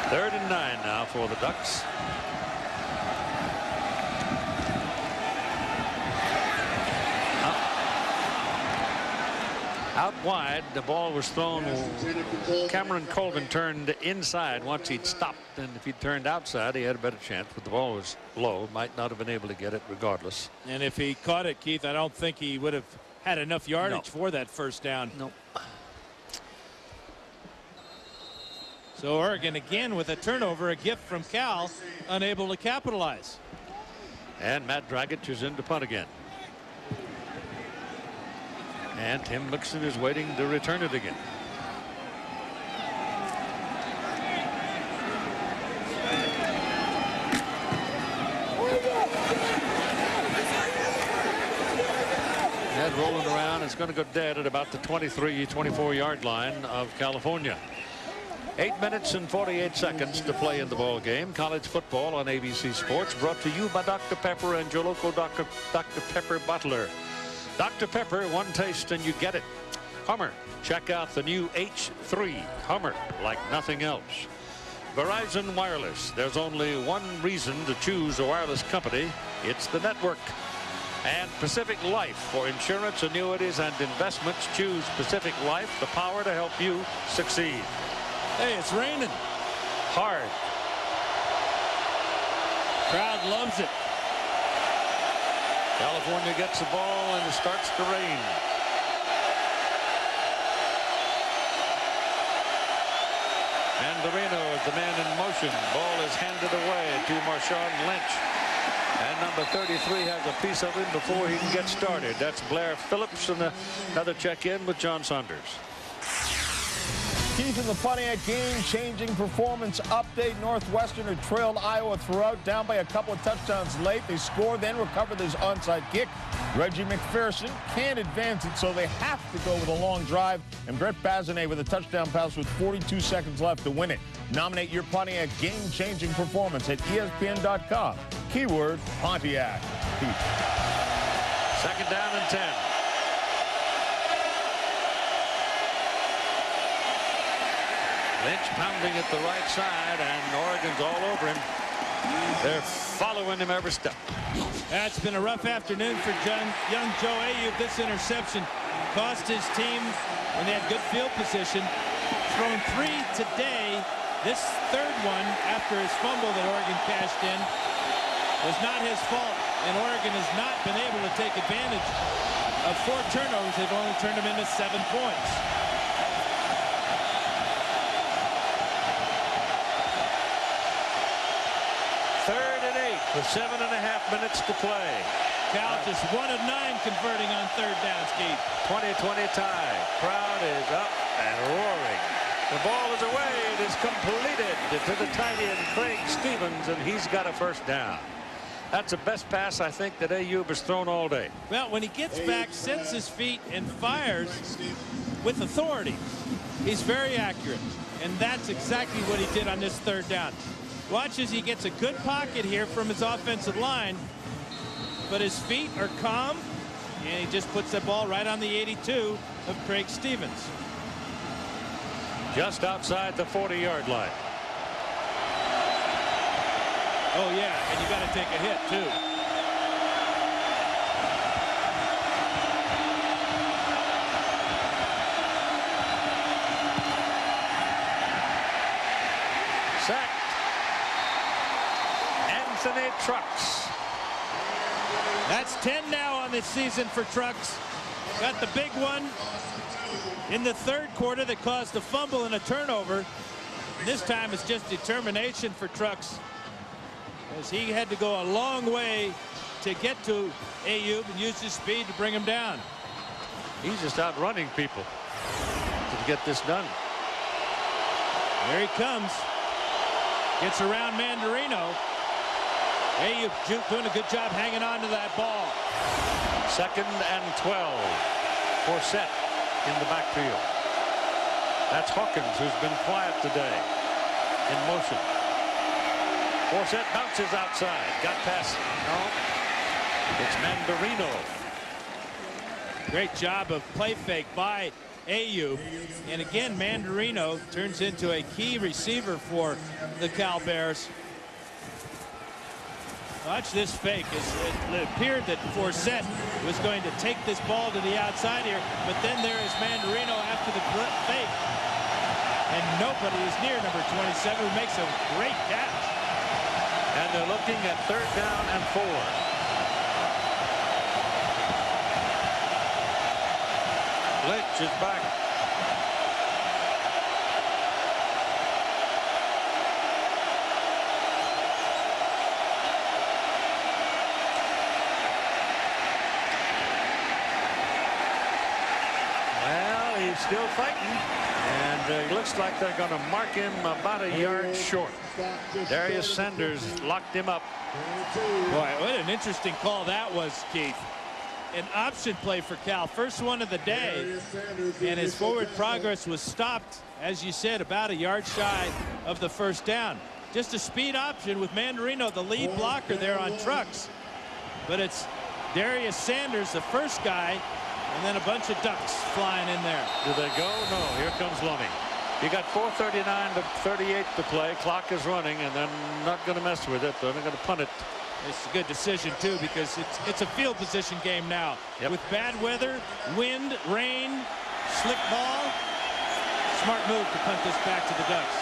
Third and 9 now for the Ducks. Out wide, the ball was thrown. Cameron Colvin turned inside once he'd stopped, and if he'd turned outside, he had a better chance, but the ball was low. Might not have been able to get it regardless. And if he caught it, Keith, I don't think he would have had enough yardage for that first down. Nope. So Oregon again with a turnover, a gift from Cal, unable to capitalize. And Matt Dragic is in to punt again. And Tim Mixon is waiting to return it again. Head rolling around. It's going to go dead at about the 23-24 yard line of California. 8 minutes and 48 seconds to play in the ball game. College football on ABC Sports, brought to you by Dr. Pepper and your local Dr. Pepper bottler. Dr. Pepper, one taste and you get it. Hummer, check out the new H3 Hummer, like nothing else. Verizon Wireless, there's only one reason to choose a wireless company. It's the network. And Pacific Life, for insurance, annuities, and investments. Choose Pacific Life, the power to help you succeed. Hey, it's raining. Hard. Crowd loves it. California gets the ball and it starts to rain. And Marino is the man in motion. Ball is handed away to Marshawn Lynch. And number 33 has a piece of him before he can get started. That's Blair Phillips, and another check-in with John Saunders. Keith in the Pontiac game-changing performance update. Northwestern had trailed Iowa throughout, down by a couple of touchdowns late. They scored, then recovered this onside kick. Reggie McPherson can't advance it, so they have to go with a long drive. And Brett Bazinet with a touchdown pass with 42 seconds left to win it. Nominate your Pontiac game-changing performance at ESPN.com. Keyword Pontiac. Keith. Second down and 10. Lynch pounding at the right side, and Oregon's all over him. They're following him every step. That's been a rough afternoon for young Joe Ayuk. This interception cost his team when they had good field position. Thrown 3 today. This third one, after his fumble that Oregon cashed in, was not his fault. And Oregon has not been able to take advantage of 4 turnovers. They've only turned them into 7 points. With 7.5 minutes to play. Cal just 1 of 9 converting on third down, Keith. 20-20 tie. Crowd is up and roaring. The ball is away. It is completed to the tight end, Craig Stevens, and he's got a first down. That's the best pass I think that Ayuk has thrown all day. Well, when he gets back, sets his feet, and fires with authority, he's very accurate. And that's exactly what he did on this third down. Watch as he gets a good pocket here from his offensive line, but his feet are calm, and he just puts the ball right on the 82 of Craig Stevens. Just outside the 40-yard line. Oh, yeah, and you got to take a hit, too. Sacked. Anthony Trucks. That's 10 now on this season for Trucks. Got the big one in the third quarter that caused a fumble and a turnover. This time it's just determination for Trucks, as he had to go a long way to get to Ayoub and use his speed to bring him down. He's just outrunning people to get this done. There he comes. Gets around Mandarino. Ayoub doing a good job hanging on to that ball. 2nd and 12. Forsett in the backfield. That's Hawkins, who's been quiet today. In motion. Forsett bounces outside. Got past. No. It's Mandarino. Great job of play fake by Ayoub. And again, Mandarino turns into a key receiver for the Cal Bears. Watch this fake. It appeared that Forsett was going to take this ball to the outside here, but then there is Mandarino after the fake. And nobody is near number 27, who makes a great catch. And they're looking at 3rd down and 4. Lynch is back. Well, he's still fighting, and it looks like they're going to mark him about a yard short. Darius Sanders locked him up. Boy, what an interesting call that was, Keith. An option play for Cal, first one of the day, and his forward progress was stopped, as you said, about a yard shy of the 1st down. Just a speed option with Mandarino, the lead blocker there on Trucks. But it's Darius Sanders, the first guy, and then a bunch of ducks flying in there. Do they go? No, here comes Lummy. You got 4:39 to 38 to play. Clock is running, and they're not going to mess with it. They're going to punt it. It's a good decision, too, because it's a field position game now. Yep. With bad weather, wind, rain, slick ball. Smart move to punt this back to the Ducks.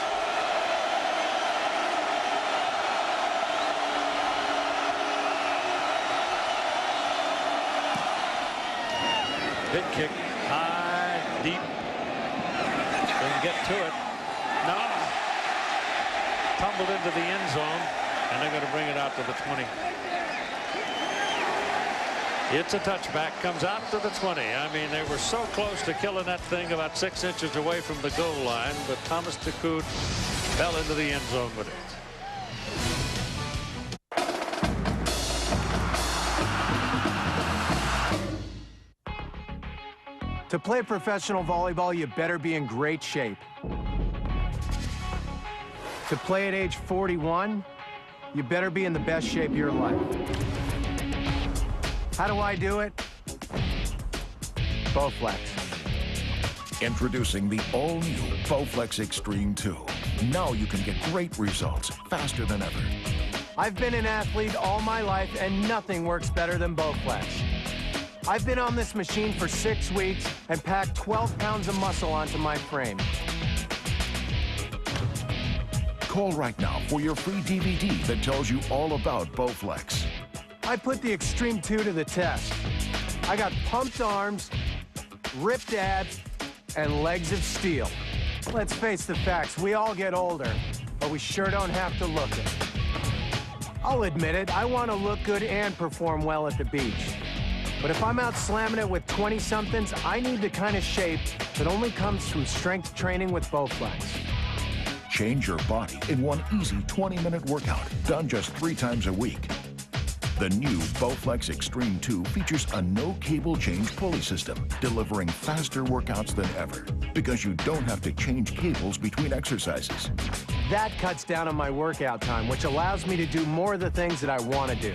Big kick. High, deep. Doesn't get to it. No. Tumbled into the end zone. And they're going to bring it out to the 20. It's a touchback. Comes out to the 20. I mean, they were so close to killing that thing about 6 inches away from the goal line, but Thomas DeCoute fell into the end zone with it. To play professional volleyball, you better be in great shape. To play at age 41, you better be in the best shape of your life. How do I do it? Bowflex. Introducing the all-new Bowflex Extreme 2. Now you can get great results faster than ever. I've been an athlete all my life, and nothing works better than Bowflex. I've been on this machine for 6 weeks and packed 12 pounds of muscle onto my frame. Call right now for your free DVD that tells you all about Bowflex. I put the Extreme 2 to the test. I got pumped arms, ripped abs, and legs of steel. Let's face the facts, we all get older, but we sure don't have to look it. I'll admit it, I want to look good and perform well at the beach. But if I'm out slamming it with 20-somethings, I need the kind of shape that only comes from strength training with Bowflex. Change your body in one easy 20-minute workout, done just 3 times a week. The new Bowflex Extreme 2 features a no-cable change pulley system, delivering faster workouts than ever, because you don't have to change cables between exercises. That cuts down on my workout time, which allows me to do more of the things that I want to do.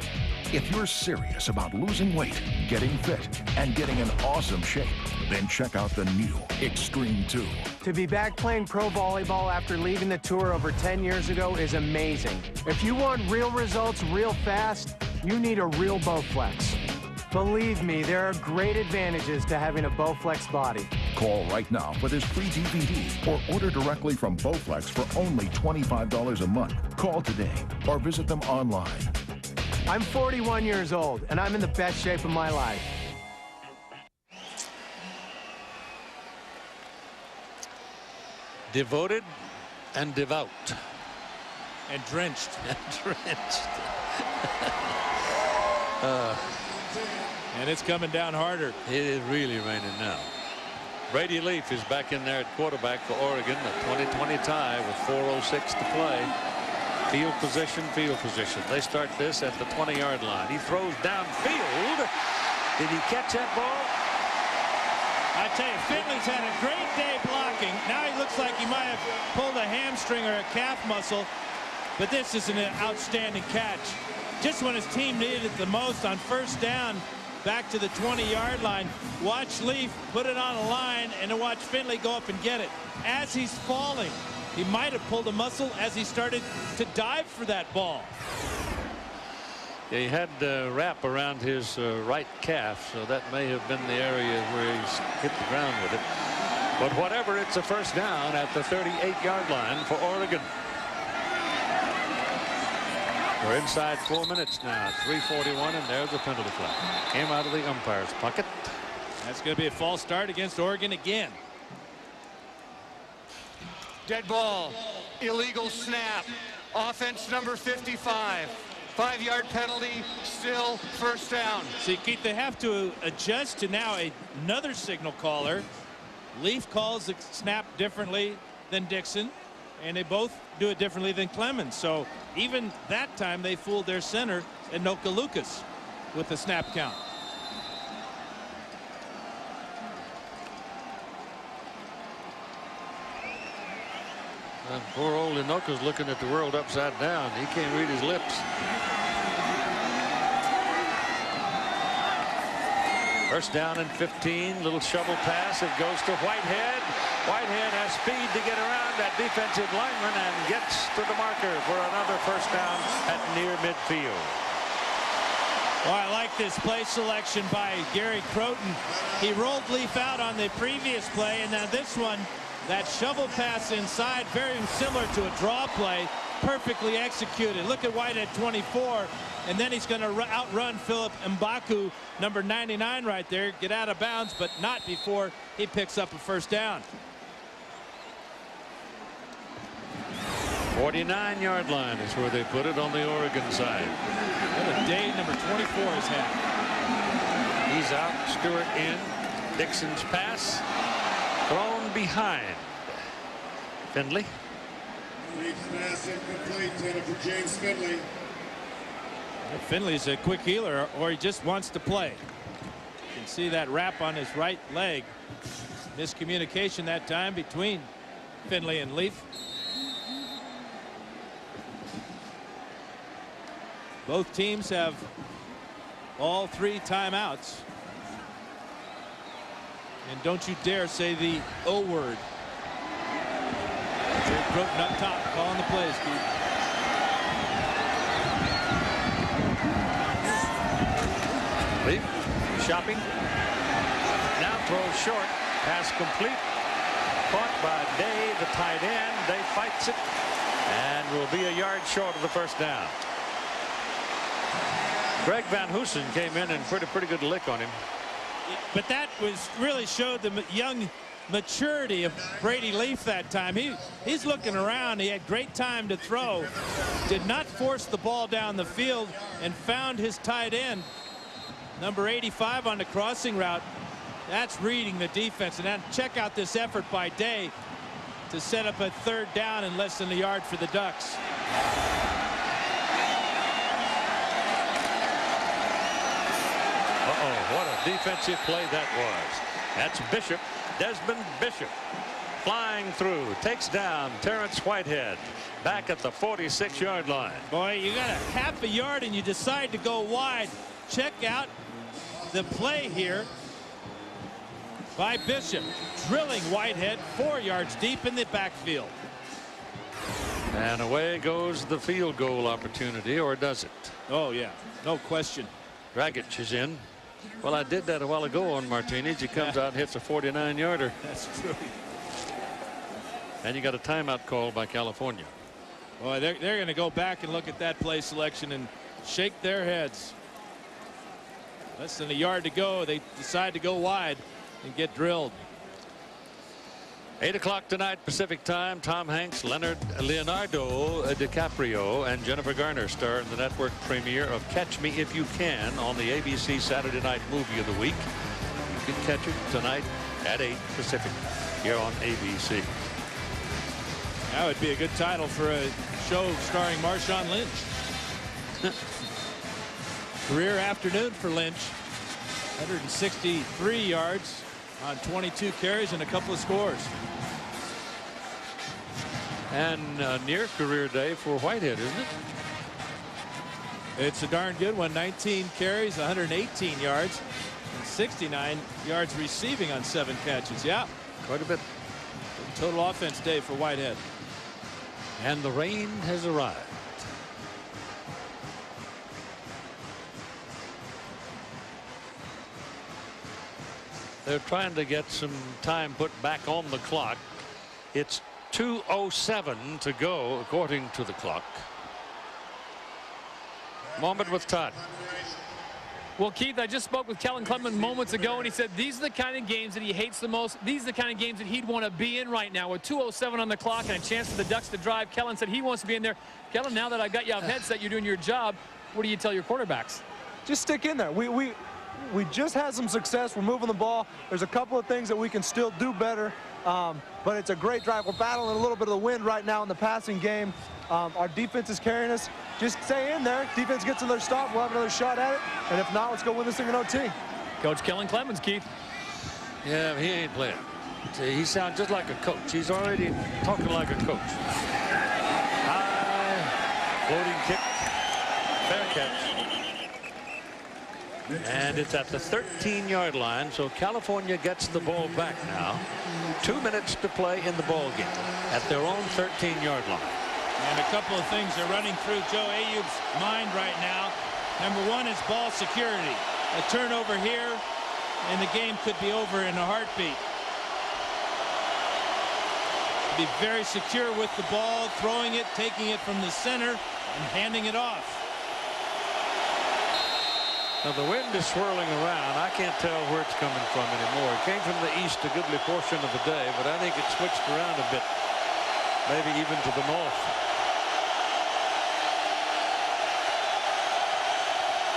If you're serious about losing weight, getting fit, and getting in awesome shape, then check out the new Extreme 2. To be back playing pro volleyball after leaving the tour over 10 years ago is amazing. If you want real results real fast, you need a real Bowflex. Believe me, there are great advantages to having a Bowflex body. Call right now for this free DVD or order directly from Bowflex for only $25 a month. Call today or visit them online. I'm 41 years old, and I'm in the best shape of my life. Devoted and devout. And drenched. And drenched. And it's coming down harder. It is really raining now. Brady Leaf is back in there at quarterback for Oregon. A 20-20 tie with 4:06 to play. Field position, field position. They start this at the 20-yard line. He throws downfield. Did he catch that ball? I tell you, Finley's had a great day blocking. Now he looks like he might have pulled a hamstring or a calf muscle. But this is an outstanding catch. Just when his team needed it the most on first down, back to the 20-yard line. Watch Leaf put it on a line and then watch Finley go up and get it. As he's falling, he might have pulled a muscle as he started to dive for that ball. Yeah, he had wrap around his right calf, so that may have been the area where he's hit the ground with it. But whatever, it's a first down at the 38-yard line for Oregon. We're inside 4 minutes now. 3:41, and there's a penalty flag. Came out of the umpire's pocket. That's going to be a false start against Oregon again. Dead ball. Illegal snap. Offense number 55. 5-yard penalty. Still first down. See, Keith, they have to adjust to now another signal caller. Leaf calls the snap differently than Dixon, and they both do it differently than Clemens. So even that time they fooled their center, Anoka Lucas, with the snap count. Poor old Anoka's looking at the world upside down. He can't read his lips. First down and 15. Little shovel pass. It goes to Whitehead. Whitehead has speed to get around that defensive lineman and gets to the marker for another first down at near midfield. Well, I like this play selection by Gary Croton. He rolled Leaf out on the previous play, and now this one, that shovel pass inside, very similar to a draw play, perfectly executed. Look at Whitehead 24, and then he's going to outrun Philip Mbaku, number 99 right there, get out of bounds, but not before he picks up a first down. 49-yard line is where they put it on the Oregon side. What a day number 24 has had. He's out, Stewart in. Dixon's pass thrown behind Finley. Pass incomplete, for James Finley. Finley's a quick healer, or he just wants to play. You can see that wrap on his right leg. Miscommunication that time between Finley and Leaf. Both teams have all 3 timeouts. And don't you dare say the O word. Jerry Croton up top calling the plays, Keith. Leaf shopping. Now throws short. Pass complete. Caught by Day, the tight end. Day fights it and will be a yard short of the first down. Greg Van Hoosen came in and put a pretty good lick on him. But that really showed the young maturity of Brady Leaf that time. He's looking around. He had great time to throw. Did not force the ball down the field and found his tight end, number 85, on the crossing route. That's reading the defense. And then check out this effort by Day to set up a third down in less than a yard for the Ducks. Uh-oh, what a defensive play that was. That's Bishop, Desmond Bishop. flying through, takes down Terrence Whitehead back at the 46-yard line. Boy, you got a half a yard and you decide to go wide. Check out the play here by Bishop, drilling Whitehead 4 yards deep in the backfield. And away goes the field goal opportunity, or does it? Oh, yeah, no question. Dragic is in. Well, I did that a while ago on Martinez. He comes out and hits a 49-yarder. That's true. And you got a timeout call by California. Boy, they're going to go back and look at that play selection and shake their heads. Less than a yard to go. They decide to go wide and get drilled. 8 o'clock tonight Pacific time. Tom Hanks, Leonardo DiCaprio, and Jennifer Garner star in the network premiere of Catch Me If You Can on the ABC Saturday Night Movie of the Week. You can catch it tonight at 8 Pacific here on ABC. That would be a good title for a show starring Marshawn Lynch. Career afternoon for Lynch. 163 yards on 22 carries and a couple of scores. And a near career day for Whitehead, isn't it? It's a darn good one. 19 carries, 118 yards, and 69 yards receiving on 7 catches. Yeah, quite a bit. Total offense day for Whitehead. And the rain has arrived. They're trying to get some time put back on the clock. It's 2:07 to go according to the clock. Moment with Todd. Well, Keith, I just spoke with Kellen Clemens moments ago, and he said these are the kind of games that he hates the most. These are the kind of games that he'd want to be in right now. With 2:07 on the clock and a chance for the Ducks to drive, Kellen said he wants to be in there. Kellen, now that I got you off headset, you're doing your job. What do you tell your quarterbacks? Just stick in there. We just had some success. We're moving the ball. There's a couple of things that we can still do better, but it's a great drive. We're battling a little bit of the wind right now in the passing game. Our defense is carrying us. Just stay in there. Defense gets another stop. We'll have another shot at it. And if not, let's go win this thing in OT. Coach Kellen Clemens, Keith. Yeah, he ain't playing. See, he sounds just like a coach. He's already talking like a coach. High floating kick. Fair catch. And it's at the 13-yard line, so California gets the ball back now. 2 minutes to play in the ball game at their own 13-yard line. And a couple of things are running through Joe Ayoub's mind right now. Number one is ball security. A turnover here, and the game could be over in a heartbeat. Be very secure with the ball, throwing it, taking it from the center, and handing it off. Now the wind is swirling around. I can't tell where it's coming from anymore. It came from the east a goodly portion of the day, but I think it switched around a bit, maybe even to the north.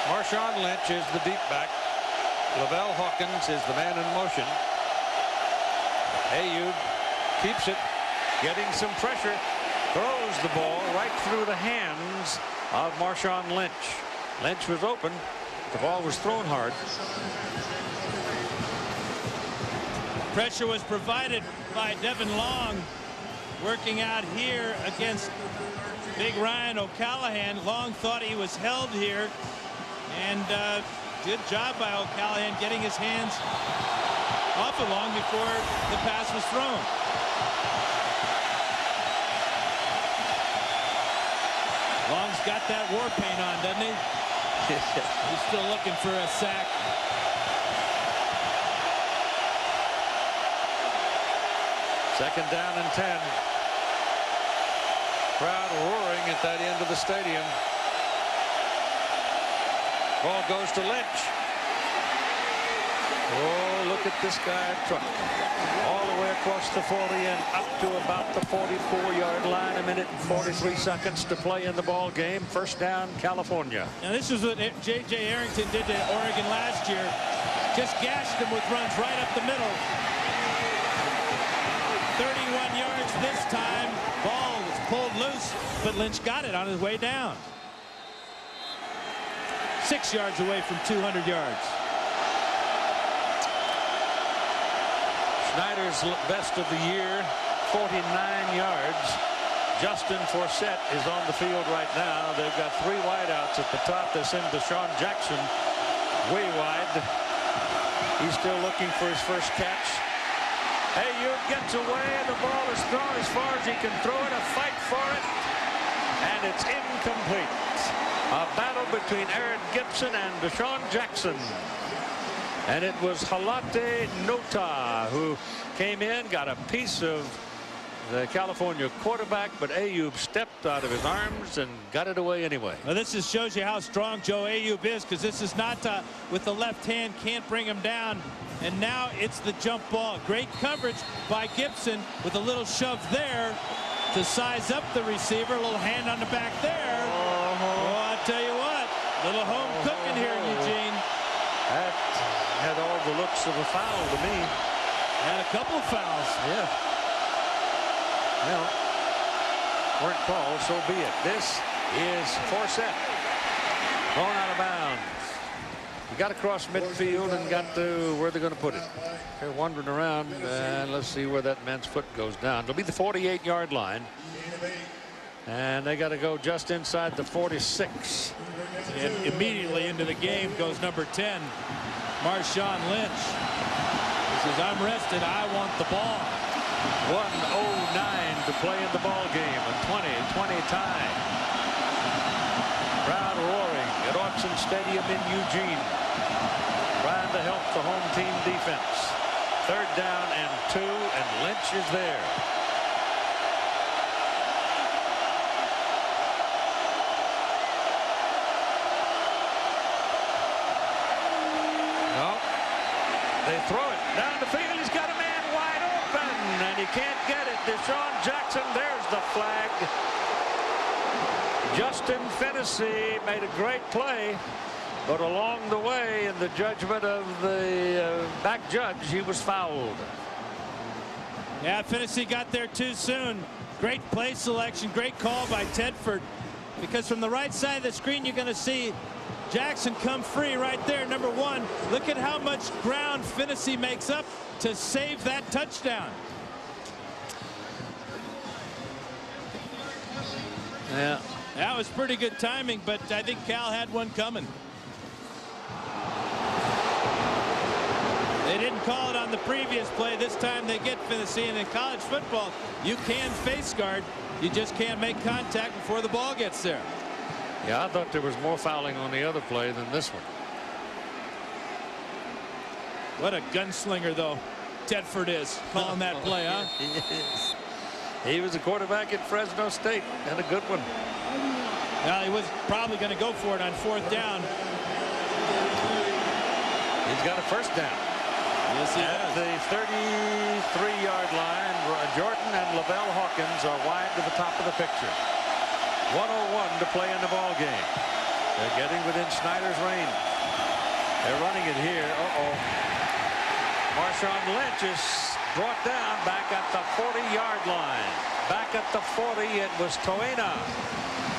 Marshawn Lynch is the deep back. Lavelle Hawkins is the man in motion. Ayoub keeps it, getting some pressure, throws the ball right through the hands of Marshawn Lynch. Lynch was open. The ball was thrown hard. Pressure was provided by Devin Long, working out here against Big Ryan O'Callahan. Long thought he was held here, and good job by O'Callahan getting his hands off of Long before the pass was thrown. Long's got that war paint on, doesn't he? He's still looking for a sack. Second down and 10. Crowd roaring at that end of the stadium. Ball goes to Lynch. Oh, look at this guy truck. All the way across the 40 and up to about the 44-yard line. 1 minute and 43 seconds to play in the ball game. First down, California. Now this is what J.J. Arrington did to Oregon last year. Just gashed them with runs right up the middle. 31 yards this time. Ball was pulled loose, but Lynch got it on his way down. 6 yards away from 200 yards. Schneider's best of the year, 49 yards. Justin Forsett is on the field right now. They've got 3 wideouts at the top. They send Deshaun Jackson way wide. He's still looking for his first catch. Ayoub gets away, and the ball is thrown as far as he can throw it. A fight for it, and it's incomplete. A battle between Aaron Gibson and Deshaun Jackson. And it was Halate Nota who came in, got a piece of the California quarterback, but Ayoub stepped out of his arms and got it away anyway. Well, this just shows you how strong Joe Ayoub is, because this is not with the left hand, can't bring him down. And now it's the jump ball. Great coverage by Gibson with a little shove there to size up the receiver. A little hand on the back there. Oh, I'll tell you what, little home cooking here, Eugene. That had all the looks of a foul to me. Had a couple of fouls. Yeah. Well, weren't called, so be it. This is Forsett. Thrown out of bounds. He got across midfield and got to where they're going to put it. They're wandering around, and let's see where that man's foot goes down. It'll be the 48-yard line. And they got to go just inside the 46. And immediately into the game goes number 10, Marshawn Lynch. He says, I'm rested, I want the ball. 1:09 to play in the ball game. A 20-20 tie. Crowd roaring at Autzen Stadium in Eugene, trying to help the home team defense. 3rd down and 2, and Lynch is there. No, they throw it down the field. He's got a man wide open, and he can't get it. Deshaun Jackson, there's the flag. Justin Fennessy made a great play, but along the way, in the judgment of the back judge, he was fouled. Yeah, Fennessy got there too soon. Great play selection, great call by Tedford, because from the right side of the screen, you're going to see Jackson come free right there, number 1. Look at how much ground Fennessy makes up to save that touchdown. Yeah. That was pretty good timing, but I think Cal had one coming. They didn't call it on the previous play. This time they get Fennessy, and in college football, you can face guard. You just can't make contact before the ball gets there. Yeah, I thought there was more fouling on the other play than this one. What a gunslinger, though, Tedford is, calling that play, huh? He is. He was a quarterback at Fresno State, and a good one. Well, he was probably going to go for it on 4th down. He's got a first down. Yes, he at does. the 33-yard line, Jordan and Lavelle Hawkins are wide to the top of the picture. 1:01 to play in the ball game. They're getting within Snyder's range. They're running it here. Marshawn Lynch is brought down back at the 40-yard line. Back at the 40, it was Toena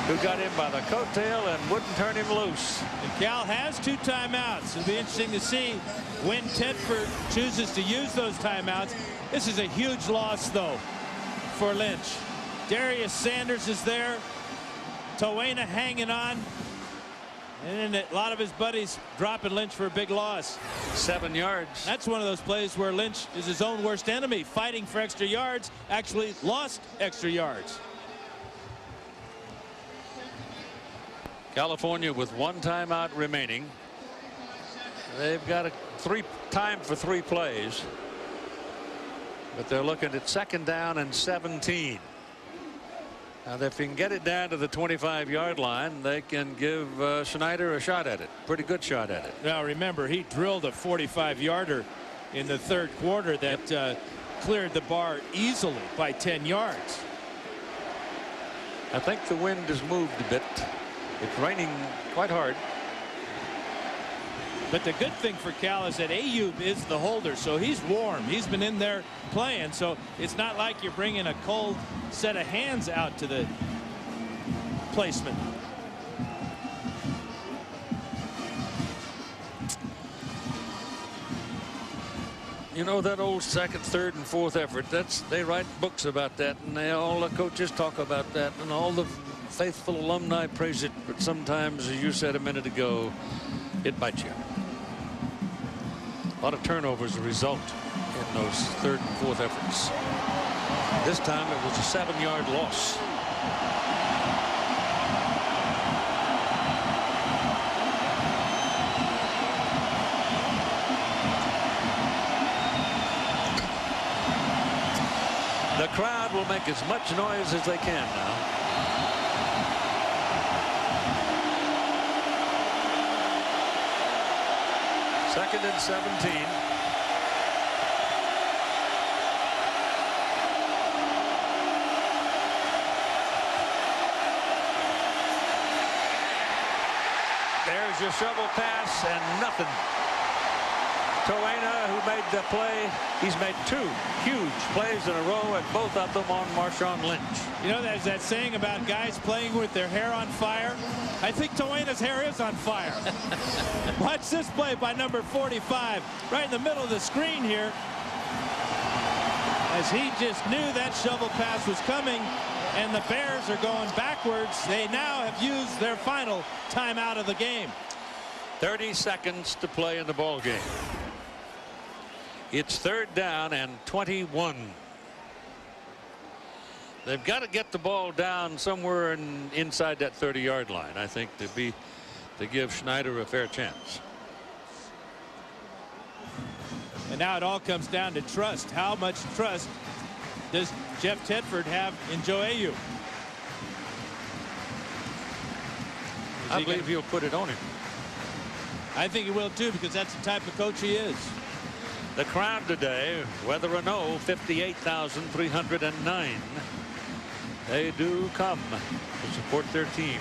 who got him by the coattail and wouldn't turn him loose. And Cal has 2 timeouts. It'll be interesting to see when Tedford chooses to use those timeouts. This is a huge loss, though, for Lynch. Darius Sanders is there. Toena hanging on. And then a lot of his buddies dropping Lynch for a big loss. 7 yards. That's one of those plays where Lynch is his own worst enemy, fighting for extra yards, actually lost extra yards. California with 1 timeout remaining. They've got time for 3 plays. But they're looking at 2nd down and 17. Now, if you can get it down to the 25-yard line, they can give Schneider a shot at it. Pretty good shot at it. Now, remember, he drilled a 45-yarder in the 3rd quarter that cleared the bar easily by 10 yards. I think the wind has moved a bit. It's raining quite hard. But the good thing for Cal is that Ayoub is the holder, so he's warm. He's been in there playing, so it's not like you're bringing a cold set of hands out to the placement. You know, that old second, third, and fourth effort, they write books about that, and all the coaches talk about that, and all the faithful alumni praise it, but sometimes, as you said a minute ago, it bites you. A lot of turnovers as a result in those third and fourth efforts. This time it was a 7-yard loss. The crowd will make as much noise as they can now. Second and 17. There's your shovel pass and nothing. Toena, who made the play, he's made 2 huge plays in a row, and both of them on Marshawn Lynch. You know, there's that saying about guys playing with their hair on fire. I think Toena's hair is on fire. Watch this play by number 45, right in the middle of the screen here, as he just knew that shovel pass was coming, and the Bears are going backwards. They now have used their final timeout of the game. 30 seconds to play in the ball game. It's 3rd down and 21. They've got to get the ball down somewhere inside that 30-yard line, I think, to give Schneider a fair chance. And now it all comes down to trust. How much trust does Jeff Tedford have in Joe Aiyuk? I believe he'll put it on him. I think he will too, because that's the type of coach he is. The crowd today, whether or no, 58,309. They do come to support their team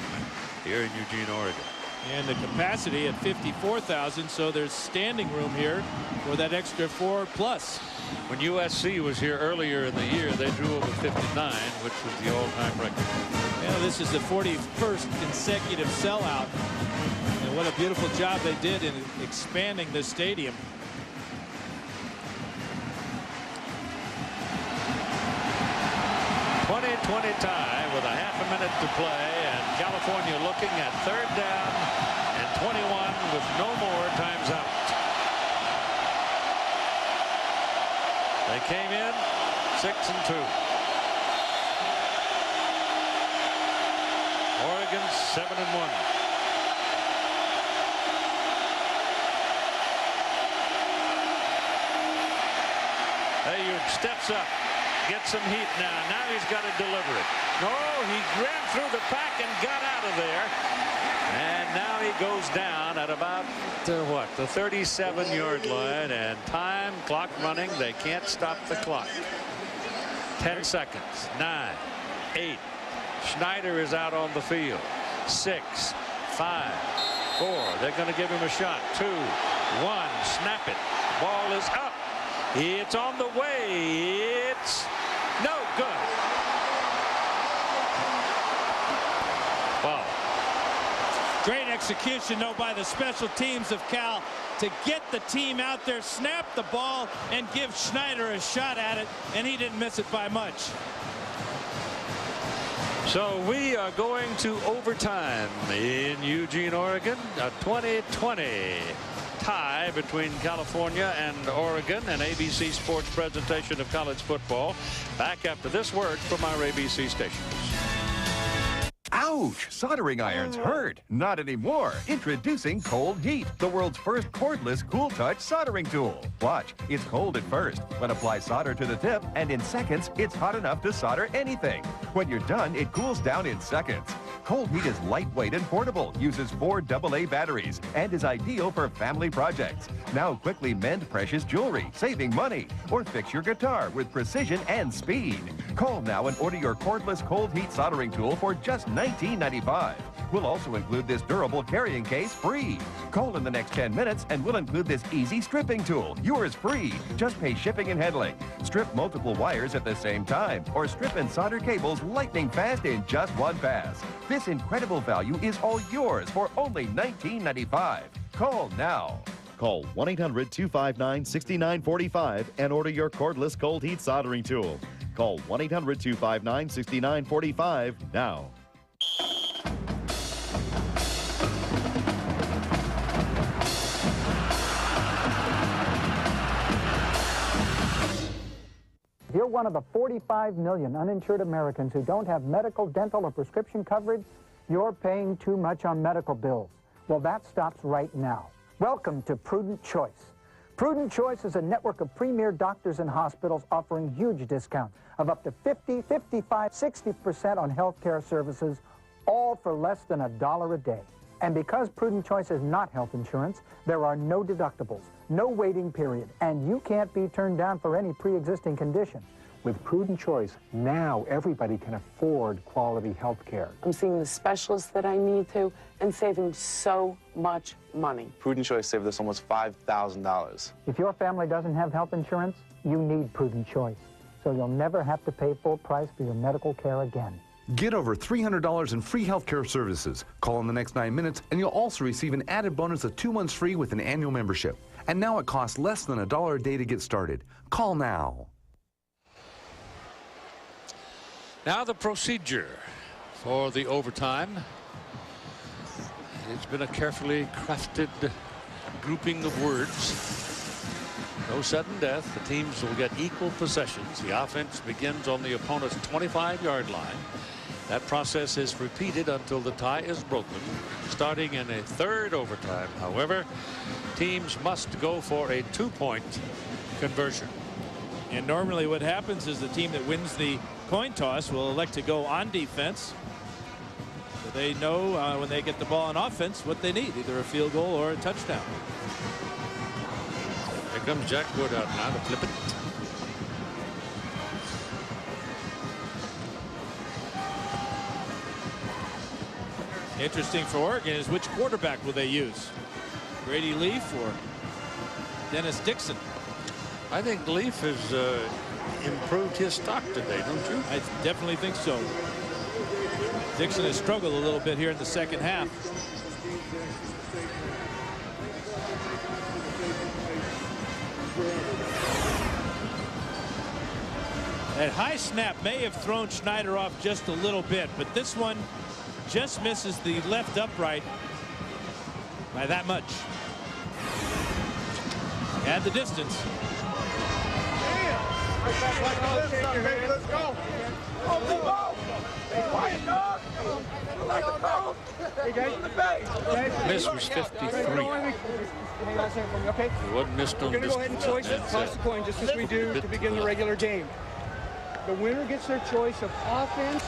here in Eugene, Oregon. And the capacity at 54,000, so there's standing room here for that extra 4+. When USC was here earlier in the year, they drew over 59, which was the all-time record. Yeah, this is the 41st consecutive sellout. And what a beautiful job they did in expanding the stadium. .20 tie with a half a minute to play, and California looking at 3rd down and 21 with no more times out. They came in 6 and 2. Oregon 7 and 1. Aiyuk steps up. Get some heat now. Now he's got to deliver it. No, he ran through the pack and got out of there. And now he goes down at about, what, the 37-yard line. And time, clock running. They can't stop the clock. 10 seconds. 9, 8. Schneider is out on the field. 6, 5, 4. They're going to give him a shot. 2, 1. Snap it. Ball is up. It's on the way. It's no good. Wow. Great execution, though, by the special teams of Cal to get the team out there, snap the ball, and give Schneider a shot at it, and he didn't miss it by much. So we are going to overtime in Eugene, Oregon. A 20-20 tie between California and Oregon. An ABC Sports presentation of college football. Back after this word from our ABC stations. Ouch! Soldering irons hurt. Not anymore. Introducing Cold Heat, the world's first cordless cool touch soldering tool. Watch, it's cold at first, but apply solder to the tip, and in seconds, it's hot enough to solder anything. When you're done, it cools down in seconds. Cold Heat is lightweight and portable, uses 4 AA batteries, and is ideal for family projects. Now quickly mend precious jewelry, saving money, or fix your guitar with precision and speed. Call now and order your cordless Cold Heat soldering tool for just $19.95. We'll also include this durable carrying case free. Call in the next 10 minutes and we'll include this easy stripping tool. Yours free. Just pay shipping and handling. Strip multiple wires at the same time or strip and solder cables lightning fast in just one pass. This incredible value is all yours for only $19.95. Call now. Call 1-800-259-6945 and order your cordless cold heat soldering tool. Call 1-800-259-6945 now. If you're one of the 45 million uninsured Americans who don't have medical, dental, or prescription coverage, you're paying too much on medical bills. Well, that stops right now. Welcome to Prudent Choice. Prudent Choice is a network of premier doctors and hospitals offering huge discounts of up to 50, 55, 60% on health care services, all for less than $1 a day. And because Prudent Choice is not health insurance, there are no deductibles, no waiting period, and you can't be turned down for any pre-existing condition. With Prudent Choice, now everybody can afford quality health care. I'm seeing the specialists that I need to and saving so much money. Prudent Choice saved us almost $5,000. If your family doesn't have health insurance, you need Prudent Choice, so you'll never have to pay full price for your medical care again. Get over $300 in free healthcare services. Call in the next 9 minutes, and you'll also receive an added bonus of 2 months free with an annual membership. And now it costs less than $1 a day to get started. Call now. Now the procedure for the overtime. It's been a carefully crafted grouping of words. No sudden death. The teams will get equal possessions. The offense begins on the opponent's 25-yard line. That process is repeated until the tie is broken, starting in a third overtime. However, teams must go for a 2-point conversion. And normally what happens is the team that wins the coin toss will elect to go on defense. So they know when they get the ball on offense what they need, either a field goal or a touchdown. Here comes Jack Wood out now to flip it. Interesting for Oregon is which quarterback will they use? Grady Leaf or Dennis Dixon? I think Leaf has improved his stock today, don't you? I definitely think so. Dixon has struggled a little bit here in the second half. That high snap may have thrown Schneider off just a little bit, but this one just misses the left upright by that much. Add the distance. Let's go. Quiet, dog. Miss was 53. Okay. He wasn't missed on We're going to go ahead and toss the coin just as we do to begin the regular game. The winner gets their choice of offense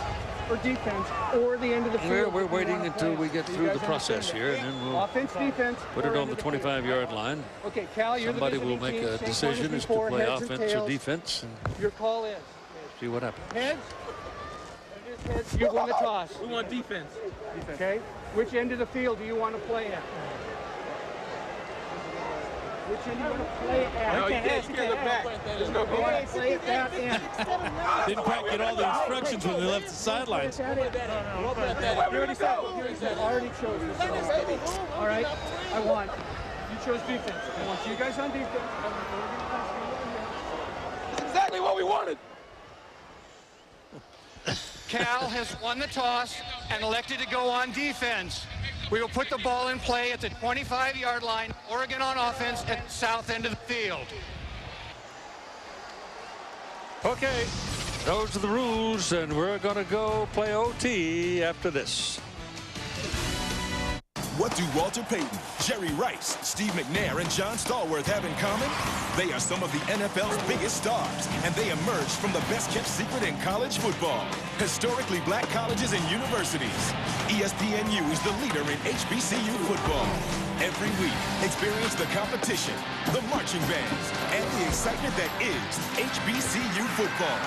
or defense or the end of the field. We're waiting until we get through the process here, and then we'll offense, defense, put it on the 25-yard line. Okay, Cal, you're Somebody the will make a decision as to play offense or defense. Your call is. See what happens. Heads. Heads. You won the toss. We want defense. Okay. Which end of the field do you want to play at? Which end do you want to play at? No, you can't scare the back. There's no going. Play at that end. Didn't quite get all the instructions when they left the sidelines. You already chose this. All right. I want. You chose defense. I want you guys on defense. That's exactly what we wanted. Cal has won the toss and elected to go on defense. We will put the ball in play at the 25-yard line. Oregon on offense at the south end of the field. Okay, those are the rules, and we're going to go play OT after this. What do Walter Payton, Jerry Rice, Steve McNair, and John Stallworth have in common? They are some of the NFL's biggest stars, and they emerged from the best-kept secret in college football. Historically black colleges and universities. ESPNU is the leader in HBCU football. Every week, experience the competition, the marching bands, and the excitement that is HBCU football.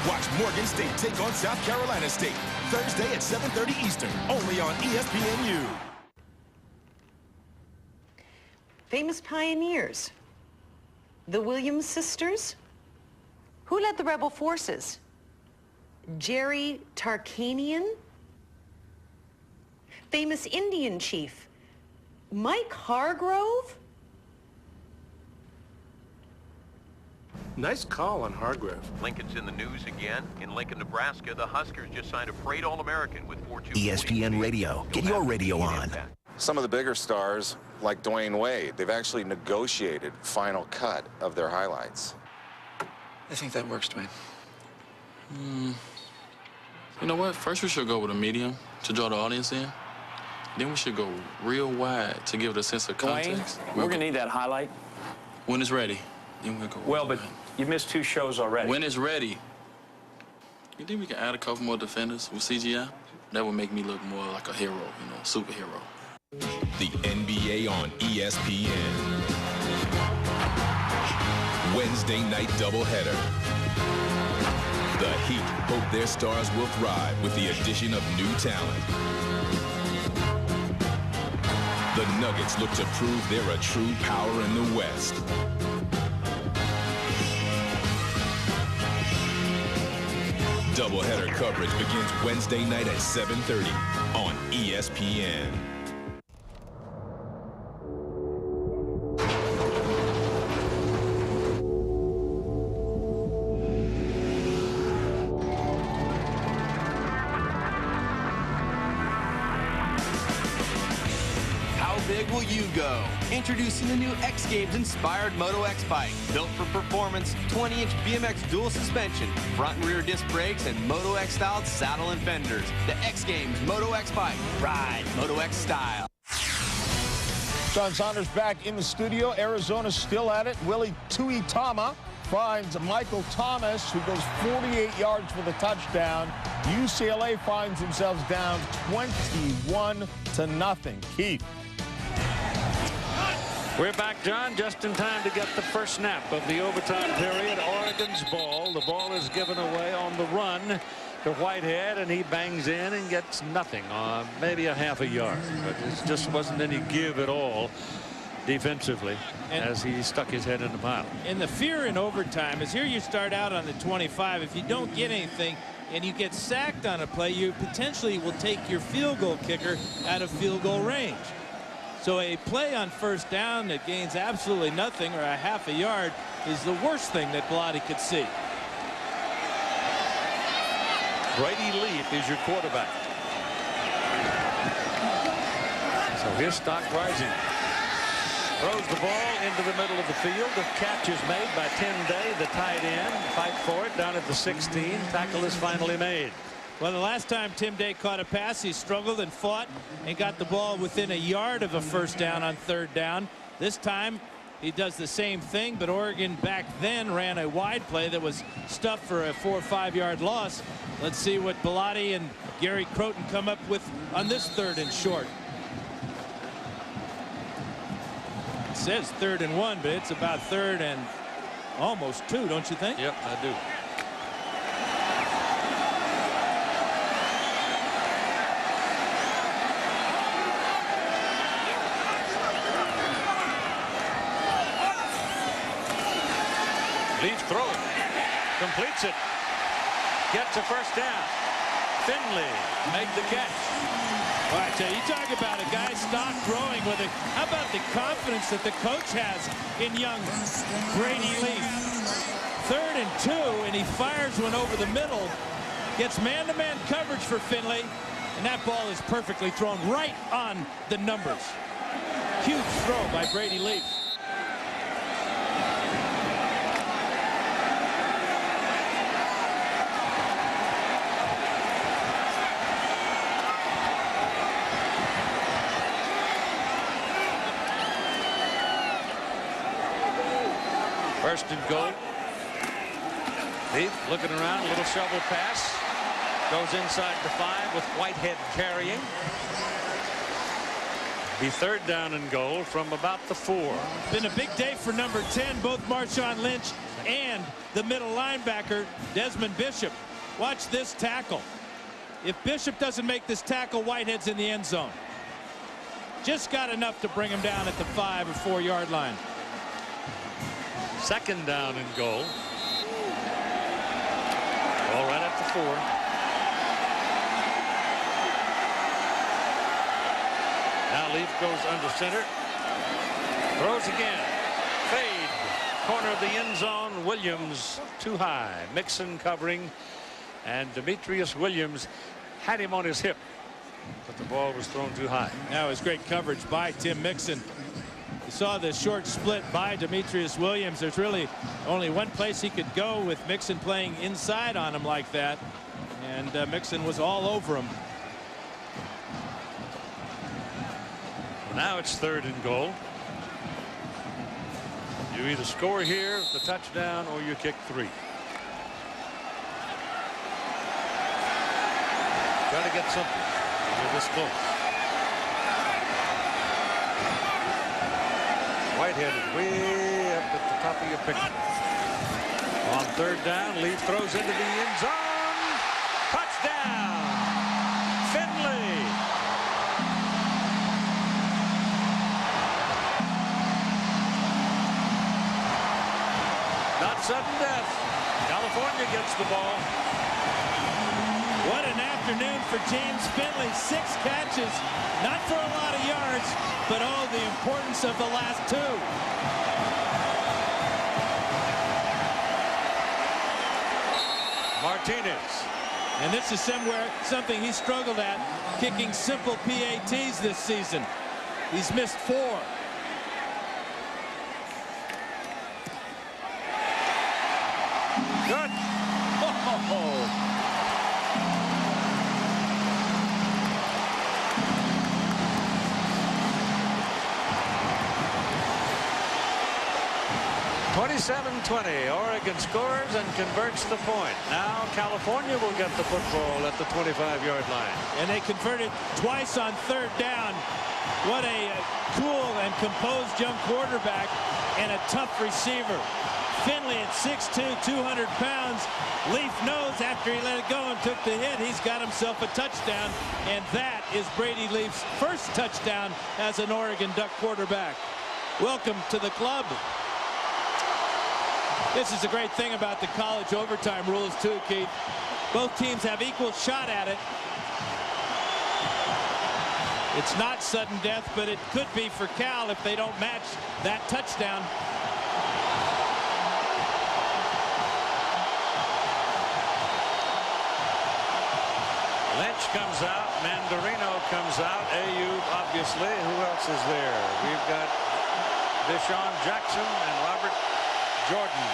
Watch Morgan State take on South Carolina State, Thursday at 7:30 Eastern, only on ESPNU. Famous pioneers. The Williams sisters. Who led the rebel forces? Jerry Tarkanian. Famous Indian chief. Mike Hargrove. Nice call on Hargrave. Lincoln's in the news again. In Lincoln, Nebraska, the Huskers just signed a freight All-American with 4-2. ESPN Radio. Get your radio on. Some of the bigger stars, like Dwayne Wade, they've actually negotiated final cut of their highlights. I think that works, Dwayne. You know what? First we should go with a medium to draw the audience in. Then we should go real wide to give it a sense of context. Dwayne, we're gonna need that highlight. When it's ready, then we'll go. Well, but you missed 2 shows already. When it's ready. You think we can add a couple more defenders with CGI? That would make me look more like a hero, you know, superhero. The NBA on ESPN. Wednesday night doubleheader. The Heat hope their stars will thrive with the addition of new talent. The Nuggets look to prove they're a true power in the West. Doubleheader coverage begins Wednesday night at 7:30 on ESPN. Big will you go? Introducing the new X Games inspired Moto X bike. Built for performance, 20-inch BMX dual suspension, front and rear disc brakes, and Moto X styled saddle and fenders. The X Games Moto X bike. Ride Moto X style. John Saunders back in the studio. Arizona still at it. Willie Tuitama finds Michael Thomas, who goes 48 yards for the touchdown. UCLA finds themselves down 21-0. Keith. We're back, John, just in time to get the first snap of the overtime period. Oregon's ball. The ball is given away on the run to Whitehead, and he bangs in and gets nothing, maybe a half a yard. But it just wasn't any give at all defensively as he stuck his head in the pile. And the fear in overtime is here you start out on the 25. If you don't get anything and you get sacked on a play, you potentially will take your field goal kicker out of field goal range. So a play on first down that gains absolutely nothing or a half a yard is the worst thing that Bellotti could see. Brady Leaf is your quarterback. So his stock rising. Throws the ball into the middle of the field. The catch is made by Tim Day, the tight end. Fight for it down at the 16. Tackle is finally made. Well, the last time Tim Day caught a pass, he struggled and fought and got the ball within a yard of a first down on third down. This time he does the same thing, but Oregon back then ran a wide play that was stuffed for a 4 or 5 yard loss. Let's see what Bellotti and Gary Croton come up with on this 3rd and short. It says 3rd and 1, but it's about 3rd and almost 2, don't you think? Yep, I do. Leaf throwing, completes it, gets a first down. Finley make the catch. All right, so you talk about a guy stock throwing with it. How about the confidence that the coach has in young Brady Leaf? 3rd and 2, and he fires one over the middle, gets man-to-man coverage for Finley, and that ball is perfectly thrown right on the numbers. Huge throw by Brady Leaf. First and goal. Leaf looking around, a little shovel pass. Goes inside the 5 with Whitehead carrying. Be 3rd down and goal from about the 4. Been a big day for number 10, both Marshawn Lynch and the middle linebacker, Desmond Bishop. Watch this tackle. If Bishop doesn't make this tackle, Whitehead's in the end zone. Just got enough to bring him down at the 5 or 4 yard line. 2nd down and goal. All right at the 4. Now Leaf goes under center. Throws again. Fade. corner of the end zone. Williams too high. Mixon covering, and Demetrius Williams had him on his hip, but the ball was thrown too high. That was great coverage by Tim Mixon. You saw the short split by Demetrius Williams. There's really only one place he could go with Mixon playing inside on him like that, and Mixon was all over him. Now it's 3rd and goal. You either score here, the touchdown, or you kick 3. Try to get something. You're this close. Whitehead is way up at the top of your picture. On 3rd down, Lee throws into the end zone. Touchdown, Finley. Not sudden death. California gets the ball. What an afternoon for James Finley. 6 catches, not for a lot of yards, but oh, the importance of the last 2. Martinez. And this is something he struggled at, kicking simple PATs this season. He's missed 4. Good. Oh. 27-20. Oregon scores and converts the point. Now California will get the football at the 25-yard line. And they converted twice on 3rd down. What a cool and composed young quarterback and a tough receiver. Finley at 6'2", 200 pounds. Leaf knows after he let it go and took the hit, he's got himself a touchdown. And that is Brady Leaf's first touchdown as an Oregon Duck quarterback. Welcome to the club. This is a great thing about the college overtime rules too, Keith. Both teams have equal shot at it. It's not sudden death, but it could be for Cal if they don't match that touchdown. Lynch comes out. Mandarino comes out. Ayuk, obviously. Who else is there? We've got Deshaun Jackson and Robert Jordan.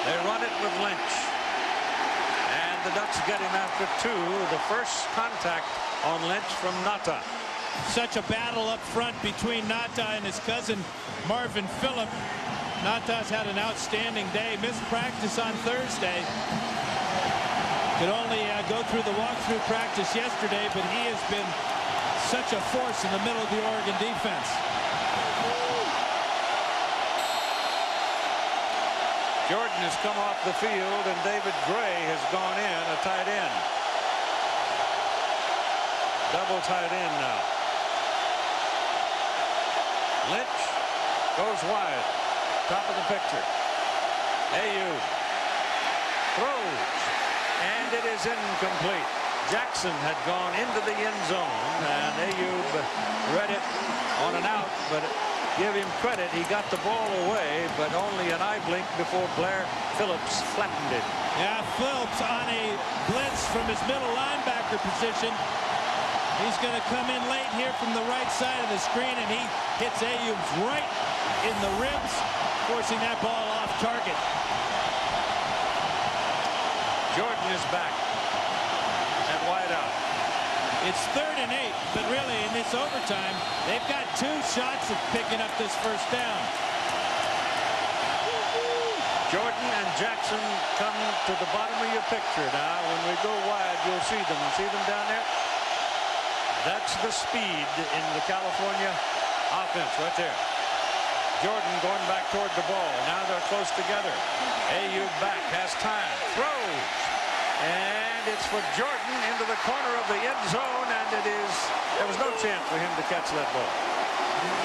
They run it with Lynch. And the Ducks get him after 2. The first contact on Lynch from Nata. Such a battle up front between Nata and his cousin Marvin Phillip. Nata's had an outstanding day. Missed practice on Thursday. Could only go through the walkthrough practice yesterday, but he has been such a force in the middle of the Oregon defense. Jordan has come off the field, and David Gray has gone in, a tight end. Double tight end now. Lynch goes wide. Top of the picture. Ayuk throws, and it is incomplete. Jackson had gone into the end zone, and Ayuk read it on an out, but give him credit, he got the ball away, but only an eye blink before Blair Phillips flattened it. Yeah, Phillips on a blitz from his middle linebacker position. He's going to come in late here from the right side of the screen, and he hits Ayuk right in the ribs, forcing that ball off target. Jordan is back at wide out. It's 3rd and 8, but really in this overtime, they've got 2 shots at picking up this first down. Jordan and Jackson come to the bottom of your picture now. When we go wide, you'll see them. See them down there? That's the speed in the California offense right there. Jordan going back toward the ball. Now they're close together. Ayuk back, has time, throws. And it's for Jordan into the corner of the end zone, and there was no chance for him to catch that ball.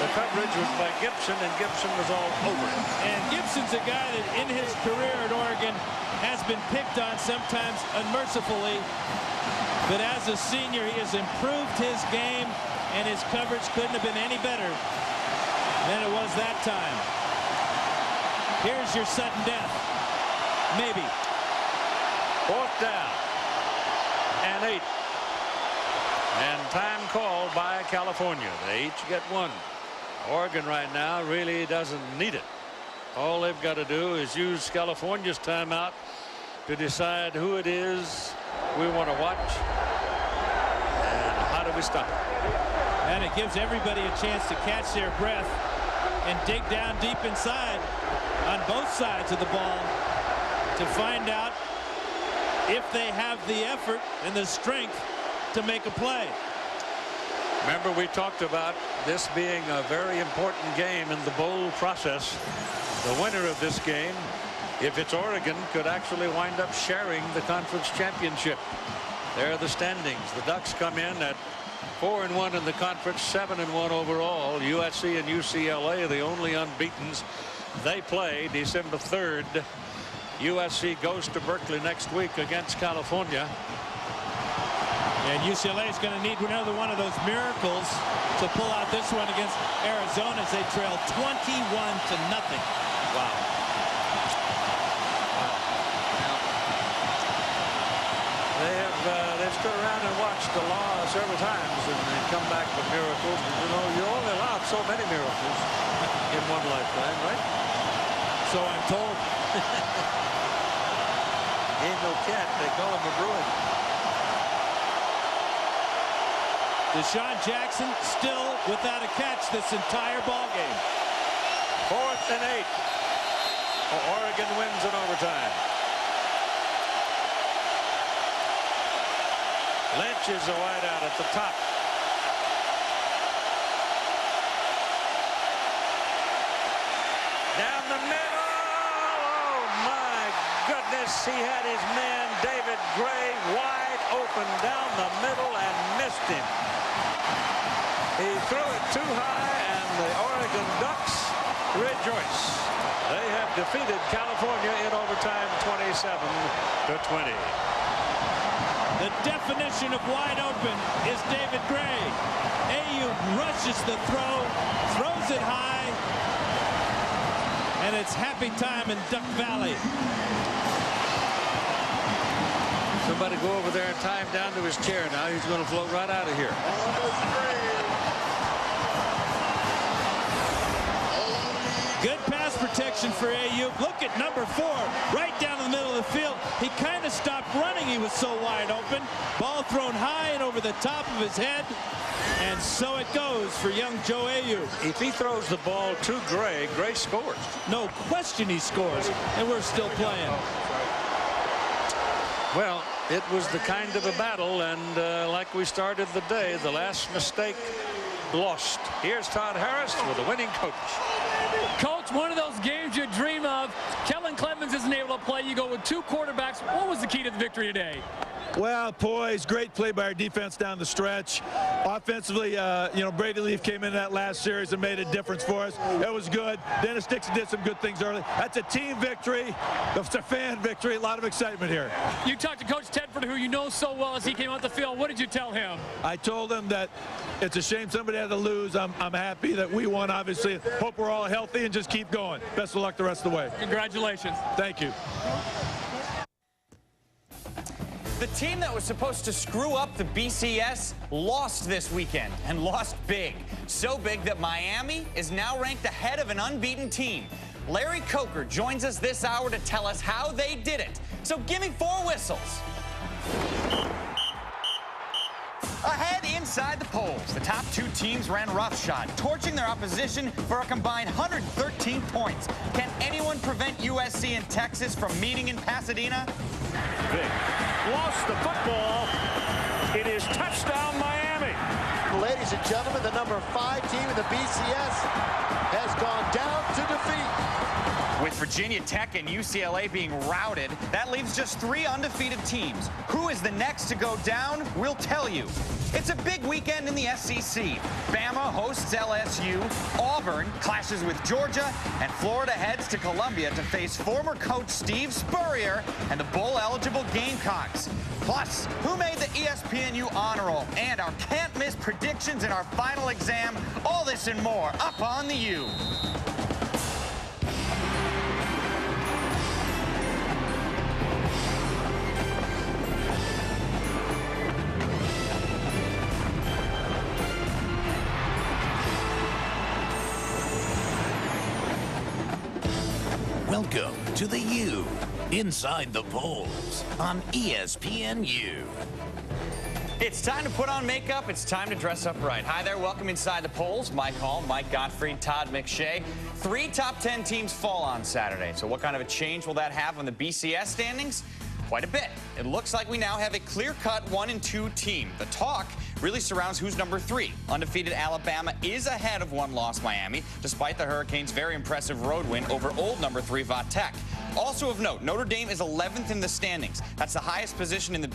The coverage was by Gibson, and Gibson was all over it. And Gibson's a guy that in his career at Oregon has been picked on sometimes unmercifully. But as a senior, he has improved his game. and his coverage couldn't have been any better than it was that time. Here's your sudden death. Maybe. 4th down and 8. And time called by California. They each get 1. Oregon right now really doesn't need it. All they've got to do is use California's timeout to decide who it is we want to watch and how do we stop it. And it gives everybody a chance to catch their breath and dig down deep inside on both sides of the ball to find out if they have the effort and the strength to make a play. Remember, we talked about this being a very important game in the bowl process. The winner of this game, if it's Oregon, could actually wind up sharing the conference championship. There are the standings. The Ducks come in at 4-1 in the conference, 7-1 overall. USC and UCLA, the only unbeatens. They play December 3rd. USC goes to Berkeley next week against California. And UCLA is going to need another one of those miracles to pull out this one against Arizona as they trail 21-0. Wow. They've stood around and watched the law several times and they come back with miracles. You know, you're only allowed so many miracles in one lifetime, right? So I'm told. Ain't no cat. They call him a Bruin. Deshaun Jackson still without a catch this entire ball game. 4th and 8. Oregon wins in overtime. Lynch is a wide out at the top. Down the middle. Oh my goodness. He had his man David Gray wide open down the middle and missed him. He threw it too high and the Oregon Ducks rejoice. They have defeated California in overtime 27-20. The definition of wide open is David Gray. Aiyuk rushes the throw, throws it high, and it's happy time in Duck Valley. Somebody go over there and tie him down to his chair now. He's going to float right out of here. Good pass protection for Aiyuk. Look at number 4 right down in the middle of the field. He kind of stopped running. He was so wide open. Ball thrown high and over the top of his head. And so it goes for young Joe Aiyuk. If he throws the ball to Gray, Gray scores. No question he scores. And we're still playing. Well, it was the kind of a battle. And like we started the day, the last mistake lost. Here's Todd Harris with a winning coach. Coach, one of those games you dream of. Kellen Clemens isn't able to play. You go with 2 quarterbacks. What was the key to the victory today? Well, poise, great play by our defense down the stretch. Offensively, Brady Leaf came in that last series and made a difference for us. It was good. Dennis Dixon did some good things early. That's a team victory. It's a fan victory. A lot of excitement here. You talked to Coach Tedford, who you know so well, as he came out the field. What did you tell him? I told him that it's a shame somebody had to lose. I'm happy that we won, obviously. Hope we're all healthy and just keep going. Best of luck the rest of the way. Congratulations. Thank you. The team that was supposed to screw up the BCS lost this weekend, and lost big. So big that Miami is now ranked ahead of an unbeaten team. Larry Coker joins us this hour to tell us how they did it. So give me 4 whistles. Ahead inside the polls, the top 2 teams ran roughshod, torching their opposition for a combined 113 points. Can anyone prevent USC and Texas from meeting in Pasadena? Vic lost the football. It is touchdown Miami. Ladies and gentlemen, the number 5 team in the BCS has gone down to defeat. With Virginia Tech and UCLA being routed, that leaves just 3 undefeated teams. Who is the next to go down? We'll tell you. It's a big weekend in the SEC. Bama hosts LSU, Auburn clashes with Georgia, and Florida heads to Columbia to face former coach Steve Spurrier and the bowl-eligible Gamecocks. Plus, who made the ESPNU Honor Roll and our can't-miss predictions in our final exam. All this and more up on the U. Welcome to the U, Inside the Polls on ESPNU. It's time to put on makeup. It's time to dress up right. Hi there. Welcome Inside the Polls. Mike Hall, Mike Gottfried, Todd McShay. 3 top 10 teams fall on Saturday. So what kind of a change will that have on the BCS standings? Quite a bit. It looks like we now have a clear-cut 1 and 2 team. The talk really surrounds who's number 3. Undefeated Alabama is ahead of one-loss Miami, despite the Hurricanes' very impressive road win over old number 3 Va Tech. Also of note, Notre Dame is 11th in the standings. That's the highest position in the